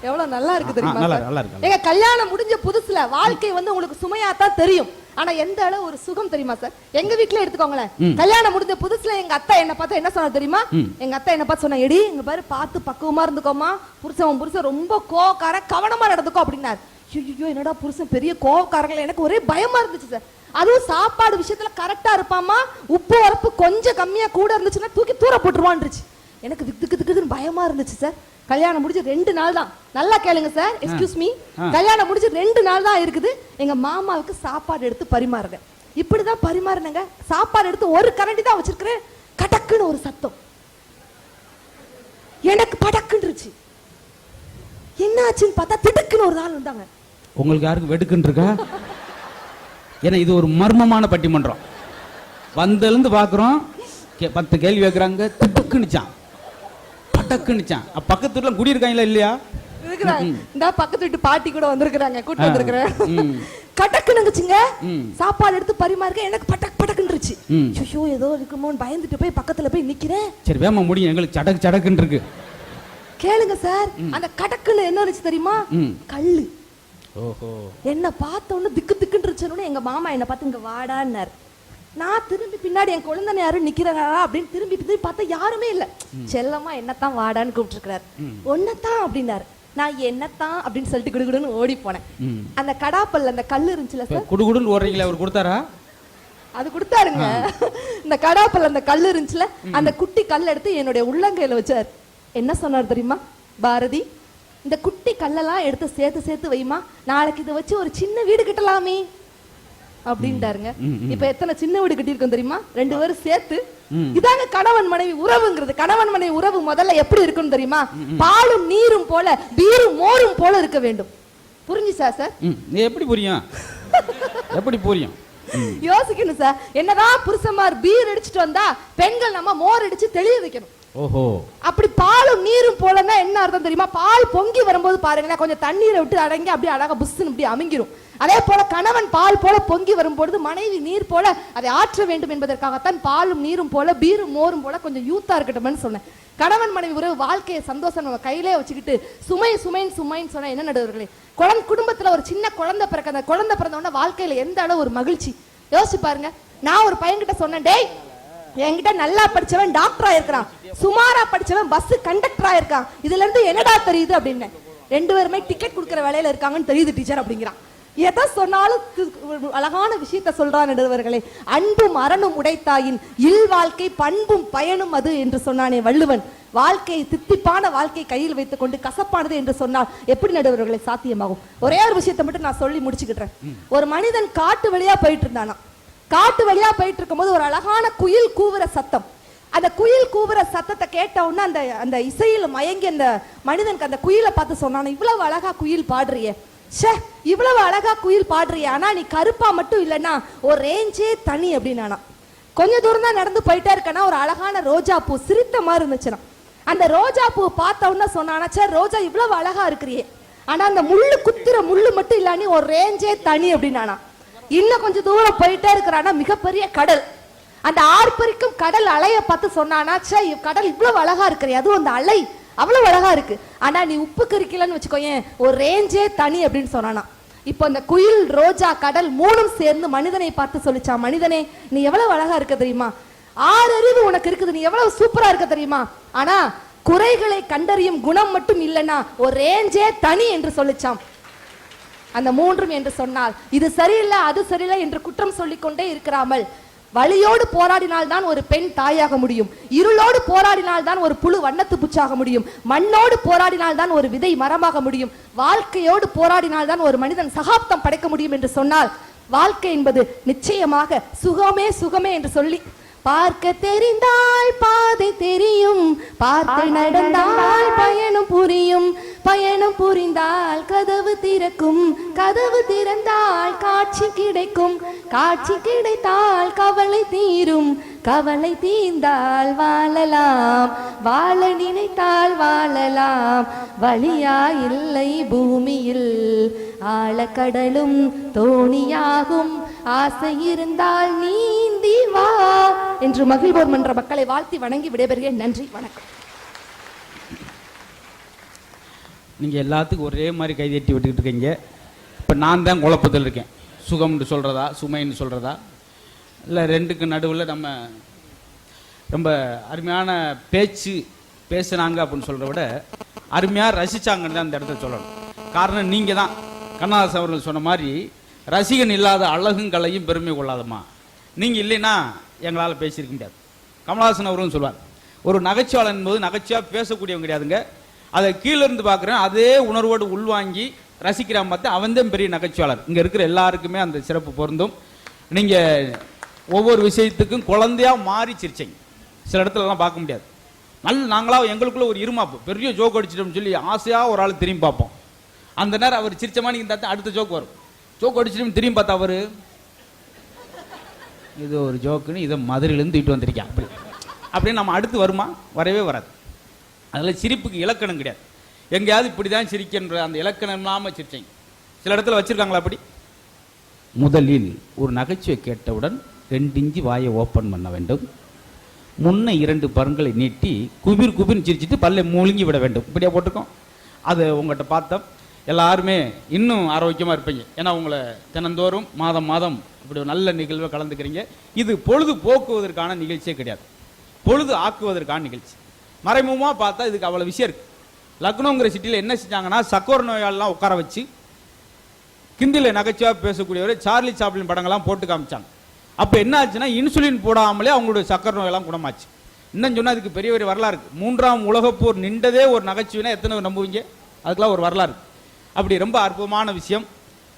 எவ்வளவு நல்லா இருக்கு தெரியுமா? நல்லா இருக்கு. எங்க கல்யாணம் முடிஞ்ச புதுசுல வாழ்க்கை வந்து உங்களுக்கு சுமையா தான் தெரியும், ஆனா எந்த அளவு ஒரு சுகம் தெரியுமா சார்? எங்க வீட்டுல எடுத்துக்கோங்களேன், கல்யாணம் முடிஞ்ச புதுசுல எங்க அத்தை என்ன பார்த்து என்ன சொன்னா தெரியுமா? எங்க அத்தை என்ன பார்த்து சொன்னா, எடி இங்க பாரு பார்த்து பக்குவமா இருந்துக்கோமா, புருஷன் ரொம்ப கோவக்கார கவனமா நடந்துக்கோ அப்படின்னாரு. ஐயோ என்னடா புருஷன் பெரிய கோவக்காரங்கள, எனக்கு ஒரே பயமா இருந்துச்சு சார். அதுவும் சாப்பாடு விஷயத்துல கரெக்டா இருப்பாமா, உப்பு உரப்பு கொஞ்சம் கம்மியா கூட இருந்துச்சுன்னா தூக்கி தூர போட்டுருவான்ருச்சு. எனக்கு திக்குன்னு பயமா இருந்துச்சு சார். கல்யாணம் முடிஞ்சு 2 நாள் தான், நல்லா கேளுங்க சார், எக்ஸ்கியூஸ் மீ, கல்யாணம் முடிஞ்சு 2 நாள் தான் இருக்குது. எங்க மாமாவுக்கு சாப்பாடு எடுத்து பரிமாறுங்க, இப்படிதான் பரிமாறினங்க. சாப்பாடு எடுத்து ஒரு கரண்டி தான் வச்சிருக்கிறேன், கடக்குன்னு ஒரு சத்தம், எனக்கு படக்குன்றுச்சு. என்ன ஆச்சுன்னு பார்த்தா திடுக்குன்னு ஒரு ஆள் வந்தாங்க. உங்களுக்கு யாருக்கு வெடுக்குன்னு இருக்கா? ஏன்னா இது ஒரு மர்மமான பட்டிமன்றம். வந்திருந்து பாக்குறோம், 10 கேள்வி வைக்கிறாங்க, திடுக்குன்னுச்சான் பட்டக்குன்னுச்சான். பக்கத்து வீட்டுல குடியிருக்காங்களா இல்லையா? இந்த பக்கத்து வீட்டு பாட்டி கூட வந்திருக்கிறாங்க, கூட்டு வந்திருக்கிறேன். கடக்குனுச்சுங்க, சாப்பாடு எடுத்து பரிமாறுக்க எனக்கு படக்குன்றுச்சு. ஐயோ ஏதோ இருக்குமோன்னு பயந்துட்டு போய் பக்கத்துல போய் நிக்கிறேன். சரி வேமா முடியும், எங்களுக்கு சடக்குன்னு இருக்கு. கேளுங்க சார், அந்த கடக்குன்னு என்ன இருந்துச்சு தெரியுமா? கல்லு. ஓஹோ. என்ன பார்த்த உடனே திக்குன்னு இருந்துச்சு. எங்க மாமா என்ன பார்த்து இங்க வாடான்னாரு. நான் திரும்பி பின்னாடி என் குழந்தை யாரும் நிக்கிறாங்களா அப்படின்னு திரும்பி பார்த்தா யாருமே இல்ல. செல்லமா என்னத்தான் வாடான்னு கூப்பிட்டுருக்காரு. ஒன்னத்தான் அப்படின்னாரு. நான் என்னத்தான் அப்படின்னு சொல்லிட்டு குடுகுடுன்னு ஓடி போனேன். அந்த கடாப்பல்ல அந்த கல்லு இருந்துச்சுல சார், குடுகுடுன்னு ஓடுறீங்களா? அவர் கொடுத்தாரா? அது கொடுத்தாருங்க. இந்த கடாப்பல்ல அந்த கல்லு இருந்துச்சுல, அந்த குட்டி கல் எடுத்து என்னுடைய உள்ளங்கையில வச்சாரு. என்ன சொன்னார் தெரியுமா? பாரதி, இந்த குட்டி கல்லெல்லாம் எடுத்து சேர்த்து வைமா, நாளைக்கு இதை வச்சு ஒரு சின்ன வீடு கட்டலாமே அப்படின்ட்டாருங்க. இப்ப எத்தனை சின்ன வீடு கட்டியிருக்கோம் தெரியுமா? 2 பேரும் சேர்த்து. இதாங்க கணவன் மனைவி உறவுங்கிறது. கணவன் மனைவி உறவு முதல்ல எப்படி இருக்குன்னு தெரியுமா? பாலும் நீரும் போல பீரும் மோரும் போல இருக்க வேண்டும். புரிஞ்சுச்சா சார்? எப்படி புரியும்? எப்படி புரியும்? யோசிக்கணும் சார். என்னதான் புருஷமார் பீர் அடிச்சுட்டு வந்தா பெண்கள் நம்ம மோர் அடிச்சு தெளிய வைக்கணும். ஓஹோ. அப்படி பாலும் நீரும் போலன்னா என்ன அர்த்தம் தெரியுமா? பால் பொங்கி வரும்போது பாருங்களேன், கொஞ்சம் தண்ணீரை விட்டு அடங்கி அப்படியே அழகா புஷ்ன்னு இப்படி அமுங்கிரும். அதே போல கணவன் பால் போல பொங்கி வரும்பொழுது மனைவி நீர் போல அதை ஆற்ற வேண்டும் என்பதற்காகத்தான் பாலும் நீரும் போல பீரும் மோரும் போல கொஞ்சம் யூத்தா இருக்கட்டும்னு சொன்னேன். கணவன் மனைவி உறவு வாழ்க்கையை சந்தோஷம் நம்ம கையிலே வச்சுக்கிட்டு சுமைன்னு சொன்னா என்ன நடுவர்களே? குடும்பத்துல ஒரு சின்ன குழந்தை பிறக்க, அந்த குழந்தை பிறந்த உடனே வாழ்க்கையில எந்த அளவு ஒரு மகிழ்ச்சி யோசிச்சு பாருங்க. நான் ஒரு பையன்கிட்ட சொன்னேன், டேய் என்கிட்ட நல்லா படிச்சவன் டாக்டரா இருக்கிறான், சுமாரா படிச்சவன் பஸ் கண்டக்டரா இருக்கான், இதுல இருந்து என்னடா தெரியுது அப்படின்னு. 2 பேருமே டிக்கெட் கொடுக்குற வேலையில இருக்காங்கன்னு தெரியுது டீச்சர் அப்படிங்கிறான். எதை சொன்னாலும் அழகான விஷயத்த சொல்றான் நடுவர்களே. அன்பும் அரணும் உடைத்தாயின் இல் வாழ்க்கை பண்பும் பயனும் அது என்று சொன்னானே வள்ளுவன். வாழ்க்கை தித்திப்பான வாழ்க்கை கையில் வைத்துக் கொண்டு கசப்பானது என்று சொன்னால் எப்படி நடுவர்களை சாத்தியமாகும்? ஒரே ஒரு விஷயத்தை மட்டும் நான் சொல்லி முடிச்சுக்கிட்டேன். ஒரு மனிதன் காட்டு வழியா போயிட்டு இருந்தானா, காட்டு வழியா போயிட்டு இருக்கும்போது ஒரு அழகான குயில் கூவுற சத்தம். அந்த குயில் கூவுற சத்தத்தை கேட்ட உடனே அந்த அந்த இசையில மயங்கி அந்த மனிதனுக்கு அந்த குயிலை பார்த்து சொன்னான, இவ்வளவு அழகா குயில் பாடுறியே, ஷே இவ்வளவு அழகா குயில் பாடுறியே, ஆனா நீ கருப்பா மட்டும் இல்லைன்னா ஒரு ரேஞ்சே தனி அப்படின்னா. கொஞ்ச தூரம் தான் நடந்து போயிட்டே இருக்கனா ஒரு அழகான ரோஜா பூ சிரித்த மாதிரி இருந்துச்சுன்னா, அந்த ரோஜா பூ பார்த்த உடனே சொன்னானா, சே ரோஜா இவ்வளவு அழகா இருக்கிறியே, ஆனா அந்த முள்ளு குத்துற முள்ளு மட்டும் இல்ல, நீ ஒரு ரேஞ்சே தனி அப்படின்னானா. இன்னும் கொஞ்சம் தூரம் போயிட்டே இருக்கிறானா மிகப்பெரிய கடல், அந்த ஆர்ப்பரிக்கும் கடல் அலைய பார்த்து சொன்னானா, சே கடல் இவ்வளவு அழகா இருக்கிறியே, அதுவும் அந்த அலை அவ்வளவு அழகா இருக்கு. ஆனா நீ உப்பு கறிக்கலன்னு வச்சுக்கோயேன், ஒரு ரேஞ்சே தனி அப்படின்னு சொன்னானா. இப்போ அந்த குயில், ரோஜா, கடல் மூணும் சேர்ந்து மனிதனை பார்த்து சொல்லிச்சா, மனிதனே நீ எவ்வளவு அழகா இருக்க தெரியுமா, 6 அறிவு உனக்கு இருக்குது, நீ எவ்வளவு சூப்பரா இருக்க தெரியுமா, ஆனா குறைகளை கண்டறியும் குணம் மட்டும் இல்லைன்னா ஒரு ரேஞ்சே தனி என்று சொல்லிச்சாம். அந்த மூன்றும் என்று சொன்னால் இது சரியில்லை அது சரியில்லை என்று குற்றம் சொல்லிக்கொண்டே இருக்கிறாமல், வலியோடு போராடினால்தான் ஒரு பெண் தாயாக முடியும், இருளோடு போராடினால்தான் ஒரு புழு வண்ணத்து பூச்சாக முடியும், மண்ணோடு போராடினால்தான் ஒரு விதை மரமாக முடியும், வாழ்க்கையோடு போராடினால்தான் ஒரு மனிதன் சகாப்தம் படைக்க முடியும் என்று சொன்னால், வாழ்க்கை என்பது நிச்சயமாக சுகமே சுகமே என்று சொல்லி, பார்க்க தெரிந்தால் பாதை தெரியும், பார்த்து நடந்தால் பயணம் புரியும், பயணம் புரிந்தால் கதவு திறக்கும், கதவு திறந்தால் காட்சி கிடைக்கும், காட்சி கிடைத்தால் கவலை தீரும், கவலை தீர்ந்தால் வாழலாம், வாழ நினைத்தால் வாழலாம், வழியா இல்லை பூமியில், ஆழக்கடலும் தோணியாகும், ஆசை இருந்தால் நீந்தி வா என்று மகிழ்வோர் மன்ற மக்களை வாழ்த்தி வணங்கி விடைபெறுகிறேன். நன்றி, வணக்கம். நீங்கள் எல்லாத்துக்கும் ஒரே மாதிரி கைதட்டி விட்டுக்கிட்டு இருக்கீங்க. இப்போ நான் தான் குழப்பத்தில் இருக்கேன். சுகம்னு சொல்கிறதா சுமைன்னு சொல்கிறதா, இல்லை ரெண்டுக்கு நடுவில் நம்ம ரொம்ப அருமையான பேச்சு பேசுனாங்க அப்படின்னு சொல்கிறத விட அருமையாக ரசித்தாங்கன்னு தான் அந்த இடத்த சொல்லணும். காரணம் நீங்கள் தான் கண்ணதாசன் அவர்கள் சொன்ன மாதிரி, ரசிகன் இல்லாத அழகும் கலையும் பெருமை கொள்ளாதம்மா. நீங்கள் இல்லைன்னா எங்களால் பேசியிருக்க முடியாது. கமலஹாசன் அவர்களும் சொல்வார், ஒரு நகைச்சுவாளன் என்பது நகைச்சுவாக பேசக்கூடியவங்க கிடையாதுங்க, அதை கீழிருந்து பார்க்குறேன் அதே உணர்வோடு உள்வாங்கி ரசிக்கிறான் பார்த்து அவன் தான் பெரிய நகைச்சுவாளர். இங்கே இருக்கிற எல்லாருக்குமே அந்த சிறப்பு பொருந்தும். நீங்கள் ஒவ்வொரு விஷயத்துக்கும் குழந்தையாக மாறி சிரிச்சிங்க. சில இடத்துலலாம் பார்க்க முடியாது. நாங்களாக எங்களுக்குள்ள ஒரு இருமாப்பு, பெரிய ஜோக் அடிச்சிட்டோம்னு சொல்லி ஆசையாக ஒரு ஆள் திரும்பி பார்ப்போம். அந்த நேரம் அவர் சிரிச்ச மாதிரி இருந்தால் அடுத்த ஜோக் வரும். ஜோக் அடிச்சிட்டு திரும்பி பார்த்தா அவர் இது ஒரு ஜோக்குன்னு இதை மதுரையிலேருந்து இட்டு வந்திருக்கேன் அப்படின்னு நம்ம அடுத்து வருமா? வரவே வராது. அதில் சிரிப்புக்கு இலக்கணம் கிடையாது. எங்கேயாவது இப்படி தான் சிரிக்கின்ற அந்த இலக்கணம் இல்லாமல் சிரிச்சைங்க. சில இடத்துல வச்சுருக்காங்களா அப்படி? முதலில் ஒரு நகைச்சுவை கேட்டவுடன் 2 இன்ச்சு வாயை ஓப்பன் பண்ண வேண்டும், முன்ன 2 பற்களை நீட்டி குபிர் குபிர்னு சிரிச்சிட்டு பல்லை மூழ்கி விட வேண்டும். இப்படியா போட்டிருக்கோம். அது உங்கள்கிட்ட பார்த்தோம். எல்லாருமே இன்னும் ஆரோக்கியமாக இருப்பீங்க. ஏன்னா உங்களை தினந்தோறும் மாதம் மாதம் இப்படி ஒரு நல்ல நிகழ்வை கலந்துக்கிறீங்க. இது பொழுது போக்குவதற்கான நிகழ்ச்சியே கிடையாது, பொழுது ஆக்குவதற்கான நிகழ்ச்சி. மறைமுகமாக பார்த்தா இதுக்கு அவ்வளோ விஷயம் இருக்குது. லக்னோங்கிற சிட்டியில் என்ன செஞ்சாங்கன்னா, சக்கோர் நோயாளெலாம் உட்கார வச்சு கிந்தியில் நகைச்சுவாக பேசக்கூடியவர் சார்லி சாப்ளின் படங்கள்லாம் போட்டு காமிச்சாங்க. அப்போ என்ன ஆச்சுன்னா, இன்சுலின் போடாமலே அவங்களுடைய சக்கரை நோயெல்லாம் குணமாச்சு. இன்னும் சொன்னால் அதுக்கு பெரிய ஒரு வரலாறு இருக்குது. 3ஆம் உலகப்போர் நின்றதே ஒரு நகைச்சுவைனா எத்தனை நம்புவீங்க? அதுக்கெல்லாம் ஒரு வரலாறு. அப்படி ரொம்ப அற்புதமான விஷயம்.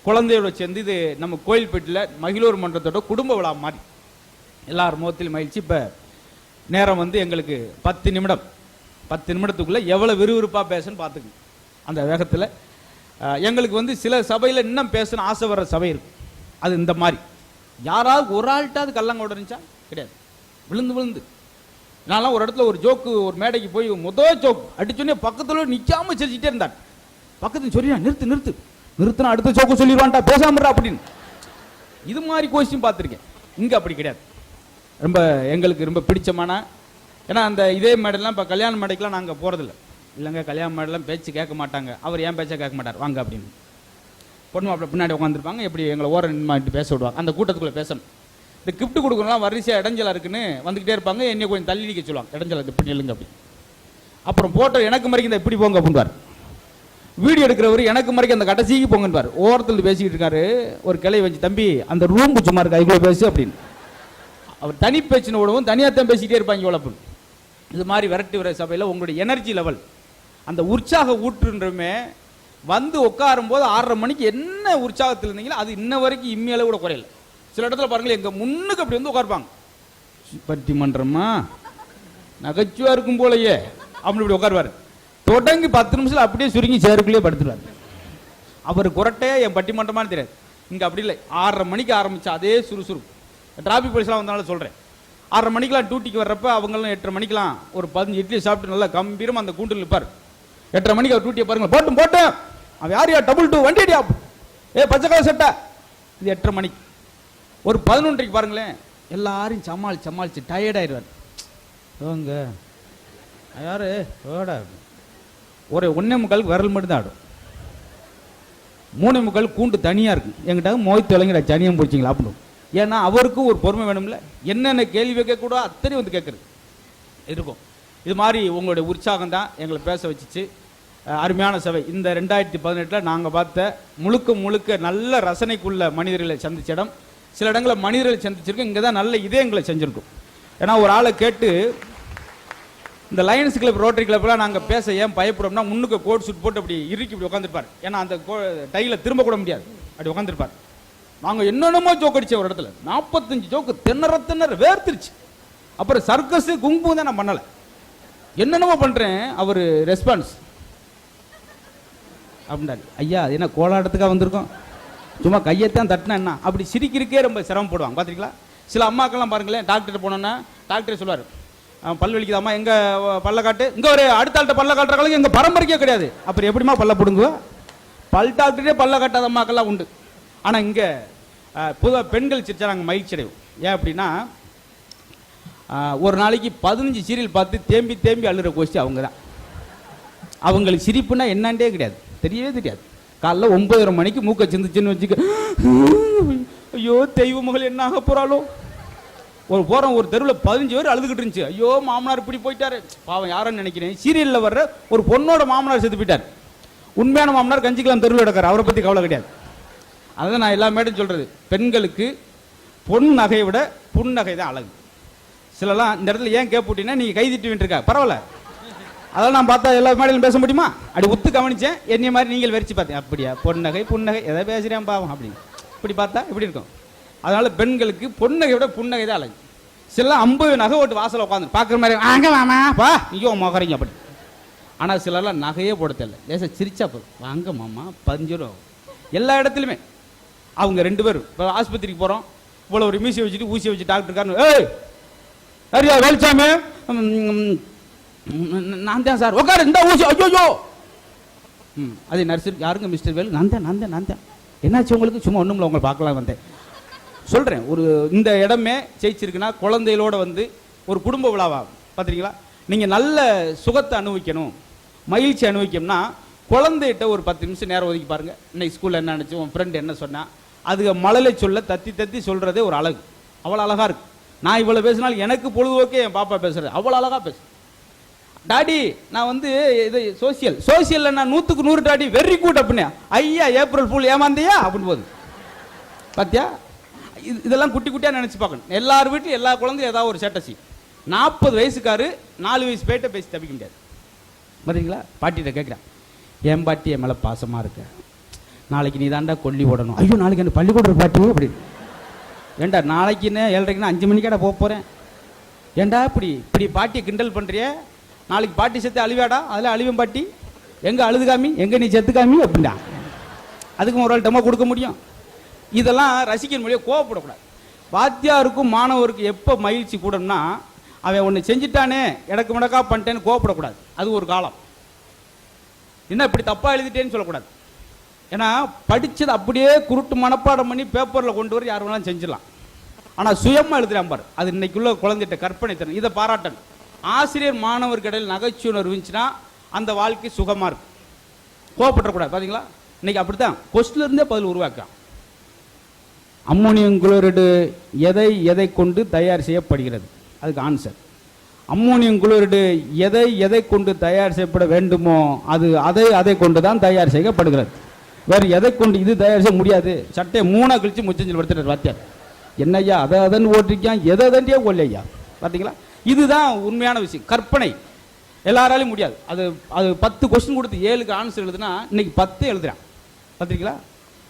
குழந்தையோட சேர்ந்து இது நம்ம கோயில்பேட்டில் மகிழூர் மன்றத்தோட குடும்ப விழா மாதிரி எல்லார் முகத்திலும் மகிழ்ச்சி. இப்போ நேரம் வந்து எங்களுக்கு 10 நிமிடம், 10 நிமிடத்துக்குள்ளே எவ்வளோ விறுவிறுப்பாக பேசணும்னு பார்த்துக்குங்க. அந்த வேகத்தில் எங்களுக்கு வந்து சில சபையில் இன்னும் பேசணும் ஆசை வர்ற சபை இருக்கும். அது இந்த மாதிரி யாராவது ஒரு ஆள்கிட்டாவது கல்லங்க உடனுச்சா கிடையாது, விழுந்து விழுந்து. நான்லாம் ஒரு இடத்துல ஒரு ஜோக்கு, ஒரு மேடைக்கு போய் முதல் ஜோக் அடிச்சோடனே பக்கத்தில் நிற்காம சிரிச்சுட்டே இருந்தான். பக்கத்தில் சொல்லியா நிறுத்து நிறுத்து நிறுத்தினா அடுத்த ஜோக்கு சொல்லிடுவான்டா, பேசாமறா அப்படின்னு. இது மாதிரி கோஷியும் பார்த்துருக்கேன். இங்கே அப்படி கிடையாது. ரொம்ப எங்களுக்கு ரொம்ப பிடிச்சமான, ஏன்னா அந்த இதே மேடைலாம் இப்போ கல்யாண மேடைக்கெலாம் நாங்கள் போகிறதில்ல. இல்லைங்க கல்யாண மேடைலாம் பேச்சு கேட்க மாட்டாங்க, அவர் ஏன் பேச்சா கேட்க மாட்டார் வாங்க அப்படின்னு. பொண்ணு மாப்பிள்ளை பின்னாடி உட்காந்துருப்பாங்க, எப்படி எங்களை ஓரம் நின்று பேச விடுவாங்க. அந்த கூட்டத்துக்குள்ளே பேசணும். இந்த கிஃப்ட் கொடுக்கணும்லாம் வரிசையாக இடைஞ்சலாக இருக்குன்னு வந்துக்கிட்டே இருப்பாங்க. என்னை கொஞ்சம் தள்ளி நிற்க சொல்லுவாங்க, இடைஞ்சல இப்படி நில்லுங்க அப்படி. அப்புறம் போட்டோ எனக்கு மறைக்க இந்த இப்படி போங்க அப்படின்பார். வீடியோ எடுக்கிறவர் எனக்கு மறைக்க அந்த கடைசிக்கு போங்கன்பார். ஓரத்தில் பேசிக்கிட்டு இருக்காரு, ஒரு கிளை வச்சு தம்பி அந்த ரூம் சும்மா இருக்கு அதுக்குள்ளே பேசு அப்படின்னு. அவர் தனி பேச்சுன்னு விடவும் தனியாக தான் பேசிக்கிட்டே இருப்பாங்க இவ்வளோ. இது மாதிரி விரட்டி வர சபையில் உங்களுடைய எனர்ஜி லெவல், அந்த உற்சாக ஊற்றுன்றமே வந்து உட்காரும் போது 6:30 மணிக்கு என்ன உற்சாகத்தில் இருந்தீங்களோ அது இன்ன வரைக்கும் இம்மையில கூட குறையல. சில இடத்துல பாருங்களேன், எங்கள் முன்னுக்கு அப்படி வந்து உட்காருப்பாங்க. பட்டிமன்றமா நகைச்சுவா இருக்கும் போலயே அப்படி இப்படி உட்காருவார். தொடங்கி 10 நிமிஷத்தில் அப்படியே சுருங்கி சேருக்குள்ளேயே படுத்துருவார். அவர் குரட்டையா என் பட்டிமன்றமானு தெரியாது. இங்கே அப்படி இல்லை. 6:30 மணிக்கு ஆரம்பிச்சா அதே சுறுசுறுப்பு. டிராஃபிக் போலீஸ்லாம் வந்தனால சொல்கிறேன். 6:30 மணிக்கெலாம் டியூட்டிக்கு வர்றப்ப அவங்களும் 8:30 மணிக்கெலாம் ஒரு 15 இட்லி சாப்பிட்டு நல்லா கம்பீரமாக அந்த கூண்டில் இருப்பார். 8:30 மணிக்கு அவர் டியூட்டியை பாருங்கள், போட்டும் போட்டேன் அவன் யாரையா டபுள் 2 வண்டி அடியா பச்சைக்கால சட்டை. இது 8:30 மணிக்கு. ஒரு 11:30 பாருங்களேன், எல்லாரையும் சமாளிச்சு டயர்டாயிடுவார். ஓங்க யாரு ஓடா ஒரு 1.25 விரல் மட்டும் தான் ஆடும். 3.25 கூண்டு தனியாக இருக்கும். என்கிட்ட மோய் தொலைங்கிற சனியம் பிடிச்சிங்களா அப்படின்னு. ஏன்னா அவருக்கும் ஒரு பொறுமை வேணும்ல. என்னென்ன கேள்வி கேட்கக்கூடாது அத்தனை வந்து கேட்குறது இருக்கும். இது மாதிரி உங்களுடைய உற்சாகம் தான் எங்களை பேச வச்சுச்சு. அருமையான சபை. இந்த 2018 நாங்கள் பார்த்த முழுக்க நல்ல ரசனைக்குள்ள மனிதர்களை சந்திச்ச இடம். சில இடங்களில் மனிதர்களை சந்திச்சிருக்கோம். இங்கே தான் நல்ல இதயங்களை செஞ்சுருக்கோம். ஏன்னா ஒரு ஆளை கேட்டு இந்த லயன்ஸ் கிளப் ரோட்டரி கிளப்லாம் நாங்கள் பேச ஏன் பயப்படுறோம்னா, முன்னுக்கு கோட் சூட் போட்டு அப்படி இறுக்கி இப்படி உட்காந்துருப்பார். ஏன்னா அந்த டையில் திரும்ப கூட முடியாது, அப்படி உட்காந்துருப்பார். நாங்கள் என்னென்னமோ ஜோக் அடிச்ச ஒரு இடத்துல 45 ஜோக்கு திணற வேர்த்திருச்சு. அப்புறம் சர்க்கஸ் குங்கு தான் நான் பண்ணலை, என்னென்னமோ பண்ணுறேன். அவர் ரெஸ்பான்ஸ் அப்படின்னாரு, ஐயா அது என்ன கோலாட்டத்துக்காக வந்திருக்கோம், சும்மா கையத்தான் தட்டினா என்ன, அப்படி சிரிக்கிறக்கே ரொம்ப சிரமப்படுவாங்க பார்த்துருக்கீங்களா. சில அம்மாக்கெல்லாம் பாருங்களேன், டாக்டர்கிட்ட போனோன்னா டாக்டரே சொல்லுவார், பல் வலிக்குதாம்மா, எங்க பல்ல காட்டு, இங்க ஒரு அடுத்த ஆள்கிட்ட பல்ல காட்டுற காலம் எங்க பரம்பரைக்கே கிடையாது. அப்புறம் எப்படிமா பல்ல பிடுங்குவா, பல் டாக்டரே பல்ல காட்டாத அம்மாக்கெல்லாம் உண்டு. ஆனால் இங்கே பொதுவாக பெண்கள் சிரிச்சா நாங்கள் மகிழ்ச்சி அடைவோம். ஏன் அப்படின்னா, ஒரு நாளைக்கு 15 சீரியல் பார்த்து தேம்பி அழுகிற கோஷ்டி அவங்க தான். அவங்களுக்கு சிரிப்புனா என்னண்டே கிடையாது, தெரியவே தெரியாது. காலைல 9:30 மணிக்கு மூக்க சிந்துச்சுன்னு வச்சுக்க, ஐயோ தெய்வ மகள் என்ன ஆக போறாளோ. ஒரு தெருவில் 15 பேர் அழுதுகிட்டு இருந்துச்சு. ஐயோ மாமனார் இப்படி போயிட்டாரு, பாவம் யாருன்னு நினைக்கிறேன். சீரியலில் வர்ற ஒரு பொண்ணோட மாமனார் செத்து போயிட்டார். உண்மையான மாமனார் கஞ்சிக்கலாம் தெருவில் எடுக்கார், அவரை பற்றி கவலை கிடையாது. அதான் நான் எல்லா மேடையும் சொல்றது, பெண்களுக்கு பொன் நகையை விட புன்னகை தான் அழகு. சிலலாம் இந்த இடத்துல ஏன் கேட்பூட்டினா நீங்கள் கை திட்டு விட்டுருக்கா பரவாயில்ல, அதெல்லாம் நான் பார்த்தா எல்லா மேடையிலும் பேச முடியுமா, அப்படி ஒத்து கவனிச்சேன். என்னைய மாதிரி நீங்கள் வெறிச்சு பார்த்தேன், அப்படியா பொன்னகை புன்னகை எதை பேசுகிறேன் பாவம் அப்படின்னு இப்படி பார்த்தா இப்படி இருக்கும். அதனால பெண்களுக்கு பொன்னகை விட புன்னகை தான் அழகு. சிலலாம் 50 நகை ஓட்டு வாசலை உட்காந்து பார்க்குற மாதிரி வாங்க வாமா பா நீயோ மோகறீங்க அப்படி. ஆனால் சிலர்லாம் நகையே போட தெரியல, லேசாக சிரிச்சா போதும், வாங்க மாமா 15 ரூபா. எல்லா இடத்துலையுமே அவங்க 2 பேரும் இப்போ ஆஸ்பத்திரிக்கு போகிறோம், இவ்வளோ ஒரு மீசியை வச்சுட்டு ஊசியை வச்சு டாக்டர் இருக்காரு, ஏய் சரியா வேல்சாமி நான் தான் சார் உட்காரு இந்த ஊசி, ஐயோ அதே நர்ஸு யாருங்க மிஸ்டர் வேலு, நான் தான் என்னாச்சு உங்களுக்கு, சும்மா ஒன்றும் இல்லை உங்களை பார்க்கலாம் வந்தேன். சொல்கிறேன், ஒரு இந்த இடமே ஜெயிச்சிருக்குன்னா குழந்தைகளோட வந்து ஒரு குடும்ப விழாவா பார்த்துருக்கீங்களா. நீங்கள் நல்ல சுகத்தை அனுபவிக்கணும், மகிழ்ச்சி அனுபவிக்கணும்னா குழந்தைகிட்ட ஒரு 10 நிமிஷம் நேரம் ஒதுக்கி பாருங்கள். இன்னைக்கு ஸ்கூலில் என்ன நினச்சி உன் ஃப்ரெண்டு என்ன சொன்னா, அதுக்கு மழலை சொல்ல தத்தி சொல்கிறதே ஒரு அழகு, அவ்வளோ அழகாக இருக்கு. நான் இவ்வளோ பேசினாலும் எனக்கு பொழுதுபோக்கே என் பாப்பா பேசுகிறது அவ்வளோ அழகாக பேசு. டாடி நான் வந்து இது சோசியலில் நான் 100க்கு 100 டாடி வெரி குட் அப்படின்னா, ஐயா ஏப்ரல் ஃபுல் ஏமாந்தியா அப்படின்னு போகுது பார்த்தியா. இதெல்லாம் குட்டி குட்டியாக நினச்சி பார்க்கணும். எல்லார் வீட்டிலும் எல்லா குழந்தையும் ஏதாவது ஒரு சேட்டை செய்யும். 40 வயசுக்காரு 4 வயசு பேட்டை பேசி தப்பிக்க முடியாது. பார்த்தீங்களா, பாட்டிகிட்ட கேட்குறேன், என் பாட்டி என் மேலே பாசமாக இருக்க, நாளைக்கு நீ தாண்டா கொல்லி ஓடணும். ஐயோ நாளைக்கு என்ன பள்ளிக்கூடம் பாட்டி அப்படி, ஏண்டா நாளைக்குன்னு 7:30க்குன்னா 5 மணிக்காடா போக போகிறேன், ஏண்டா இப்படி பாட்டியை கிண்டல் பண்ணுறிய, நாளைக்கு பாட்டி செத்து அழுவாடா, அதில் அழுவேன் பாட்டி, எங்கே அழுது காமி, எங்கே நீ செத்து காமி அப்படின்டா. அதுக்கும் ஒரு ஆள் டம்மா கொடுக்க முடியும். இதெல்லாம் ரசிக்கிற மொழியை கோவப்படக்கூடாது. வாத்தியாருக்கும் மாணவருக்கும் எப்போ மகிழ்ச்சி கூடணும்னா, அவன் ஒன்று செஞ்சுட்டானே எனக்கு முடக்கா பண்ணிட்டேன்னு கோவப்படக்கூடாது. அது ஒரு காலம். என்ன இப்படி தப்பாக எழுதிட்டேன்னு சொல்லக்கூடாது. ஏன்னா படித்தது அப்படியே குருட்டு மனப்பாடம் பண்ணி பேப்பரில் கொண்டு வர யார் வேணாலும் செஞ்சிடலாம். ஆனால் சுயமாக எழுதுறான் பாரு, அது இன்னைக்குள்ள குழந்தைகிட்ட கற்பனை தரும். இதை பாராட்டணும். ஆசிரியர் மாணவருக்கு இடையில் நகைச்சுணர்வு இருந்துச்சுன்னா அந்த வாழ்க்கை சுகமாக இருக்கும், கோவப்படக்கூடாது. பார்த்தீங்களா, இன்னைக்கு அப்படித்தான் கொஸ்டில் இருந்தே பதில் உருவாக்கலாம். அம்மோனியம் குளோரைடு எதை கொண்டு தயார் செய்யப்படுகிறது, அதுக்கு ஆன்சர். அம்மோனியம் குளோரைடு எதை கொண்டு தயார் செய்யப்பட வேண்டுமோ அது அதை கொண்டு தான் தயார் செய்யப்படுகிறது. வேறு எதை கொண்டு இது தயார் செய்ய முடியாது. சட்டையை 3 கழிச்சு முச்சஞ்சல் படுத்துட்டார் வாத்தியார். என்னய்யா அதன்னு ஓட்டிருக்கான், எதையே கொல்லையா. பார்த்தீங்களா, இதுதான் உண்மையான விஷயம். கற்பனை எல்லாராலையும் முடியாது. அது 10 கொஸ்டின் கொடுத்து 7க்கு ஆன்சர் எழுதுனா இன்னைக்கு 10 எழுதுறான். பார்த்துருக்கீங்களா.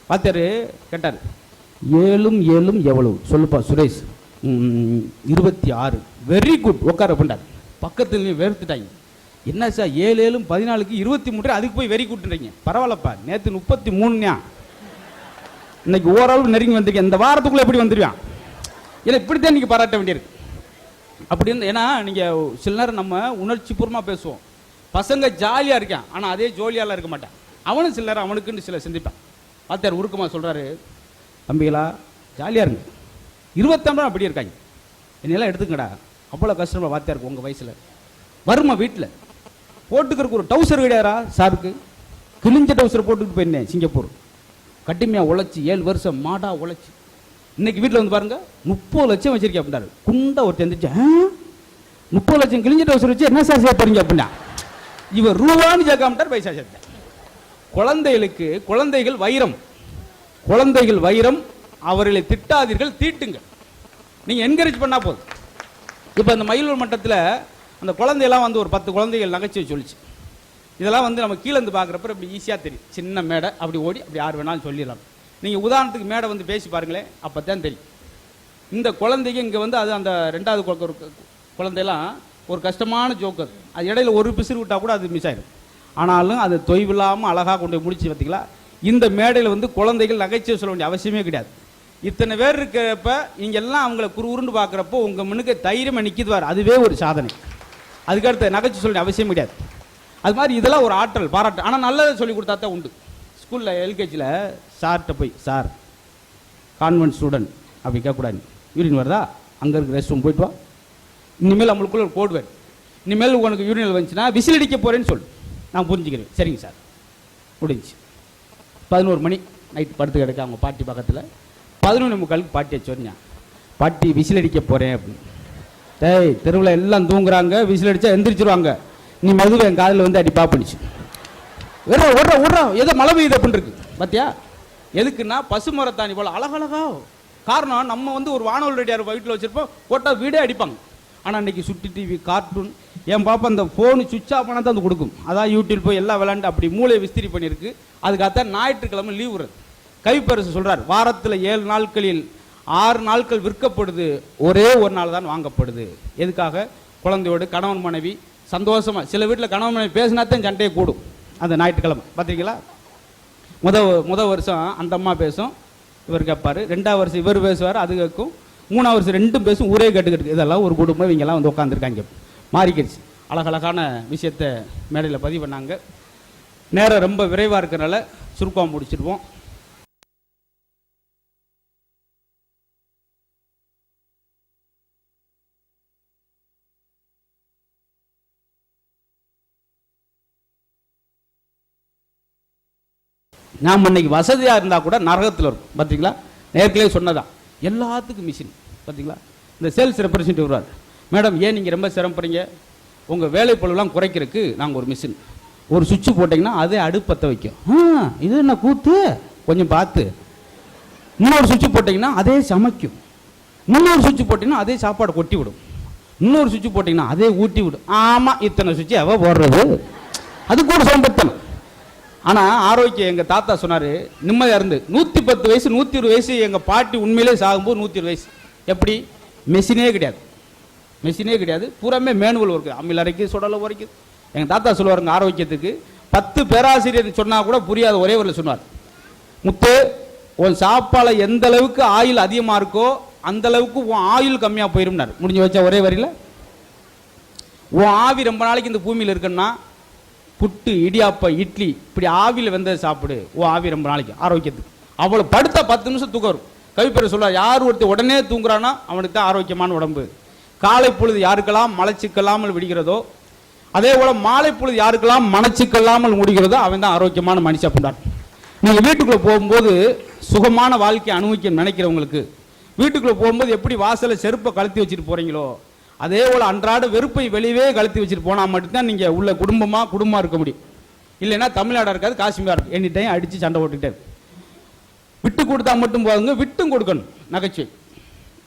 வாத்தியார் கேட்டார், 7ம் 7ம் எவ்வளவு சொல்லுப்பா சுரேஷ். 26. வெரி குட் உட்கார பண்ணார். பக்கத்துல வேர்த்துட்டாங்க. என்ன சார் 7 7ம் 14க்கு 23, அதுக்கு போய் வெரி குட்ன்றீங்க. பரவாயில்லப்பா, நேற்று 33ஞா, இன்னைக்கு ஓரளவு நெருங்கி வந்திருக்கேன், இந்த வாரத்துக்குள்ள எப்படி வந்துருவான். ஏன்னா இப்படித்தான் இன்னைக்கு பாராட்ட வேண்டியிருக்கு. அப்படின்னு ஏன்னா நீங்கள் சில நேரம் நம்ம உணர்ச்சி பூர்வமாக பேசுவோம். பசங்க ஜாலியாக இருக்கான், ஆனால் அதே ஜோலியாலாம் இருக்க மாட்டான். அவனும் சில நேரம் அவனுக்குன்னு சில சிந்திப்பான். வாத்தியார் உருக்கமாக சொல்கிறாரு, தம்பிகளா ஜாலியாக இருங்க, 25 அப்படி இருக்காங்க, என்னெல்லாம் எடுத்துக்கடா, அவ்வளோ கஷ்டமாக வாத்தியார் இருக்கு உங்கள் வயசில் வருமா வீட்டில் போட்டுக்கிறதுக்கு ஒரு டவுசர் கிடையாரா சாருக்கு? கிழிஞ்ச டவுசர் போட்டுக்கிட்டு போயிருந்தேன் சிங்கப்பூர். கடுமையாக உழைச்சி 7 வருஷம் மாடா உழைச்சி இன்னைக்கு வீட்டில் வந்து பாருங்க 30 லட்சம் வச்சிருக்கேன் அப்படின்னாரு. குண்டா ஒருத்தர் எந்திரிச்சு 30 லட்சம் கிழிஞ்ச டவுசர் வச்சு என்ன சார் செய்ய போறீங்க அப்படின்னா இவர் ரூபான்னு சேர்க்காமட்டார், பைசா சேர்த்தேன். குழந்தைகளுக்கு குழந்தைகள் வைரம், குழந்தைகள் வைரம், அவர்களை திட்டாதீர்கள், தீட்டுங்க. நீங்க என்கரேஜ் பண்ணா போதும். இப்போ அந்த மயிலூர் மட்டத்தில் அந்த குழந்தையெல்லாம் வந்து ஒரு 10 குழந்தைகள் நகைச்சுவை சொல்லிச்சு. இதெல்லாம் வந்து நம்ம கீழே இருந்து பார்க்குறப்ப இப்படி ஈஸியாக தெரியும். சின்ன மேடை அப்படி ஓடி அப்படி யார் வேணாலும் சொல்லிடலாம். நீங்கள் உதாரணத்துக்கு மேடை வந்து பேசி பாருங்களேன், அப்போ தான் தெரியும். இந்த குழந்தைங்க இங்கே வந்து அது அந்த 2வது குழந்தையெல்லாம் ஒரு கஷ்டமான ஜோக்கு. அது இடையில ஒரு பிசிறு விட்டால் கூட அது மிஸ் ஆயிடும். ஆனாலும் அது தொய்வில்லாமல் அழகாக கொண்டு போய் முடிச்சு பார்த்தீங்களா. இந்த மேடையில் வந்து குழந்தைகள் நகைச்சுவை சொல்ல வேண்டிய அவசியமே கிடையாது. இத்தனை பேர் இருக்கிறப்ப நீங்கள் எல்லாம் அவங்கள உருண்டு பார்க்குறப்போ உங்கள் முன்னுக்கு தைரியமாக நிற்கிதுவார், அதுவே ஒரு சாதனை. அதுக்கடுத்து நகைச்சுவை சொல்ல வேண்டிய அவசியம் கிடையாது. அது மாதிரி இதெல்லாம் ஒரு ஆற்றல் பாராட்டு. ஆனால் நல்லதை சொல்லி கொடுத்தா தான் உண்டு. ஸ்கூலில் எல்கேஜியில் சார்கிட்ட போய் சார் கான்வென்ட் ஸ்டூடெண்ட் அப்படி கேட்கக்கூடாது, யூரின் வருதா அங்கே இருக்க ரெஸ்ட் ரூம் போயிட்டு வா, இனிமேல் நம்மளுக்குள்ள ஒரு கோட் வேறு, இனிமேல் உனக்கு யூரினல் வந்துச்சுன்னா விசில் அடிக்க போகிறேன்னு சொல்லு, நான் புரிஞ்சுக்கிறேன். சரிங்க சார், முடிஞ்சு. 11 மணி நைட் படுத்து கிடக்க அவங்க பாட்டி பக்கத்தில். 11:45 பாட்டியை சொன்னேன், பாட்டி விசில் அடிக்க போகிறேன் அப்படின்னு. டேய் தெருவில் எல்லாம் தூங்குறாங்க, விசில் அடித்தா எந்திரிச்சிருவாங்க, நீ மதுவை என் காதில் வந்து அடி பாப்பிடுச்சு. ஓடுறோம் ஏதோ மழை பெய்யுது அப்படின்னு இருக்கு பார்த்தியா. எதுக்குன்னா பசுமரத்தாணி போல் அழகழகா. காரணம் நம்ம வந்து ஒரு வானொலி ரெடியார் வீட்டில் வச்சுருப்போம், போட்டால் வீடே அடிப்பாங்க. ஆனால் இன்றைக்கி சுட்டி டிவி கார்ட்டூன், என் பாப்பா அந்த ஃபோனு சுவிட்ச் ஆஃப் பண்ணால் தான் அது கொடுக்கும். அதான் யூடியூப் போய் எல்லாம் விளாண்டு அப்படி மூளையை விஸ்திரி பண்ணியிருக்கு. அதுக்காகத்தான் ஞாயிற்றுக்கிழமை லீவ் வருது. கவிப்பரசு சொல்கிறார், வாரத்தில் 7 நாட்களில் 6 நாட்கள் விற்கப்படுது, ஒரே ஒரு நாள் தான் வாங்கப்படுது. எதுக்காக? குழந்தையோடு கணவன் மனைவி சந்தோஷமாக. சில வீட்டில் கணவன் மனைவி பேசினாத்தான் சண்டையை கூடும் அந்த ஞாயிற்றுக்கிழமை. பார்த்துருக்கீங்களா? முத வருஷம் அந்த அம்மா பேசும், இவர் கேட்பார். 2வது வருஷம் இவர் பேசுவார், அது கேட்கும். 3வது வருஷம் 2ம் பேசும், ஊரே கேட்டுக்கிட்டு. இதெல்லாம் ஒரு குடும்பம், இவங்கெல்லாம் வந்து உட்காந்துருக்காங்க. மாறிக்கிடுச்சு. அழகழகான விஷயத்தை மேடையில் பதிவு பண்ணாங்க. நேரம் ரொம்ப விரைவாக இருக்கிறனால சுருக்கம் முடிச்சிருவோம். நாம் இன்னைக்கு வசதியாக இருந்தால் கூட நரகத்தில் இருக்கும். பார்த்தீங்களா? நேர்களை சொன்னதான் எல்லாத்துக்கும் மிஷின். பார்த்தீங்களா? இந்த சேல்ஸ் ரெப்ரசன்டேட்டிவ் வருவார், மேடம் ஏன் நீங்கள் ரொம்ப சிரமப்படுறீங்க, உங்கள் வேலைப்பொருள்லாம் குறைக்கிறதுக்கு நாங்கள் ஒரு மிஷின், ஒரு சுவிட்சு போட்டிங்கன்னா அதே அடுப்பற்ற வைக்கும். இது என்ன கூத்து, கொஞ்சம் பார்த்து. இன்னொரு சுவிட்சு போட்டிங்கன்னா அதே சமைக்கும், இன்னொரு சுவிட்சு போட்டிங்கன்னா அதே சாப்பாடு கொட்டி விடும், இன்னொரு சுவிட்சு போட்டிங்கன்னா அதே ஊட்டி விடும். ஆமாம், இத்தனை சுவிட்சு எவ போடுறது, அது கூட சோம்பேறித்தனம். ஆனால் ஆரோக்கியம் எங்கள் தாத்தா சொன்னார், நிம்மதியாக இருந்து 110 வயசு 120 வயசு எங்கள் பாட்டி உண்மையிலே சாகும்போது 120 வயசு. எப்படி? மெஷினே கிடையாது, மெஷினே கிடையாது, பூராமே மேனுவல் ஒர்க்கு. அம்மில் அரைக்குது, சுடலை உரைக்குது. எங்கள் தாத்தா சொல்லுவாருங்க, ஆரோக்கியத்துக்கு 10 பேராசிரியர் சொன்னால் கூட புரியாத ஒரே ஒரு சொன்னார், முத்து உன் சாப்பாடு எந்த அளவுக்கு ஆயில் அதிகமாக இருக்கோ அந்த அளவுக்கு உன் ஆயில் கம்மியாக போயிரும்னார். முடிஞ்சு வச்சா ஒரே வரியில். உன் ஆவி ரொம்ப நாளைக்கு இந்த பூமியில் இருக்குன்னா புட்டு இடியாப்பம் இட்லி இப்படி ஆவியில் வெந்ததை சாப்பிடு, ஓ ஆவி ரொம்ப நாளைக்கு ஆரோக்கியத்துக்கு. அவ்வளோ படுத்தா 10 நிமிஷம் தூக்கம் வரும். கவிப்பேர் சொல்றார், யார் ஒருத்தர் உடனே தூங்குறானா அவனுக்கு தான் ஆரோக்கியமான உடம்பு. காலை பொழுது யாருக்கெல்லாம் மலச்சிக்கல்லாமல் விடுகிறதோ, அதே போல மாலை பொழுது யாருக்கெல்லாம் மனச்சிக்கல்லாமல் முடிகிறதோ அவன் தான் ஆரோக்கியமான மனுஷன் அப்படின்றார். நீங்கள் வீட்டுக்குள்ளே போகும்போது சுகமான வாழ்க்கையை அனுபவிக்க நினைக்கிறவங்களுக்கு, வீட்டுக்குள்ளே போகும்போது எப்படி வாசலை செருப்பை கழட்டி வச்சுட்டு போகிறீங்களோ அதே போல் அன்றாட வெறுப்பை வெளியே கழட்டி வச்சுட்டு போனால் மட்டும்தான் நீங்கள் உள்ள குடும்பமாக இருக்க முடியும். இல்லைன்னா தமிழ்நாடாக இருக்காது, காஷ்மீராக இருக்கும். எனி டைம் அடித்து சண்டை போட்டுக்கிட்டே இருக்கு. விட்டு கொடுத்தா மட்டும் போதுங்க, விட்டும் கொடுக்கணும். நகைச்சுவை.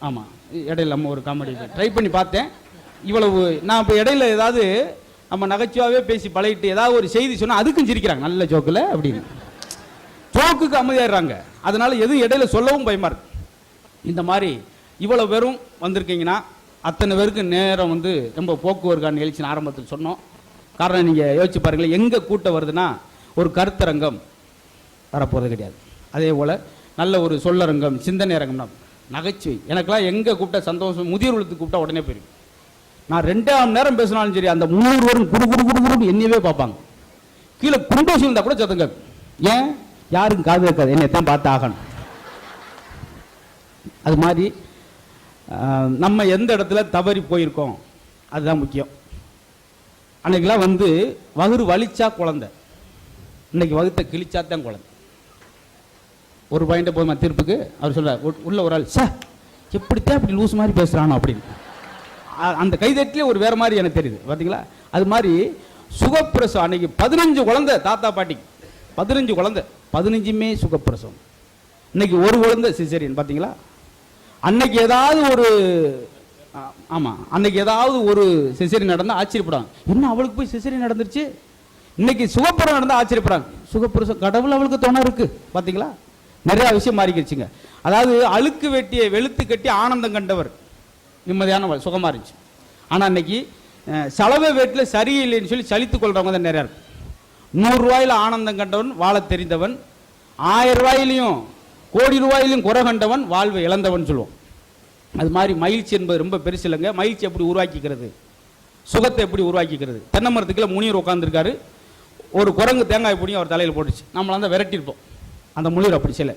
ஆமாம், இடையில நம்ம ஒரு காமெடி ட்ரை பண்ணி பார்த்தேன். இவ்வளவு நான் இப்போ இடையில ஏதாவது நம்ம நகைச்சுவாகவே பேசி பழகிட்டு ஏதாவது ஒரு செய்தி சொன்னால் அதுக்கும் சிரிக்கிறாங்க, நல்ல ஜோக்கில் அப்படின்னு. ஜோக்குக்கு அமைதியாடுறாங்க. அதனால எதுவும் இடையில சொல்லவும் பயமா இருக்கு. இந்த மாதிரி இவ்வளவு பேரும் வந்திருக்கீங்கன்னா அத்தனை பேருக்கு நேரம் வந்து ரொம்ப போக்குவரக்கான நிகழ்ச்சி ஆரம்பத்தில் சொன்னோம். காரணம் நீங்கள் யோசிச்சு பாருங்களேன், எங்கே கூட்டம் வருதுன்னா ஒரு கருத்தரங்கம் வரப்போகிறது கிடையாது. அதே போல் நல்ல ஒரு சொல்லரங்கம், சிந்தனை அரங்கம்னா நகைச்சுவை. எனக்கெல்லாம் எங்கே கூப்பிட்டா சந்தோஷம், முதியோர் இல்லத்துக்கு கூப்பிட்டா உடனே போயிடும். நான் 2 மணி நேரம் பேசினாலும் சரி, அந்த 300 பேரும் குடு என்னையவே பார்ப்பாங்க. கீழே குண்டோசி இருந்தால் கூட சத்தங்க. ஏன்? யாருக்கும் காது இருக்காது, என்னை தான் பார்த்து ஆகணும். அது மாதிரி நம்ம எந்த இடத்துல தவறி போயிருக்கோம் அதுதான் முக்கியம். அன்னைக்கெல்லாம் வந்து வகுறு வலிச்சா குழந்தை, இன்னைக்கு வகுத்தை கிழிச்சா தான் குழந்தை. ஒரு பாயிண்ட் போதுமா தீர்ப்புக்கு? அவர் சொல்றார், உள்ள ஒரு ஆள், சார் எப்படித்தான் இப்படி லூஸ் மாதிரி பேசுறானோ அப்படின்னு. அந்த கைதட்டிலே ஒரு வேற மாதிரி எனக்கு தெரியுது, பார்த்தீங்களா? அது மாதிரி சுகப்பிரசவம் அன்னைக்கு 15 குழந்தை தாத்தா பாட்டிக்கு, 15 குழந்தை, 15மே சுகப்பிரசவம். இன்னைக்கு ஒரு குழந்தை சிசேரியன், பார்த்தீங்களா? அன்னைக்கு ஏதாவது ஒரு அன்னைக்கு ஏதாவது ஒரு சிசேரியன் நடந்தால் ஆச்சரியப்படுவாங்க, இன்னும் அவளுக்கு போய் சிசேரியன் நடந்துருச்சு. இன்னைக்கு சுகப்பிரசவம் நடந்தால் ஆச்சரியப்படுறாங்க, சுகப்பிரசவம் கடவுள் அவளுக்கு துணை இருக்கு. பார்த்தீங்களா? நிறைய விஷயம் மாறிக்கிடுச்சுங்க. அதாவது அழுக்கு வெட்டியை வெளுத்து கட்டி ஆனந்தம் கண்டவர் நிம்மதியான சுகமாக இருந்துச்சு. ஆனால் இன்னைக்கு சலவை வேட்டில் சரியில்லைன்னு சொல்லி சலித்துக் கொள்றவங்க தான் நிறையா இருக்கு. 100 ரூபாயில் ஆனந்தம் கண்டவன் வாழ தெரிந்தவன், 1000 ரூபாயிலையும் கோடி ரூபாயிலும் குறை கண்டவன் வாழ்வை இழந்தவன் சொல்லுவோம். அது மாதிரி மகிழ்ச்சி என்பது ரொம்ப பெருசு இல்லைங்க. மகிழ்ச்சி எப்படி உருவாக்கிக்கிறது, சுகத்தை எப்படி உருவாக்கிக்கிறது? தென்னை மரத்துக்குள்ள முனிவர் உட்காந்துருக்காரு, ஒரு குரங்கு தேங்காய் பிடியும் அவர் தலையில் போட்டுச்சு, நம்மள அந்த விரட்டியிருப்போம். அந்த முனிவர் அப்படி சில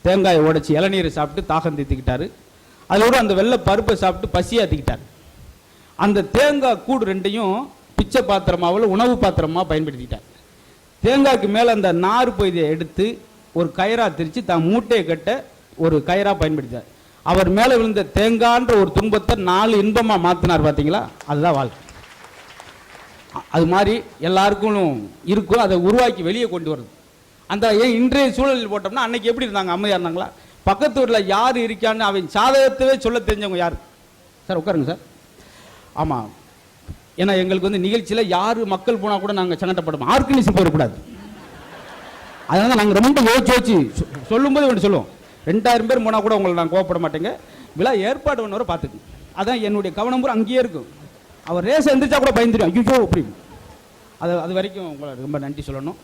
தேங்காயை உடைச்சி இளநீரை சாப்பிட்டு தாகம் தீர்த்துக்கிட்டாரு. அதோட அந்த வெள்ளை பருப்பை சாப்பிட்டு பசியாத்திக்கிட்டார். அந்த தேங்காய் கூடு ரெண்டையும் பிச்சை பாத்திரமாவில் உணவு பாத்திரமாக பயன்படுத்திக்கிட்டார். தேங்காய்க்கு மேலே அந்த நார் பகுதியை எடுத்து ஒரு கயிறா திரிச்சு தான் மூட்டையை கட்ட ஒரு கயிறா பயன்படுத்தார். அவர் மேலே விழுந்த தேங்கான்ற ஒரு துன்பத்தை 4 இன்பமாக மாற்றினார். பார்த்தீங்களா? அதுதான் வாழ்க்கை. அது மாதிரி எல்லாருக்கும் இருக்கும், அதை உருவாக்கி வெளியே கொண்டு வருது. அந்த இன்றைய சூழலில் போட்டோம்னா அன்னைக்கு எப்படி இருந்தாங்க? அமைதியாக இருந்தாங்களா? பக்கத்து ஊரில் யார் இருக்கான்னு அவன் சாதகத்தவே சொல்ல தெரிஞ்சவங்க யார்? சார் உட்காருங்க சார். ஆமாம், ஏன்னா எங்களுக்கு வந்து நிகழ்ச்சியில் யார் மக்கள் போனால் கூட நாங்கள் சங்கடப்படுவோம், ஆர்கனைசேஷன் போயிடக்கூடாது. அதனால நாங்கள் ரொம்ப யோசிச்சு சொல்லும்போது ஒன்று சொல்லுவோம், 2000 பேர் போனால் கூட உங்களை நான் கோவப்பட மாட்டேங்க, விழா ஏற்பாடு பண்ணவரை பார்த்துக்கு. அதான் என்னுடைய கவனம் பூரா அங்கேயே இருக்கும். அவர் ரேஸ் எந்திரிச்சா கூட பயந்துடும், ஐயோ அப்படின்னு. அது வரைக்கும் உங்களை ரொம்ப நன்றி சொல்லணும்.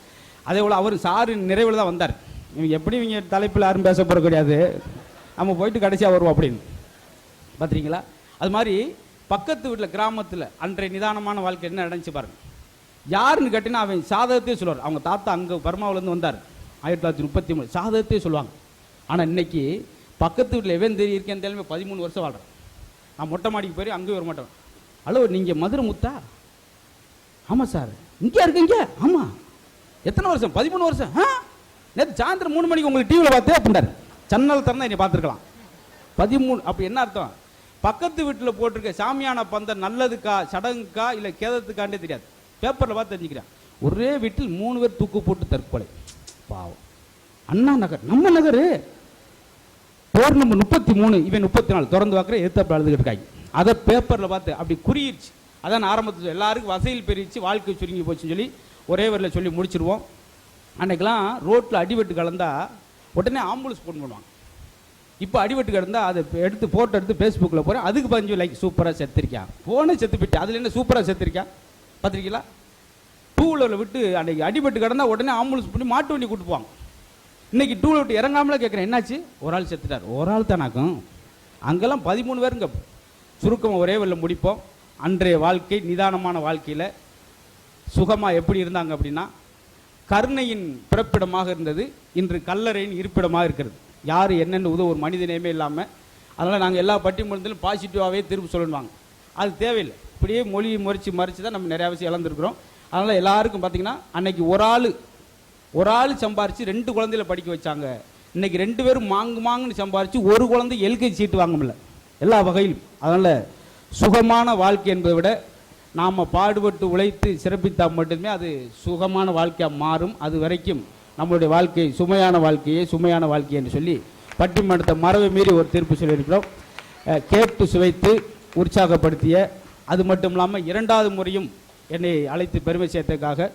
அதே போல் அவர் சாரு நிறைவில் தான் வந்தார். இவங்க எப்படி இவங்க தலைப்பில் யாரும் பேச போகிற கிடையாது, நம்ம போயிட்டு கடைசியாக வருவோம் அப்படின்னு. பார்த்துறீங்களா? அது மாதிரி பக்கத்து வீட்டில் கிராமத்தில் அன்றைய நிதானமான வாழ்க்கை என்ன நடந்துச்சு பாருங்க. யாருன்னு கேட்டினா அவன் சாதகத்தையே சொல்லுவார். அவங்க தாத்தா அங்கே பர்மாவிலேருந்து வந்தார் 1933, சாதகத்தையே சொல்லுவாங்க. ஆனால் இன்னைக்கு பக்கத்து வீட்டில் எவன் இருக்கேன்னு தெரியுமே 13 வருஷம் வாழ்கிறேன். நான் மொட்டை மாடிக்கு போய் அங்கேயும் வர மாட்டேன். ஹலோ, நீங்கள் மதுரை முத்தா? ஆமாம் சார். இங்கே இருக்கீங்க? ஆமாம். எத்தனை வருஷம்? 13 வருஷம். நேற்று சாயந்தரம் 3 மணிக்கு உங்களுக்கு டிவியில் பார்த்தே அப்படின்றார். சன்னல் திறந்தா என்னை பார்த்துருக்கலாம். 13 அப்போ என்ன அர்த்தம்? பக்கத்து வீட்டில் போட்டிருக்க சாமியான பந்த நல்லதுக்கா சடங்குக்கா இல்லை கேதத்துக்காண்டே தெரியாது. பேப்பரில் பார்த்து தெரிஞ்சுக்கிறேன். ஒரே வீட்டில் 3 பேர் தூக்கு போட்டு தற்கொலை. பாவம். அண்ணா நகர், நம்ம நகர், போர் நம்பர் 33, இவன் 34 திறந்து பார்க்குற எதிர்த்தாப்பில் அழுதுகிட்டு இருக்காங்க. அதை பேப்பரில் பார்த்து அப்படி குறியிருச்சு. அதான் ஆரம்பத்தில் எல்லாருக்கும் வசையில் பெருச்சு வாழ்க்கை சுருங்கி போச்சுன்னு சொல்லி ஒரே வரியில் சொல்லி முடிச்சிருவோம். அன்னைக்கெல்லாம் ரோட்டில் அடிவெட்டு கலந்தா உடனே ஆம்புலன்ஸ் ஃபோன் பண்ணுவாங்க. இப்போ அடிவெட்டு கிடந்தால் அதை எடுத்து ஃபோட்டோ எடுத்து ஃபேஸ்புக்கில் போகிறேன், அதுக்கு 15 லைக், சூப்பராக செத்துருக்கான், ஃபோனே செத்து போயிட்டு, அதில் என்ன சூப்பராக செத்துருக்கான் பார்த்துருக்கீங்களா? 2 வீலரில் விட்டு அன்றைக்கி அடிபட்டு கிடந்தா உடனே ஆம்புலன்ஸ் பண்ணி மாட்டு வண்டி கூட்டு போவாங்க. இன்றைக்கி 2 வீலர் விட்டு இறங்காமலே கேட்குறேன், என்னாச்சு? ஒரு ஆள் செத்துட்டார். ஒரு ஆள் தானாக்கும், அங்கெல்லாம் 13 பேருங்க. சுருக்கமாக ஒரே வெள்ள முடிப்போம். அன்றைய வாழ்க்கை நிதானமான வாழ்க்கையில் சுகமாக எப்படி இருந்தாங்க அப்படின்னா, கருணையின் பிறப்பிடமாக இருந்தது, இன்று கல்லறையின் இருப்பிடமாக இருக்கிறது. யார் என்னென்னு ஒரு மனிதனேமே இல்லாமல். அதனால் நாங்கள் எல்லா பட்டிமன்றத்திலும் பாசிட்டிவாகவே திரும்ப சொல்லுவாங்க. அது தேவையில்லை. இப்படியே மொழி மறித்து தான் நம்ம நிறையா விஷயம் இழந்திருக்கிறோம். அதனால் எல்லாருக்கும் பார்த்திங்கன்னா அன்னைக்கு ஒரு ஆள் சம்பாரித்து 2 குழந்தைகளை படிக்க வச்சாங்க. இன்றைக்கி 2 பேரும் மாங்குன்னு சம்பாரித்து ஒரு குழந்தை எல்கேஜி சீட்டு வாங்க முடியல எல்லா வகையிலும். அதனால் சுகமான வாழ்க்கை என்பதை விட நாம் பாடுபட்டு உழைத்து சிறப்பித்தால் மட்டுமே அது சுகமான வாழ்க்கையாக மாறும். அது வரைக்கும் நம்மளுடைய வாழ்க்கை சுமையான வாழ்க்கை என்று சொல்லி பட்டிமன்றத்தை மரபை மீறி ஒரு தீர்ப்பு சொல்லியிருக்கிறோம். கேட்டு சுவைத்து உற்சாகப்படுத்திய, அது மட்டும் இல்லாமல் 2வது முறையும் என்னை அழைத்து பெருமை சேர்த்ததுக்காக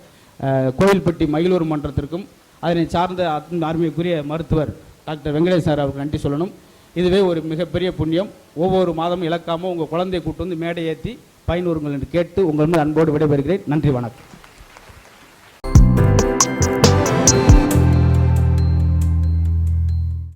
கோவில்பட்டி மகிழூர் மன்றத்திற்கும் அதனை சார்ந்த அருமைக்குரிய மருத்துவர் டாக்டர் வெங்கடேஷ் சார் அவருக்கு நன்றி சொல்லணும். இதுவே ஒரு மிகப்பெரிய புண்ணியம். ஒவ்வொரு மாதமும் இழக்காமல் உங்கள் குழந்தையை கூட்டு வந்து மேடை ஏற்றி பயனுறுங்கள் என்று கேட்டு உங்கள் அன்போடு விடைபெறுகிறேன். நன்றி, வணக்கம்.